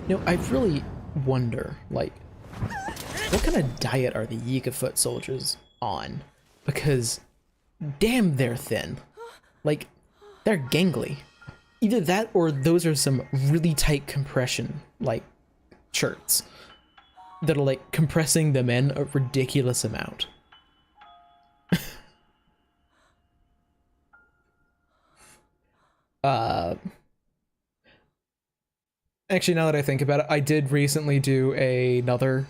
You know, I really wonder, like, what kind of diet are the Yika foot soldiers on? Because damn, they're thin. Like, they're gangly. Either that or those are some really tight compression, like, shirts that are, like, compressing them in a ridiculous amount. Actually, now that I think about it, I did recently do another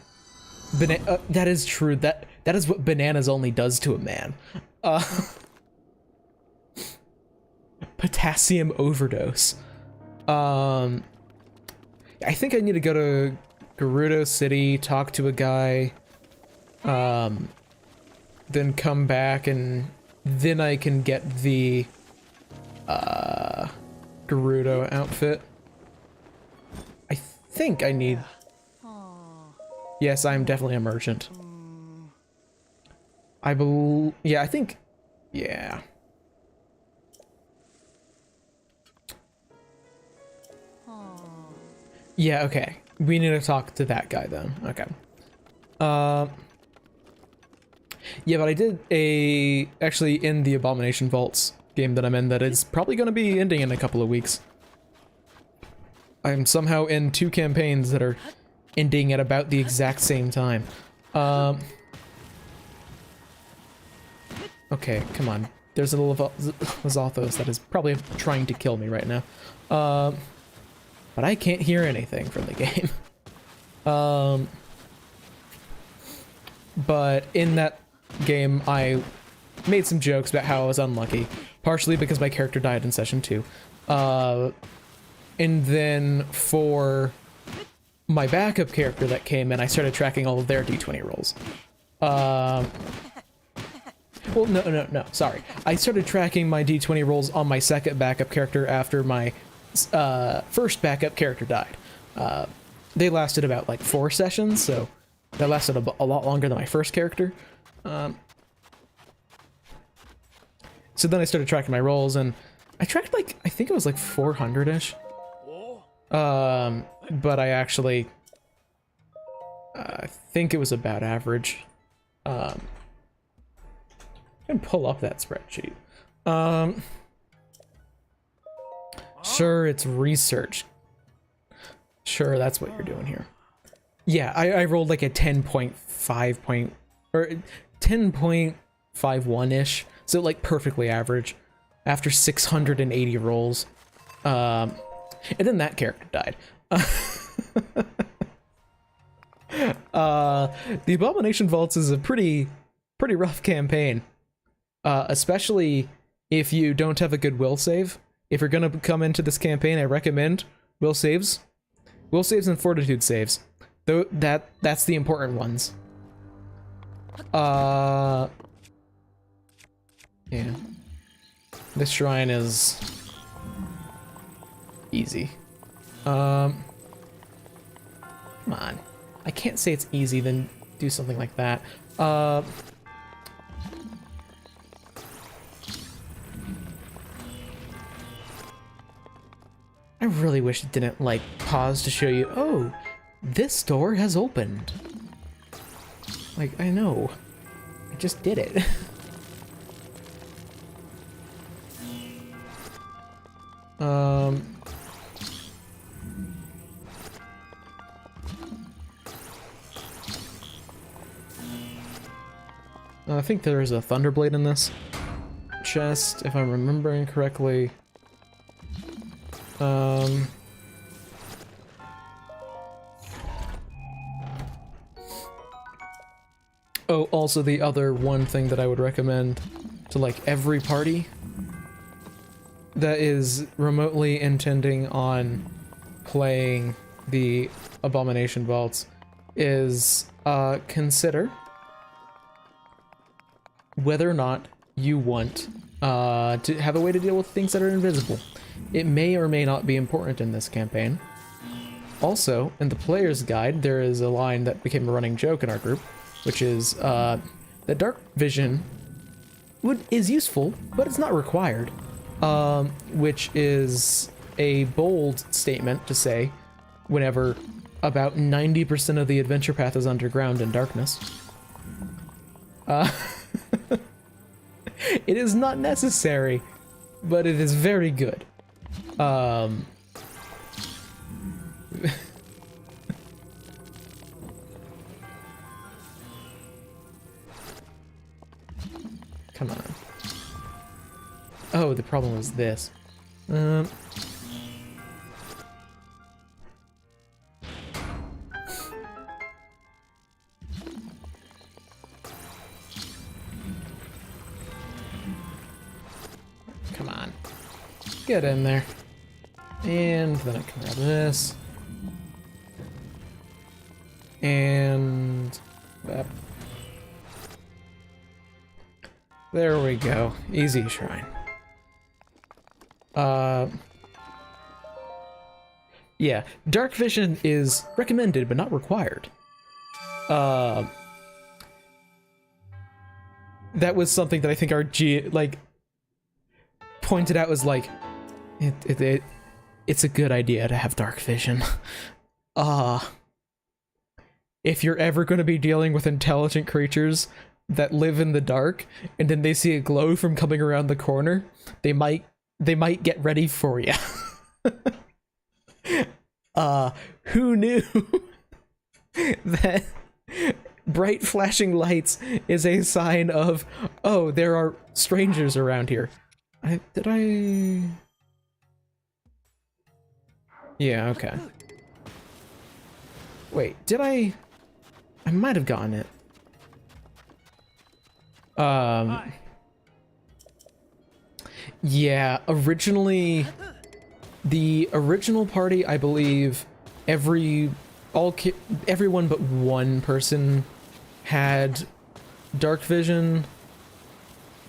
banana. That is true. That is what bananas only does to a man. Potassium overdose. I think I need to go to Gerudo City, talk to a guy, then come back, and then I can get the Gerudo outfit. I think I need... Yes, I'm definitely a merchant. Yeah, I think... Yeah. Yeah, okay. We need to talk to that guy then. Okay. Yeah, but I did actually in the Abomination Vaults game that I'm in that is probably going to be ending in a couple of weeks. I'm somehow in 2 campaigns that are ending at about the exact same time. Okay, come on. There's a little Zathos that is probably trying to kill me right now. But I can't hear anything from the game. But in that game, I made some jokes about how I was unlucky, partially because my character died in session 2. And then for my backup character that came in, I started tracking all of their d20 rolls. Well, no, sorry. I started tracking my d20 rolls on my second backup character after my first backup character died. They lasted about like 4 sessions, so that lasted a lot longer than my first character. So then I started tracking my rolls, and I tracked like, I think it was like 400-ish. But I actually, I think it was about average. I can pull up that spreadsheet. Sure, it's research. Sure, that's what you're doing here. Yeah, I rolled like a 10.5 or 10.51-ish, so like perfectly average after 680 rolls. And then that character died. The Abomination Vaults is a pretty rough campaign, especially if you don't have a good will save. If you're gonna come into this campaign, I recommend will saves and fortitude saves. Though that's the important ones. Yeah. This shrine is easy. Come on. I can't say it's easy, then do something like that. I really wish it didn't, like, pause to show you, oh, this door has opened. Like, I know. I just did it. I think there is a Thunderblade in this chest, if I'm remembering correctly. Oh, also the other one thing that I would recommend to like every party that is remotely intending on playing the Abomination Vaults is consider whether or not you want to have a way to deal with things that are invisible. It may or may not be important in this campaign. Also, in the player's guide, there is a line that became a running joke in our group, which is that dark vision is useful, but it's not required. Which is a bold statement to say whenever about 90% of the adventure path is underground in darkness. It is not necessary, but it is very good. Come on. Oh, the problem is this. Come on. Get in there. And then I can grab this. And that. There we go. Easy shrine. Yeah, dark vision is recommended but not required. That was something that I think our pointed out was like, it's a good idea to have dark vision. If you're ever going to be dealing with intelligent creatures that live in the dark, and then they see a glow from coming around the corner, they might get ready for you. Who knew that bright flashing lights is a sign of, oh, there are strangers around here. Yeah, okay. Wait, I might have gotten it. Yeah, originally, the original party, I believe, everyone but one person had dark vision.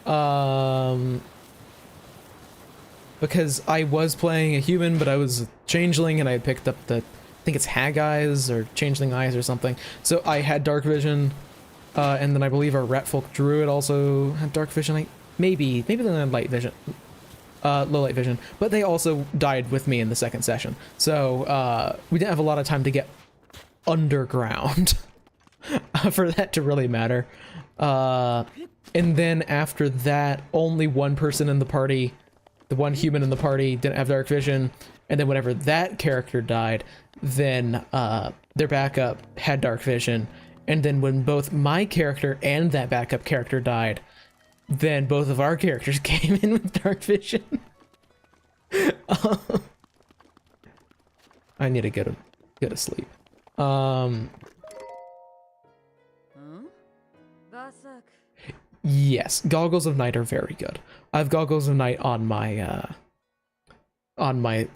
Because I was playing a human, but I was a changeling, and I had picked up I think it's Hag Eyes, or Changeling Eyes, or something. So I had dark vision, and then I believe our Ratfolk Druid also had dark vision. Maybe they had light vision. Low light vision, but they also died with me in the second session. So, we didn't have a lot of time to get underground for that to really matter. And then after that, only one person in the party, the one human in the party, didn't have dark vision. And then whenever that character died, then their backup had dark vision. And then when both my character and that backup character died, then both of our characters came in with dark vision. I need to go to sleep. Yes, Goggles of Night are very good. I have Goggles of Night on my my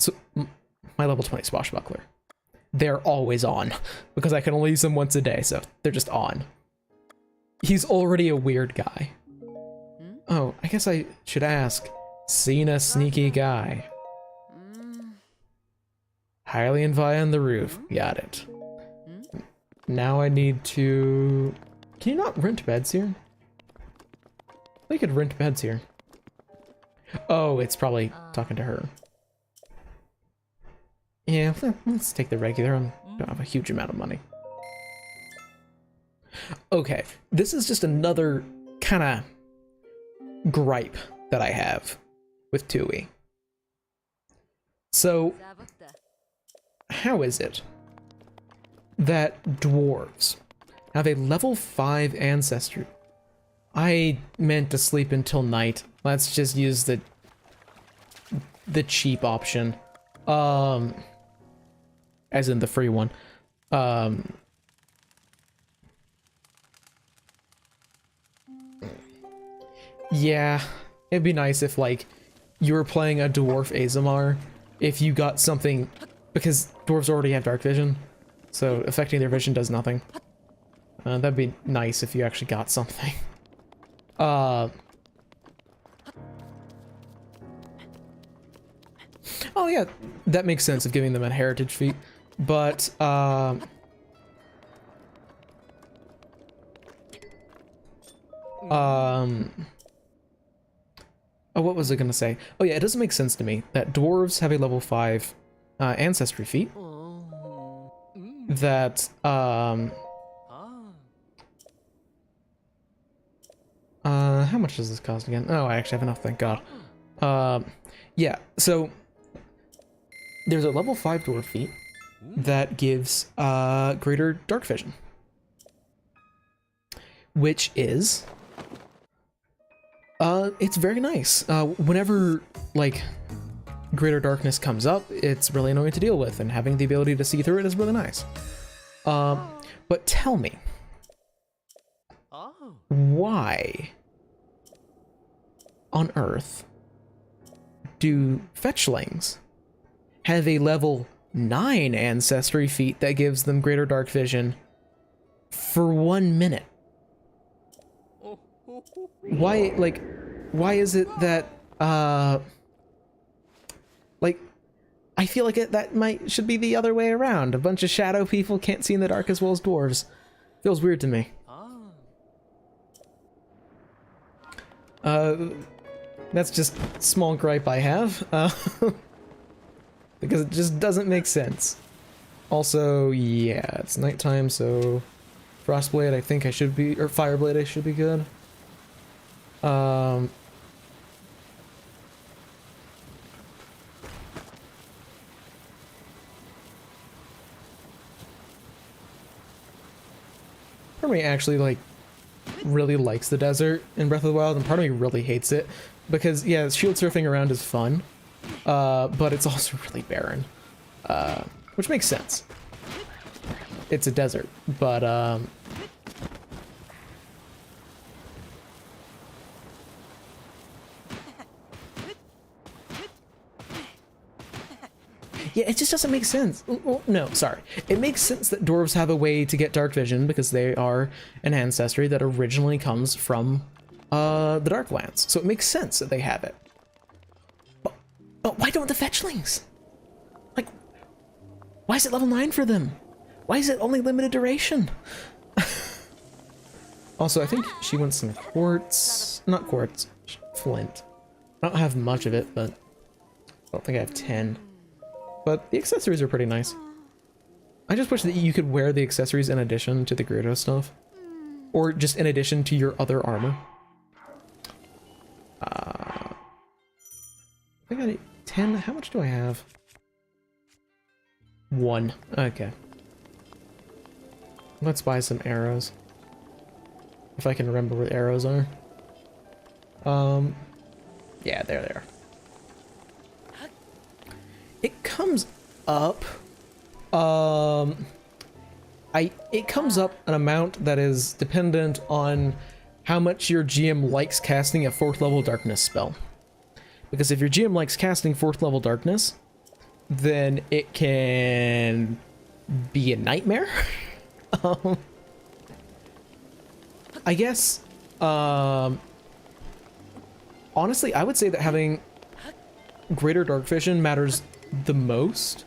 level 20 Swashbuckler. They're always on, because I can only use them once a day, so they're just on. He's already a weird guy. Oh, I guess I should ask. Seen a sneaky guy. Hylian Vi on the roof. Got it. Now I need to... Can you not rent beds here? I could rent beds here. Oh, it's probably talking to her. Yeah, let's take the regular. I don't have a huge amount of money. Okay, this is just another kind of gripe that I have with Tui. So, how is it that dwarves have a level 5 ancestry? I meant to sleep until night. Let's just use the cheap option. As in the free one. Yeah, it'd be nice if, like, you were playing a dwarf Azamar, if you got something, because dwarves already have dark vision, so affecting their vision does nothing. That'd be nice if you actually got something. Oh yeah, that makes sense of giving them a heritage feat, but oh, what was I gonna say? Oh yeah, it doesn't make sense to me that dwarves have a level 5 ancestry feat that how much does this cost again? Oh, I actually have enough, thank God. Yeah, so there's a level 5 dwarf feat that gives greater dark vision, which is it's very nice. Whenever like greater darkness comes up, it's really annoying to deal with, and having the ability to see through it is really nice. But tell me, why on earth do fetchlings have a level 9 ancestry feat that gives them greater dark vision for 1 minute? Why, like, why is it that, like, I feel like should be the other way around. A bunch of shadow people can't see in the dark as well as dwarves. Feels weird to me. That's just a small gripe I have, because it just doesn't make sense. Also, yeah, it's nighttime, so Frostblade I think I should be, or Fireblade I should be good. Part of me actually, like, really likes the desert in Breath of the Wild, and part of me really hates it, because, yeah, shield surfing around is fun, but it's also really barren, which makes sense. It's a desert, but, yeah, it just doesn't make sense. No, sorry. It makes sense that dwarves have a way to get dark vision because they are an ancestry that originally comes from the Darklands. So it makes sense that they have it. But why don't the fetchlings? Like, why is it level 9 for them? Why is it only limited duration? Also, I think she wants some quartz. Not quartz, flint. I don't have much of it, but I don't think I have 10. But the accessories are pretty nice. I just wish that you could wear the accessories in addition to the Gerudo stuff. Or just in addition to your other armor. I think I need 10. How much do I have? 1. Okay. Let's buy some arrows. If I can remember where the arrows are. Yeah, there they are. It comes up, it comes up an amount that is dependent on how much your GM likes casting a 4th level darkness spell. Because if your GM likes casting 4th level darkness, then it can be a nightmare. I guess, honestly, I would say that having greater dark vision matters the most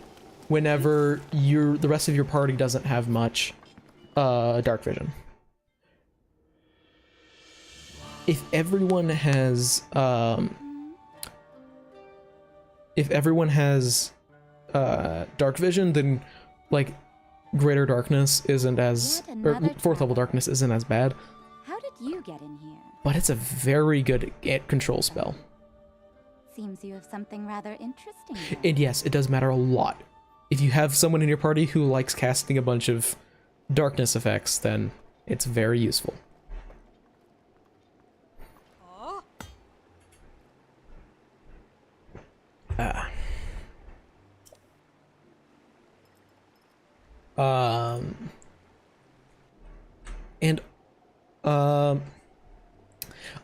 whenever the rest of your party doesn't have much dark vision. If everyone has dark vision, then like greater darkness isn't as, or 4th level darkness isn't as bad. How did you get in here? But it's a very good control spell. Seems you have something rather interesting there. And yes, it does matter a lot. If you have someone in your party who likes casting a bunch of darkness effects, then it's very useful.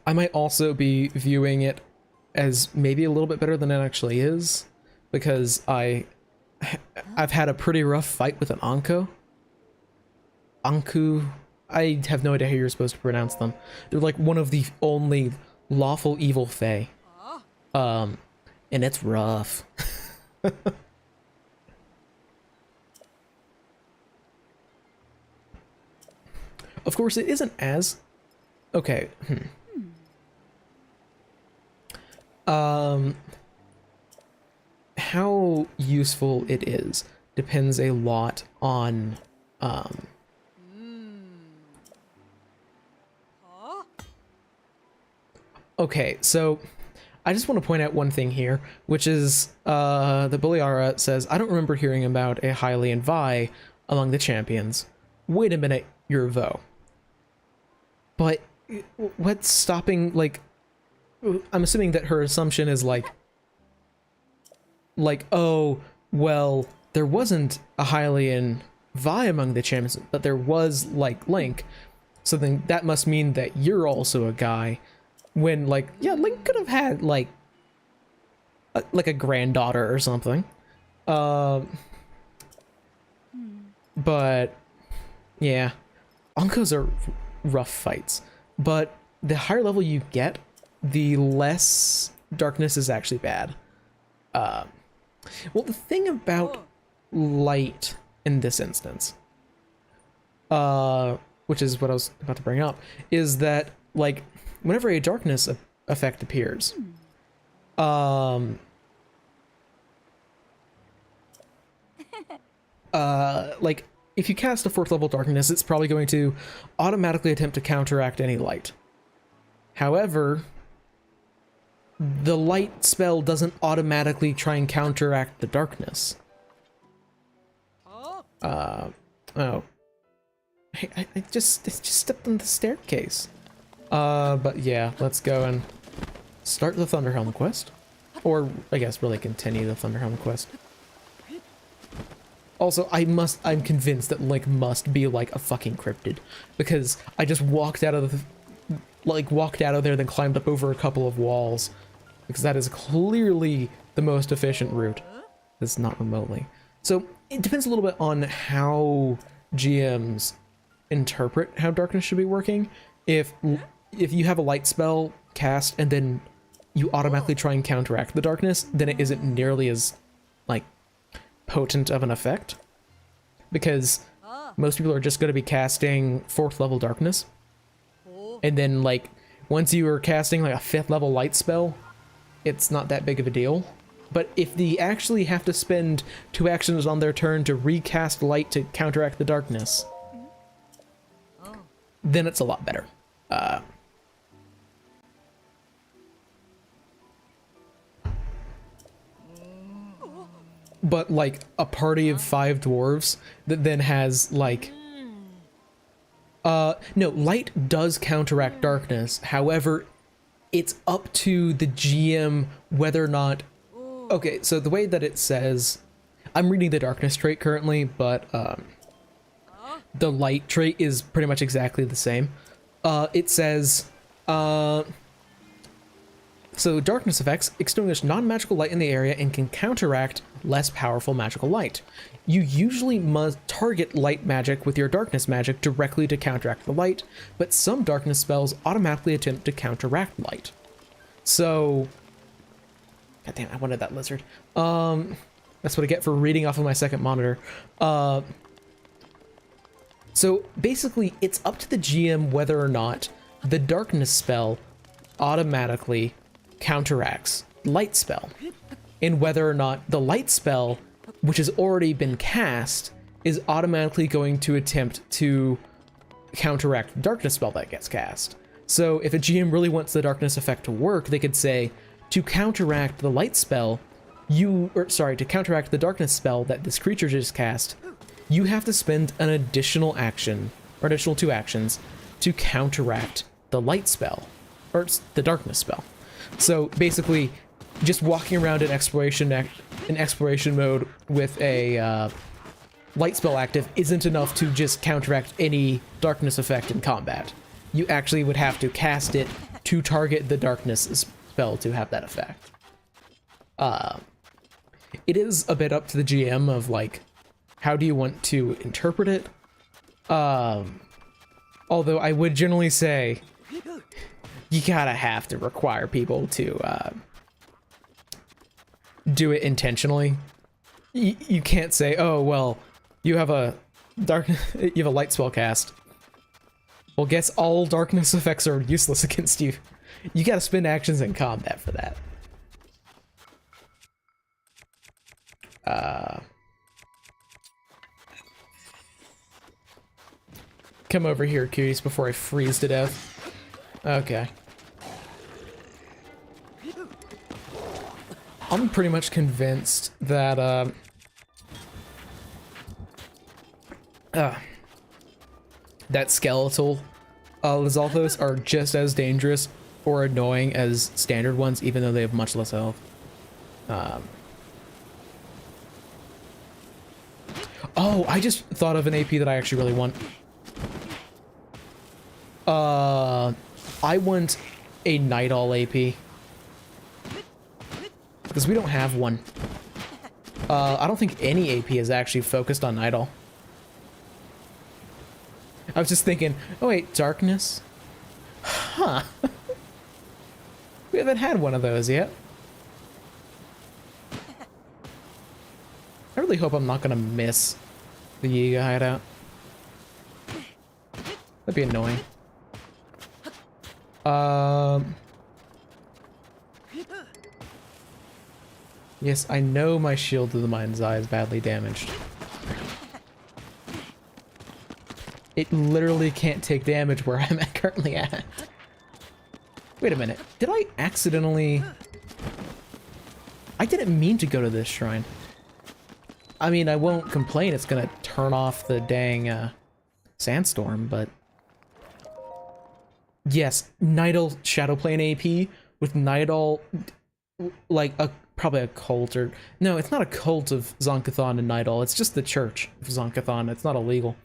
I might also be viewing it as maybe a little bit better than it actually is, because I've had a pretty rough fight with an Anko. Anku, I have no idea how you're supposed to pronounce them. They're like one of the only lawful evil fae. And it's rough. Of course, it isn't as... Okay. How useful it is depends a lot on Okay, so I just want to point out one thing here, which is the Boliara says, I don't remember hearing about a Hylian Vi among the champions. Wait a minute, you're Vo. But what's stopping, like, I'm assuming that her assumption is like, oh, well, there wasn't a Hylian Vi among the champions, but there was, like, Link. So then that must mean that you're also a guy. When, like, yeah, Link could have had, like a granddaughter or something. But, yeah. Uncos are rough fights. But the higher level you get, the less darkness is actually bad. Well, the thing about light in this instance, which is what I was about to bring up, is that, like, whenever a darkness effect appears, like, if you cast a 4th level darkness, it's probably going to automatically attempt to counteract any light. However, the light spell doesn't automatically try and counteract the darkness. Oh. Hey, I just stepped on the staircase. But yeah, let's go and start the Thunderhelm quest. Or, I guess, really continue the Thunderhelm quest. Also, I'm convinced that Link must be, like, a fucking cryptid. Because I just walked out of there, then climbed up over a couple of walls. Because that is clearly the most efficient route. It's not remotely. So, it depends a little bit on how GMs interpret how darkness should be working. If you have a light spell cast and then you automatically try and counteract the darkness, then it isn't nearly as, like, potent of an effect. Because most people are just going to be casting 4th level darkness. And then, like, once you are casting, like, a 5th level light spell, it's not that big of a deal. But if they actually have to spend 2 actions on their turn to recast light to counteract the darkness, then it's a lot better. But, like, a party of 5 dwarves that then has, like... no, light does counteract darkness. However, it's up to the GM whether or not... Okay, so the way that it says... I'm reading the darkness trait currently, but the light trait is pretty much exactly the same. It says... So, darkness effects extinguish non-magical light in the area and can counteract less powerful magical light. You usually must target light magic with your darkness magic directly to counteract the light, but some darkness spells automatically attempt to counteract light. So... God damn, I wanted that lizard. That's what I get for reading off of my second monitor. So, basically, it's up to the GM whether or not the darkness spell automatically counteracts light spell, and whether or not the light spell, which has already been cast, is automatically going to attempt to counteract the darkness spell that gets cast. So if a GM really wants the darkness effect to work, they could say, to counteract the light spell, to counteract the darkness spell that this creature just cast, you have to spend an additional action, or additional 2 actions, to counteract the light spell, or the darkness spell. So basically, just walking around in exploration mode with a light spell active isn't enough to just counteract any darkness effect in combat. You actually would have to cast it to target the darkness spell to have that effect. It is a bit up to the GM of, like, how do you want to interpret it? Although I would generally say you gotta have to require people to do it intentionally. You can't say, oh, well, you have a light spell cast. Well, guess all darkness effects are useless against you. You gotta spend actions in combat for that. Come over here, cuties, before I freeze to death. Okay. I'm pretty much convinced that, that skeletal Lizalthos are just as dangerous or annoying as standard ones, even though they have much less health. Oh, I just thought of an AP that I actually really want. I want a Night Owl AP. Because we don't have one. I don't think any AP is actually focused on Night Owl. I was just thinking, oh wait, Darkness? Huh. We haven't had one of those yet. I really hope I'm not gonna miss the Yiga hideout. That'd be annoying. Yes, I know my Shield to the Mind's Eye is badly damaged. It literally can't take damage where I'm currently at. Wait a minute. Did I accidentally... I didn't mean to go to this shrine. I mean, I won't complain. It's gonna turn off the dang sandstorm, but... Yes, Night Owl Shadowplane AP with Night Owl... Like, probably a cult or... No, it's not a cult of Zonkathon and Night Owl. It's just the church of Zonkathon. It's not illegal.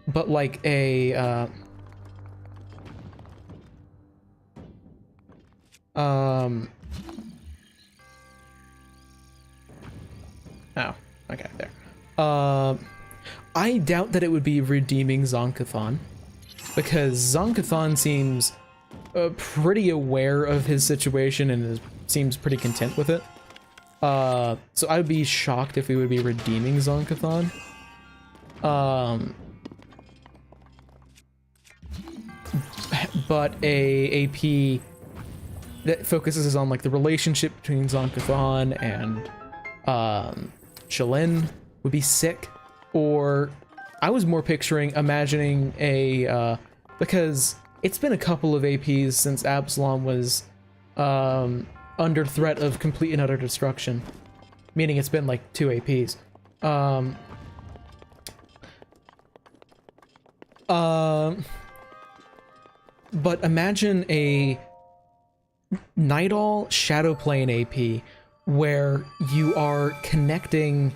But like a, oh, okay, there. I doubt that it would be redeeming Zonkathon, because Zonkathon seems pretty aware of his situation and seems pretty content with it. So I would be shocked if we would be redeeming Zonkathon. But a AP that focuses on like the relationship between Zonkathon and Shalin would be sick. Or I was more picturing imagining a because it's been a couple of APs since Absalom was under threat of complete and utter destruction, meaning it's been like 2 APs. But imagine a Night Owl Shadowplane AP where you are connecting,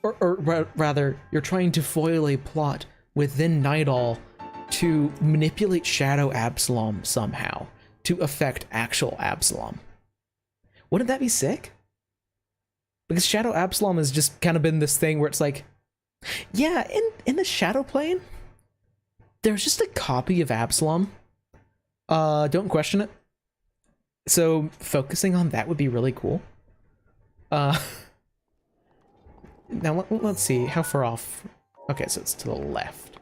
or rather, you're trying to foil a plot within Night Owl to manipulate Shadow Absalom somehow to affect actual Absalom. Wouldn't that be sick? Because Shadow Absalom has just kind of been this thing where it's like, yeah, in the Shadowplane, there's just a copy of Absalom. Don't question it. So focusing on that would be really cool. Now let's see how far off. Okay, so it's to the left.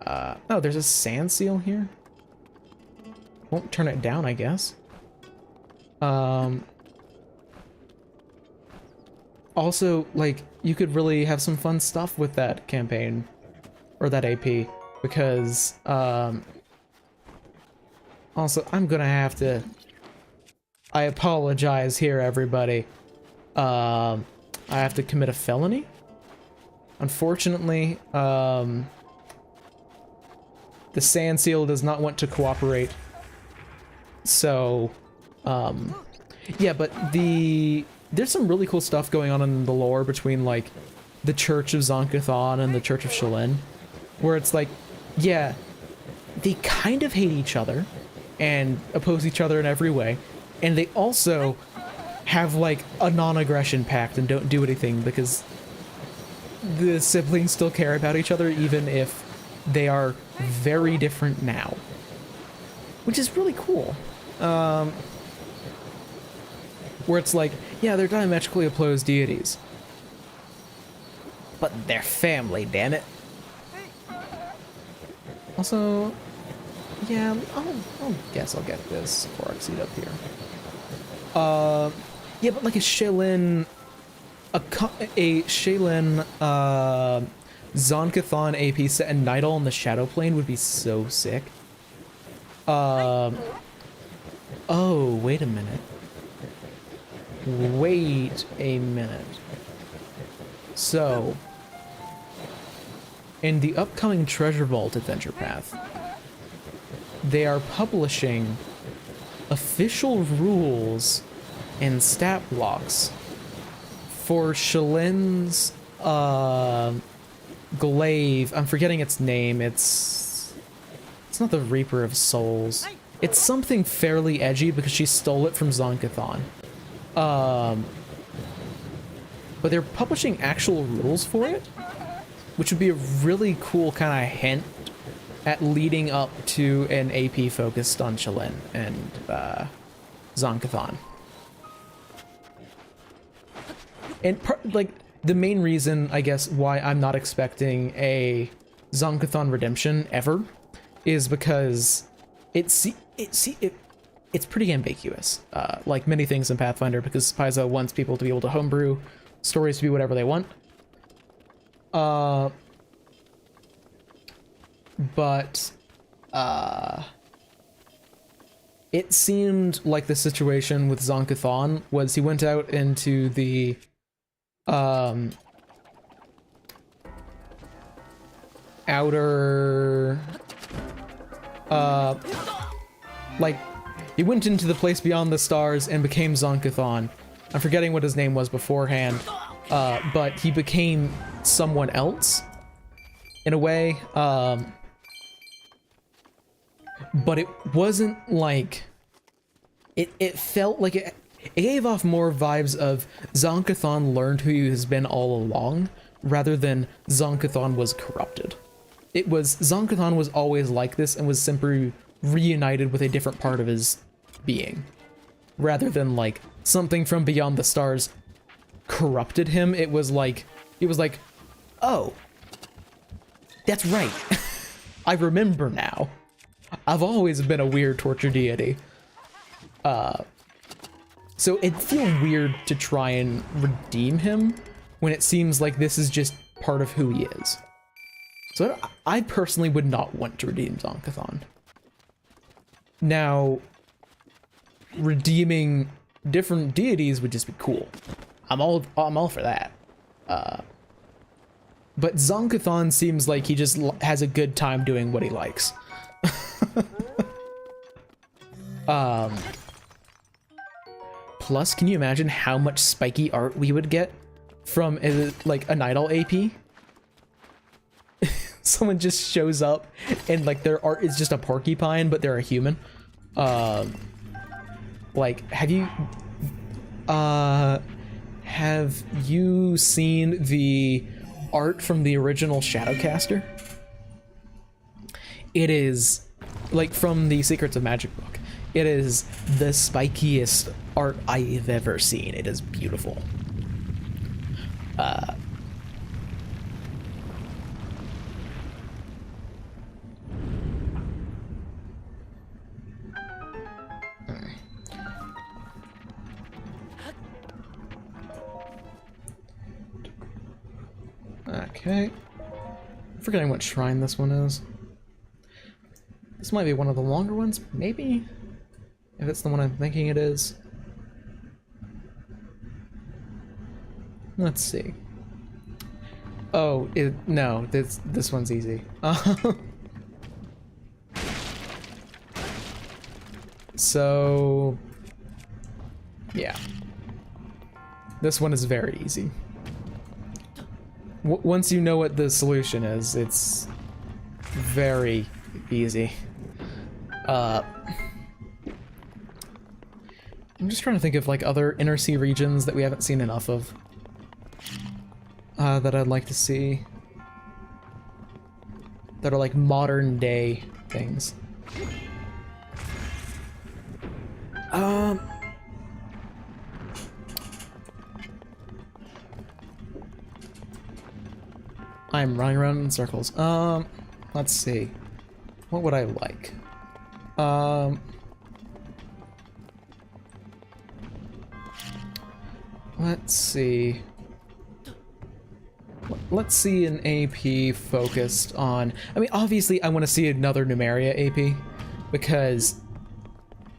Oh, there's a sand seal here. Won't turn it down, I guess. Also, like, you could really have some fun stuff with that campaign or that AP because also, I'm gonna have to... I apologize here, everybody. I have to commit a felony? Unfortunately, the Sand Seal does not want to cooperate. So, yeah, but there's some really cool stuff going on in the lore between, like, the Church of Zonkathon and the Church of Shalin, where it's like, yeah, they kind of hate each other and oppose each other in every way, and they also have like a non-aggression pact and don't do anything because the siblings still care about each other even if they are very different now, which is really cool. Where it's like, yeah, they're diametrically opposed deities, but they're family, damn it. Also, yeah, I'll guess I'll get this before I exceed up here. Yeah, but like a Shaylin Zonkathon AP set and Nidal in the Shadow Plane would be so sick. Oh, wait a minute. Wait a minute. So, in the upcoming Treasure Vault Adventure Path, they are publishing official rules and stat blocks for Shalin's glaive. I'm forgetting its name. It's not the Reaper of Souls. It's something fairly edgy because she stole it from Zonkathon. But they're publishing actual rules for it, which would be a really cool kind of hint at leading up to an AP focused on Shalin and Zonkathon. And like the main reason, I guess, why I'm not expecting a Zonkathon redemption ever is because it's pretty ambiguous, like many things in Pathfinder, because Paizo wants people to be able to homebrew stories to be whatever they want. But it seemed like the situation with Zonkathon was he went out into the outer like he went into the place beyond the stars and became Zonkathon. I'm forgetting what his name was beforehand, but he became someone else in a way, but it wasn't like it felt like it gave off more vibes of Zonkathon learned who he has been all along rather than Zonkathon was corrupted. It was Zonkathon was always like this and was simply reunited with a different part of his being, rather than like something from beyond the stars corrupted him. It was like oh, that's right. I remember now. I've always been a weird torture deity. So it'd feel weird to try and redeem him when it seems like this is just part of who he is. So I personally would not want to redeem Zonkathon. Now, redeeming different deities would just be cool. I'm all for that. But Zonkathon seems like he just has a good time doing what he likes. Plus, can you imagine how much spiky art we would get from like a Nidal AP? Someone just shows up and like their art is just a porcupine, but they're a human. Like, have you seen the art from the original Shadowcaster? It is like from the Secrets of Magic book. It is the spikiest art I've ever seen. It is beautiful. Okay. I'm forgetting what shrine this one is. This might be one of the longer ones, maybe? If it's the one I'm thinking it is. Let's see. Oh, no, this one's easy. So, yeah. This one is very easy. Once you know what the solution is, it's very easy. I'm just trying to think of like other inner sea regions that we haven't seen enough of. That I'd like to see. That are like modern day things. I'm running around in circles. Let's see. What would I like? Let's see. let's see an AP focused on... I mean, obviously I want to see another Numeria AP, because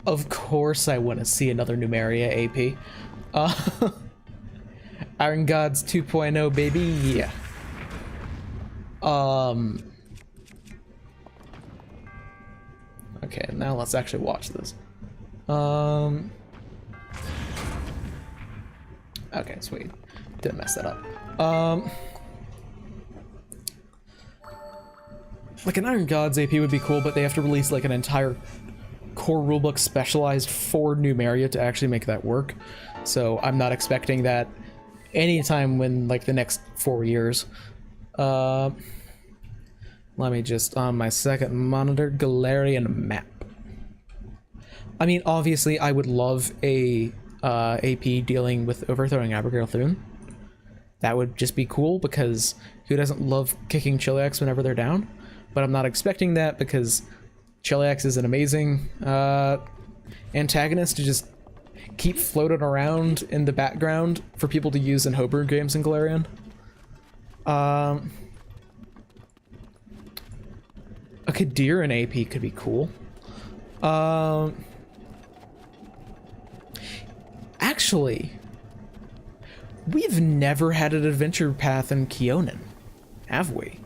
of course I want to see another Numeria AP. Iron Gods 2.0, baby, yeah. Okay, now let's actually watch this. Okay, sweet. Didn't mess that up. Like an Iron Gods AP would be cool, but they have to release like an entire core rulebook specialized for Numeria to actually make that work. So I'm not expecting that anytime in like the next 4 years. Let me just, on my second monitor, Golarion map. I mean, obviously I would love a AP dealing with overthrowing Abigail Thune. That would just be cool, because who doesn't love kicking Chiliax whenever they're down? But I'm not expecting that, because Chiliax is an amazing antagonist to just keep floating around in the background for people to use in homebrew games in Golarion. A Kadir in AP could be cool. Actually, we've never had an adventure path in Keonan, have we?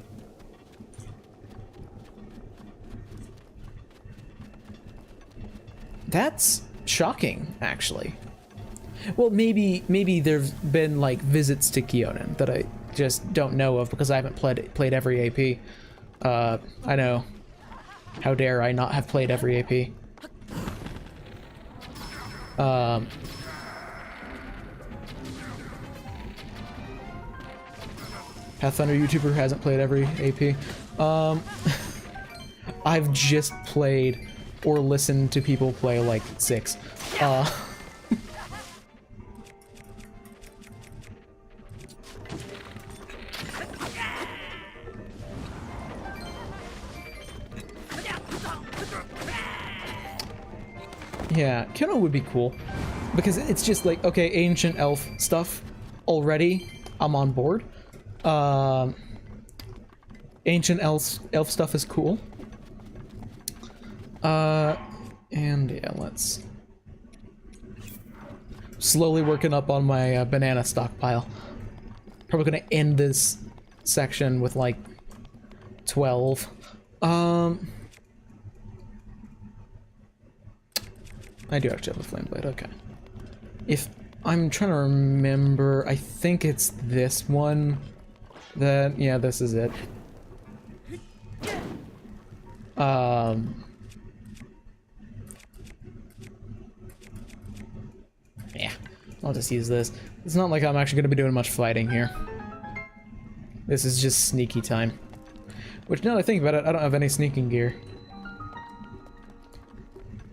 That's shocking, actually. Well, maybe there's been like visits to Keonan that I just don't know of because I haven't played every AP. I know. How dare I not have played every AP? Pathfinder YouTuber hasn't played every AP. I've just played or listened to people play like 6. Yeah, Kino would be cool, because it's just like, okay, ancient elf stuff already, I'm on board. Ancient elf stuff is cool. And yeah, let's slowly working up on my banana stockpile. Probably gonna end this section with like 12. I do actually have a flame blade, okay. If I'm trying to remember, I think it's this one that, yeah, this is it. Yeah, I'll just use this. It's not like I'm actually gonna be doing much fighting here. This is just sneaky time. Which, now that I think about it, I don't have any sneaking gear.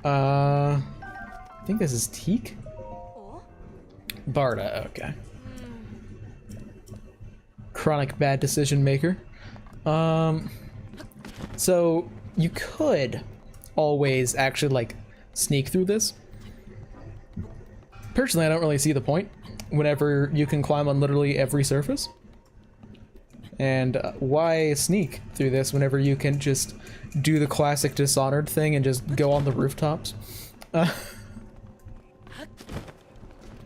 I think this is Teak? Barda, okay. Chronic bad decision maker. So you could always actually like sneak through this. Personally, I don't really see the point whenever you can climb on literally every surface. And why sneak through this whenever you can just do the classic Dishonored thing and just go on the rooftops?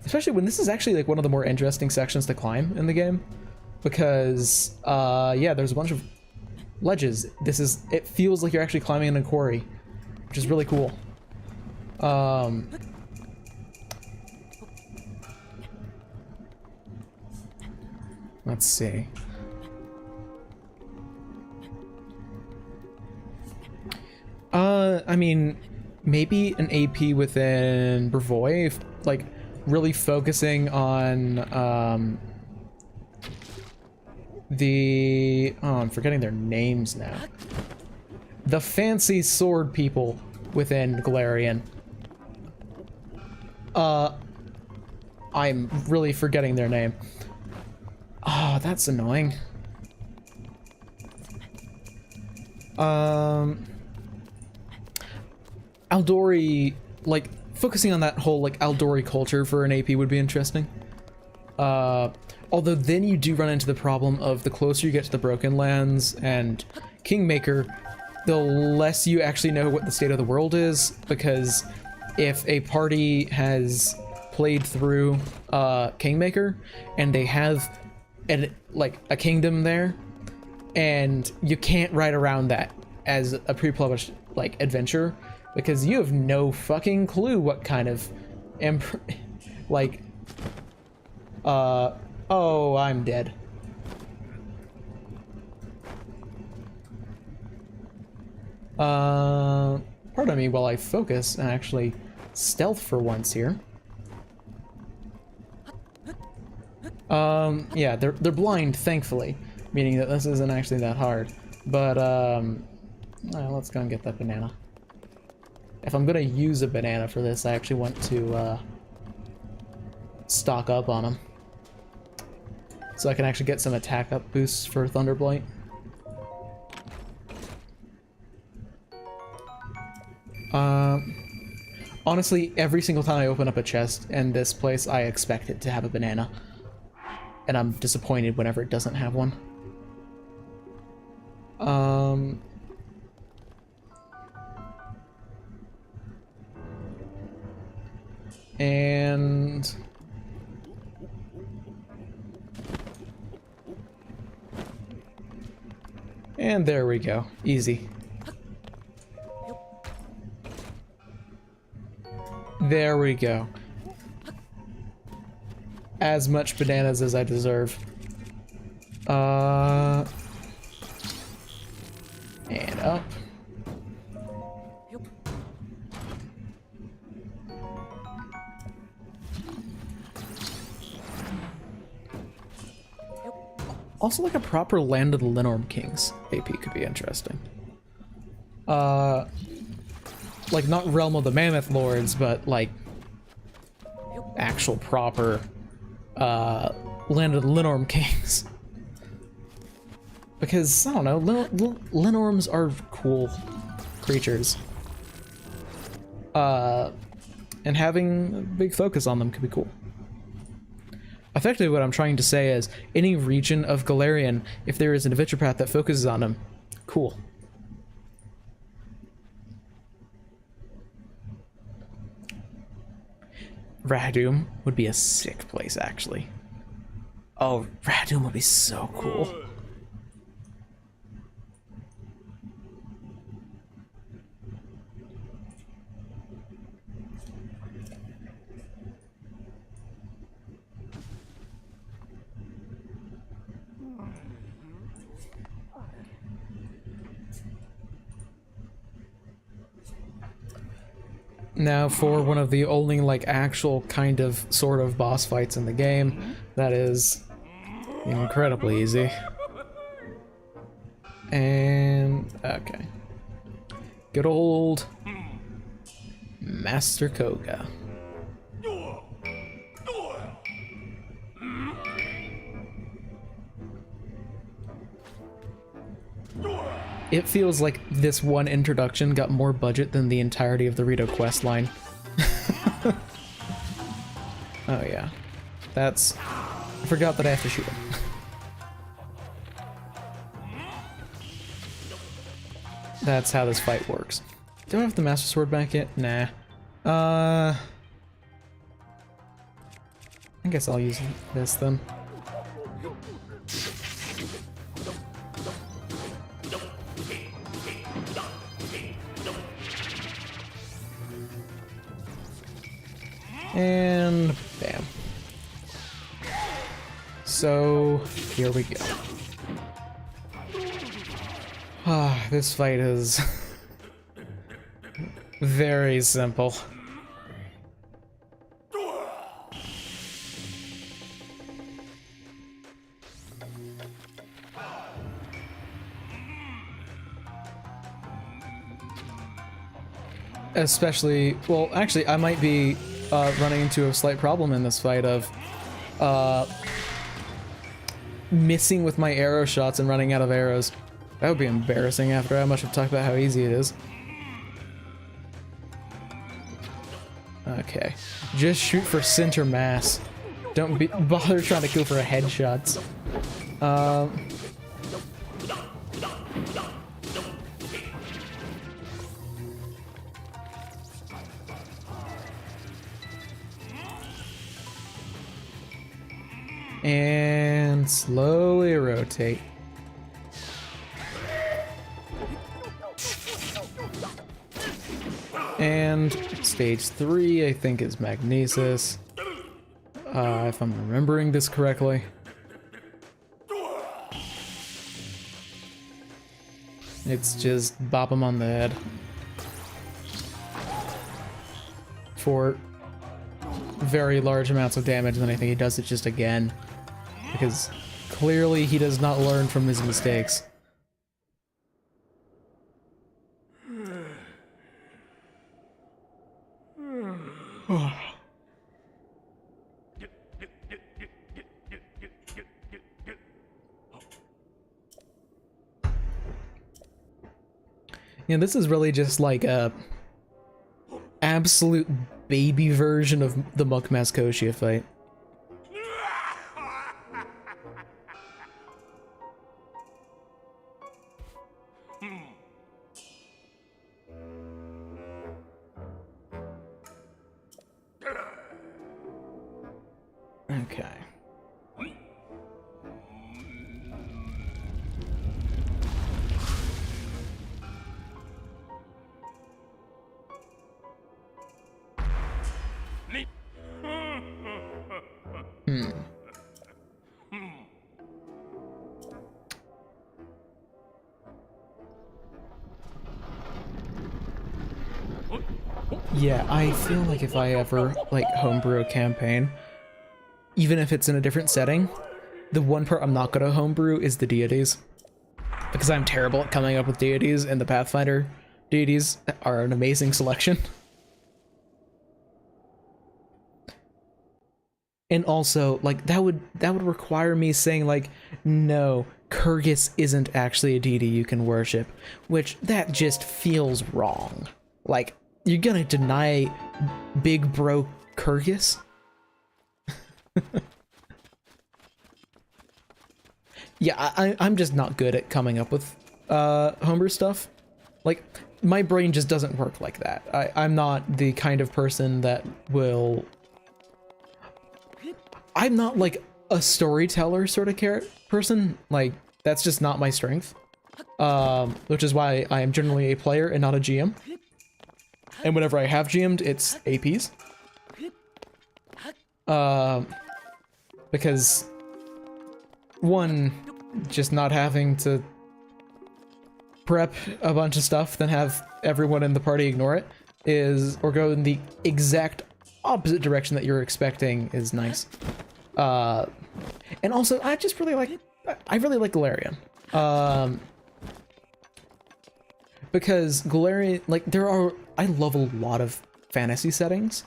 Especially when this is actually like one of the more interesting sections to climb in the game. Because, yeah, there's a bunch of ledges. It feels like you're actually climbing in a quarry, which is really cool. Let's see. I mean, maybe an AP within Brevoy, like, really focusing on, I'm forgetting their names now. The fancy sword people within Golarion. I'm really forgetting their name. Oh, that's annoying. Aldori, like, focusing on that whole, like, Aldori culture for an AP would be interesting. Although then you do run into the problem of the closer you get to the Broken Lands and Kingmaker, the less you actually know what the state of the world is, because if a party has played through Kingmaker and they have a kingdom there, and you can't ride around that as a pre-published adventure, because you have no fucking clue what kind of oh, I'm dead. Pardon me while I focus and actually stealth for once here. Yeah, they're blind, thankfully, meaning that this isn't actually that hard. But, let's go and get that banana. If I'm gonna use a banana for this, I actually want to, stock up on them. So I can actually get some attack up boosts for Thunderblight. Honestly, every single time I open up a chest in this place, I expect it to have a banana. And I'm disappointed whenever it doesn't have one. And there we go. Easy. There we go. As much bananas as I deserve. And up. Also, like a proper Land of the Linorm Kings AP could be interesting. Like not Realm of the Mammoth Lords, but like actual proper Land of the Linorm Kings. Because, I don't know, Linorms are cool creatures. And having a big focus on them could be cool. Effectively, what I'm trying to say is, any region of Golarion, if there is an adventure path that focuses on them, cool. Radum would be a sick place, actually. Oh, Radum would be so cool. Now for one of the only actual kind of sort of boss fights in the game that is incredibly easy. And okay. Good old Master Koga. It feels like this one introduction got more budget than the entirety of the Rito quest line. Oh yeah. That's... I forgot that I have to shoot him. That's how this fight works. Do I have the Master Sword back yet? Nah. I guess I'll use this then. And bam. So here we go. Ah, this fight is very simple. Especially, well, actually, I might be running into a slight problem in this fight of missing with my arrow shots and running out of arrows. That would be embarrassing after how much I've talked about how easy it is. Okay. Just shoot for center mass. Don't bother trying to go for a headshots. And slowly rotate. And stage 3, I think, is Magnesis. If I'm remembering this correctly. It's just bop him on the head. For very large amounts of damage, and then I think he does it just again. Because clearly he does not learn from his mistakes. Yeah, this is really just like a absolute baby version of the Mukmaskoshia fight. Okay. Yeah, I feel like if I ever, like, homebrew a campaign, even if it's in a different setting, the one part I'm not gonna homebrew is the deities. Because I'm terrible at coming up with deities, and the Pathfinder deities are an amazing selection. And also, like, that would require me saying, like, no, Kyrgyz isn't actually a deity you can worship, which that just feels wrong. Like, you're gonna deny big bro Kyrgyz? Yeah, I'm just not good at coming up with homebrew stuff. Like, my brain just doesn't work like that. I'm not the kind of person that will... I'm not like a storyteller sort of person. Like, that's just not my strength. Which is why I am generally a player and not a GM. And whenever I have GM'd, it's APs. Because one, just not having to prep a bunch of stuff, then have everyone in the party ignore it, or go in the exact opposite direction that you're expecting is nice. And also, I really like Golarion. Because Golarion, like, I love a lot of fantasy settings,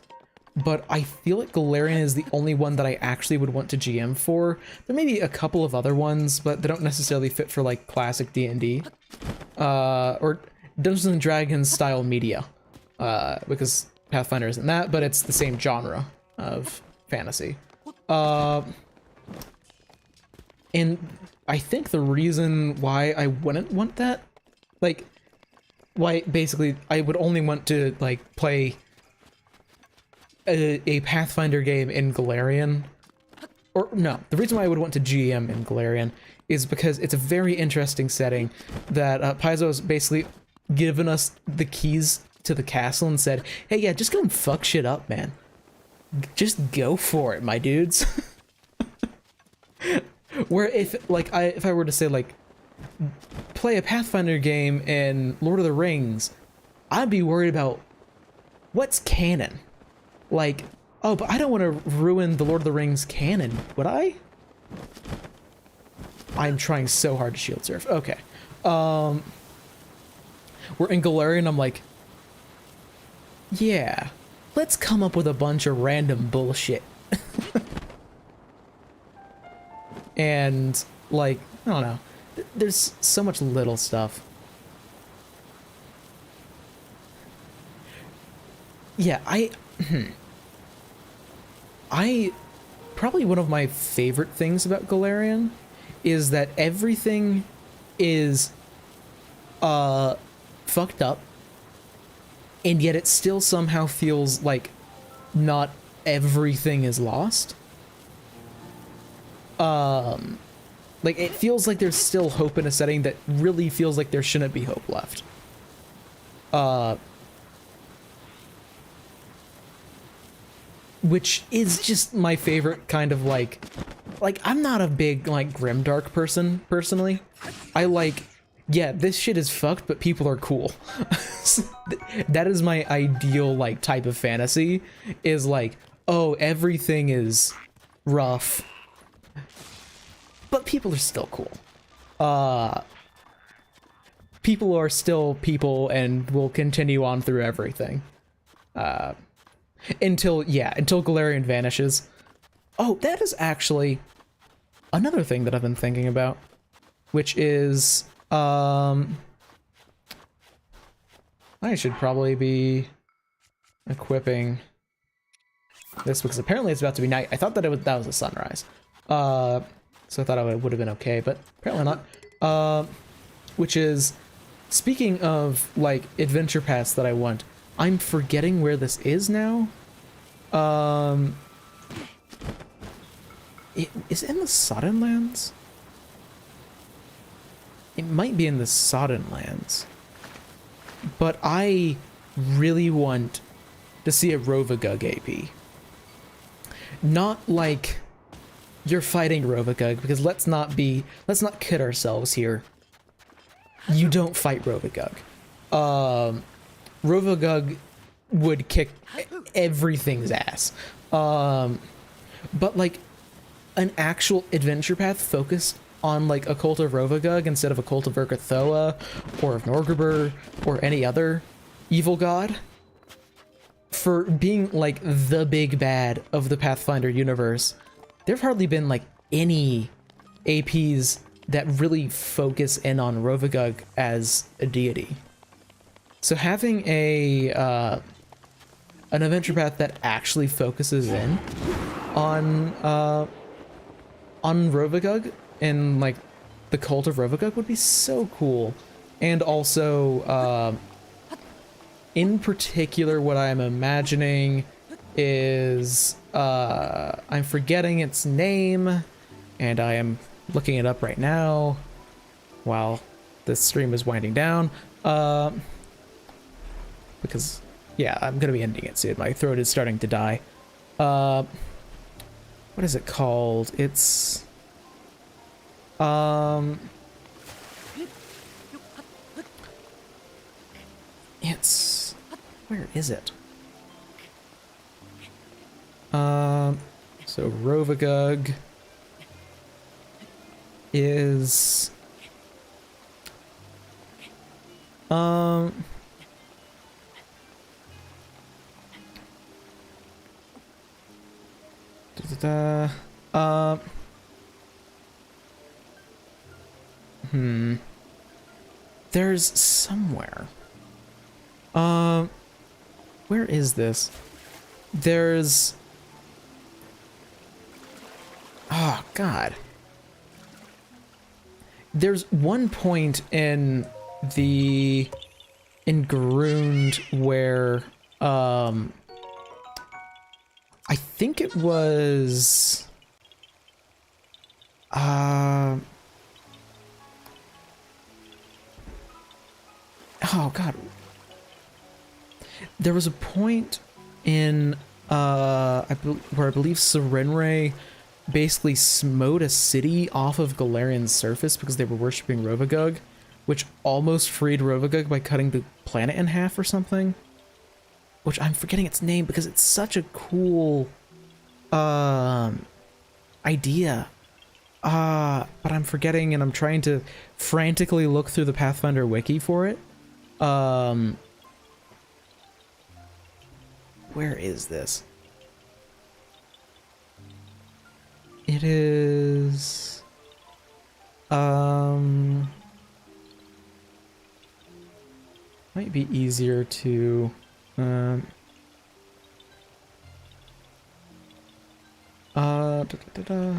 but I feel like Golarion is the only one that I actually would want to GM for. There may be a couple of other ones, but they don't necessarily fit for, like, classic D&D. Or Dungeons and Dragons style media. Because Pathfinder isn't that, but it's the same genre of fantasy. And I think the reason why I wouldn't want that, like, why basically I would only want to, like, play a Pathfinder game in Golarion, or no, the reason why I would want to GM in Golarion is because it's a very interesting setting that Paizo's basically given us the keys to the castle and said, hey, yeah, just go and fuck shit up, man. Just go for it, my dudes. Where if I were to say, like, play a Pathfinder game in Lord of the Rings, I'd be worried about what's canon. Like, oh, but I don't want to ruin the Lord of the Rings canon, would I? I'm trying so hard to shield surf. Okay. We're in Golarion, I'm like, yeah, let's come up with a bunch of random bullshit. And, like, I don't know. There's so much little stuff. Yeah, I probably one of my favorite things about Golarion is that everything is fucked up, and yet it still somehow feels like not everything is lost. Like, it feels like there's still hope in a setting that really feels like there shouldn't be hope left. Which is just my favorite kind of like I'm not a big like grimdark person personally. I like, yeah, this shit is fucked, but people are cool. That is my ideal like type of fantasy, is like, oh, everything is rough, but people are still cool. People are still people and will continue on through everything. Until Golarion vanishes. Oh, that is actually another thing that I've been thinking about, which is, I should probably be equipping this because apparently it's about to be night. I thought that that was a sunrise. So I thought it would have been okay, but apparently not. Which is, speaking of like adventure paths that I want, I'm forgetting where this is now. Is it in the Sodden Lands? It might be in the Sodden Lands. But I really want to see a Rovagug AP. Not like you're fighting Rovagug, because let's not kid ourselves here. You don't fight Rovagug. Rovagug would kick everything's ass. But like an actual adventure path focused on like a cult of Rovagug instead of a cult of Urkathoa or of Norgrimmar or any other evil god, for being like the big bad of the Pathfinder universe. There've hardly been like any APs that really focus in on Rovagug as a deity. So having an adventure path that actually focuses in on Rovagug and like the cult of Rovagug would be so cool. And also, in particular, what I'm imagining is, I'm forgetting its name, and I am looking it up right now while this stream is winding down, because, yeah, I'm gonna be ending it soon. My throat is starting to die. What is it called? It's, it's, where is it? So Rovagug is, there's somewhere. Where is this? There's, oh God. There's one point in Garund where, I think it was, oh God. There was a point in, where I believe Serenray basically smote a city off of Galarion's surface because they were worshipping Rovagug, which almost freed Rovagug by cutting the planet in half or something. Which I'm forgetting its name because it's such a cool idea. But I'm forgetting, and I'm trying to frantically look through the Pathfinder wiki for it. Where is this? It is, might be easier to, Da, da, da, da.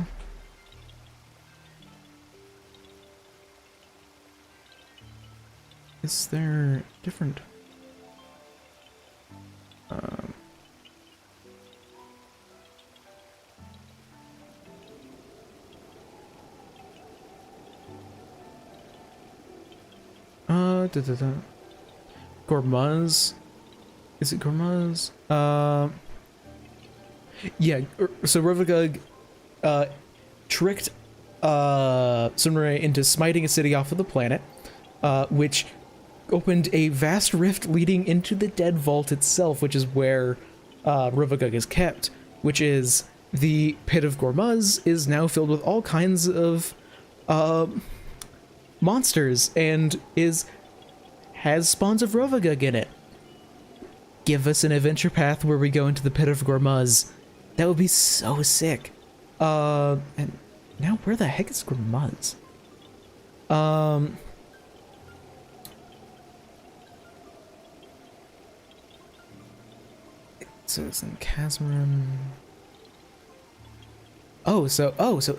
Is there different? Da, da, da. Gormaz? Is it Gormaz? Yeah, so Rovagug, tricked, Sunray into smiting a city off of the planet, which opened a vast rift leading into the Dead Vault itself, which is where, Rovagug is kept, which is the Pit of Gormaz is now filled with all kinds of, monsters, and has spawns of Rovagug in it. Give us an adventure path where we go into the Pit of Gormaz. That would be so sick. And now where the heck is Gormaz? So it's in Kazmarim. Oh, so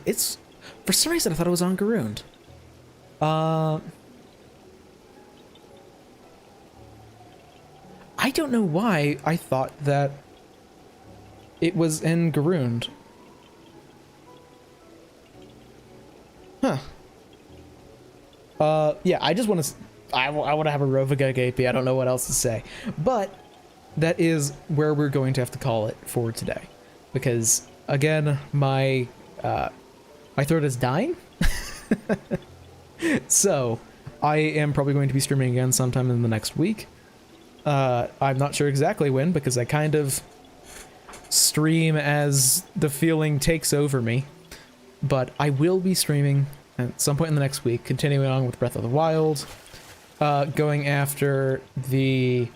it's, for some reason I thought it was on Garund. I don't know why I thought that it was in Garund. Huh. Yeah, I just want to, I want to have a Rovagug AP. I don't know what else to say. But that is where we're going to have to call it for today. Because, again, my throat is dying. So, I am probably going to be streaming again sometime in the next week. I'm not sure exactly when, because I kind of stream as the feeling takes over me. But I will be streaming at some point in the next week, continuing on with Breath of the Wild, going after the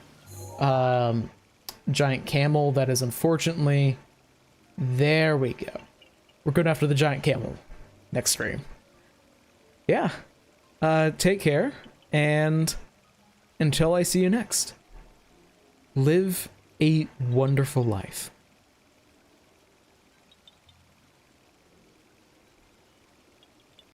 giant camel that is unfortunately... There we go. We're going after the giant camel next stream. Yeah. Take care, and until I see you next, live a wonderful life.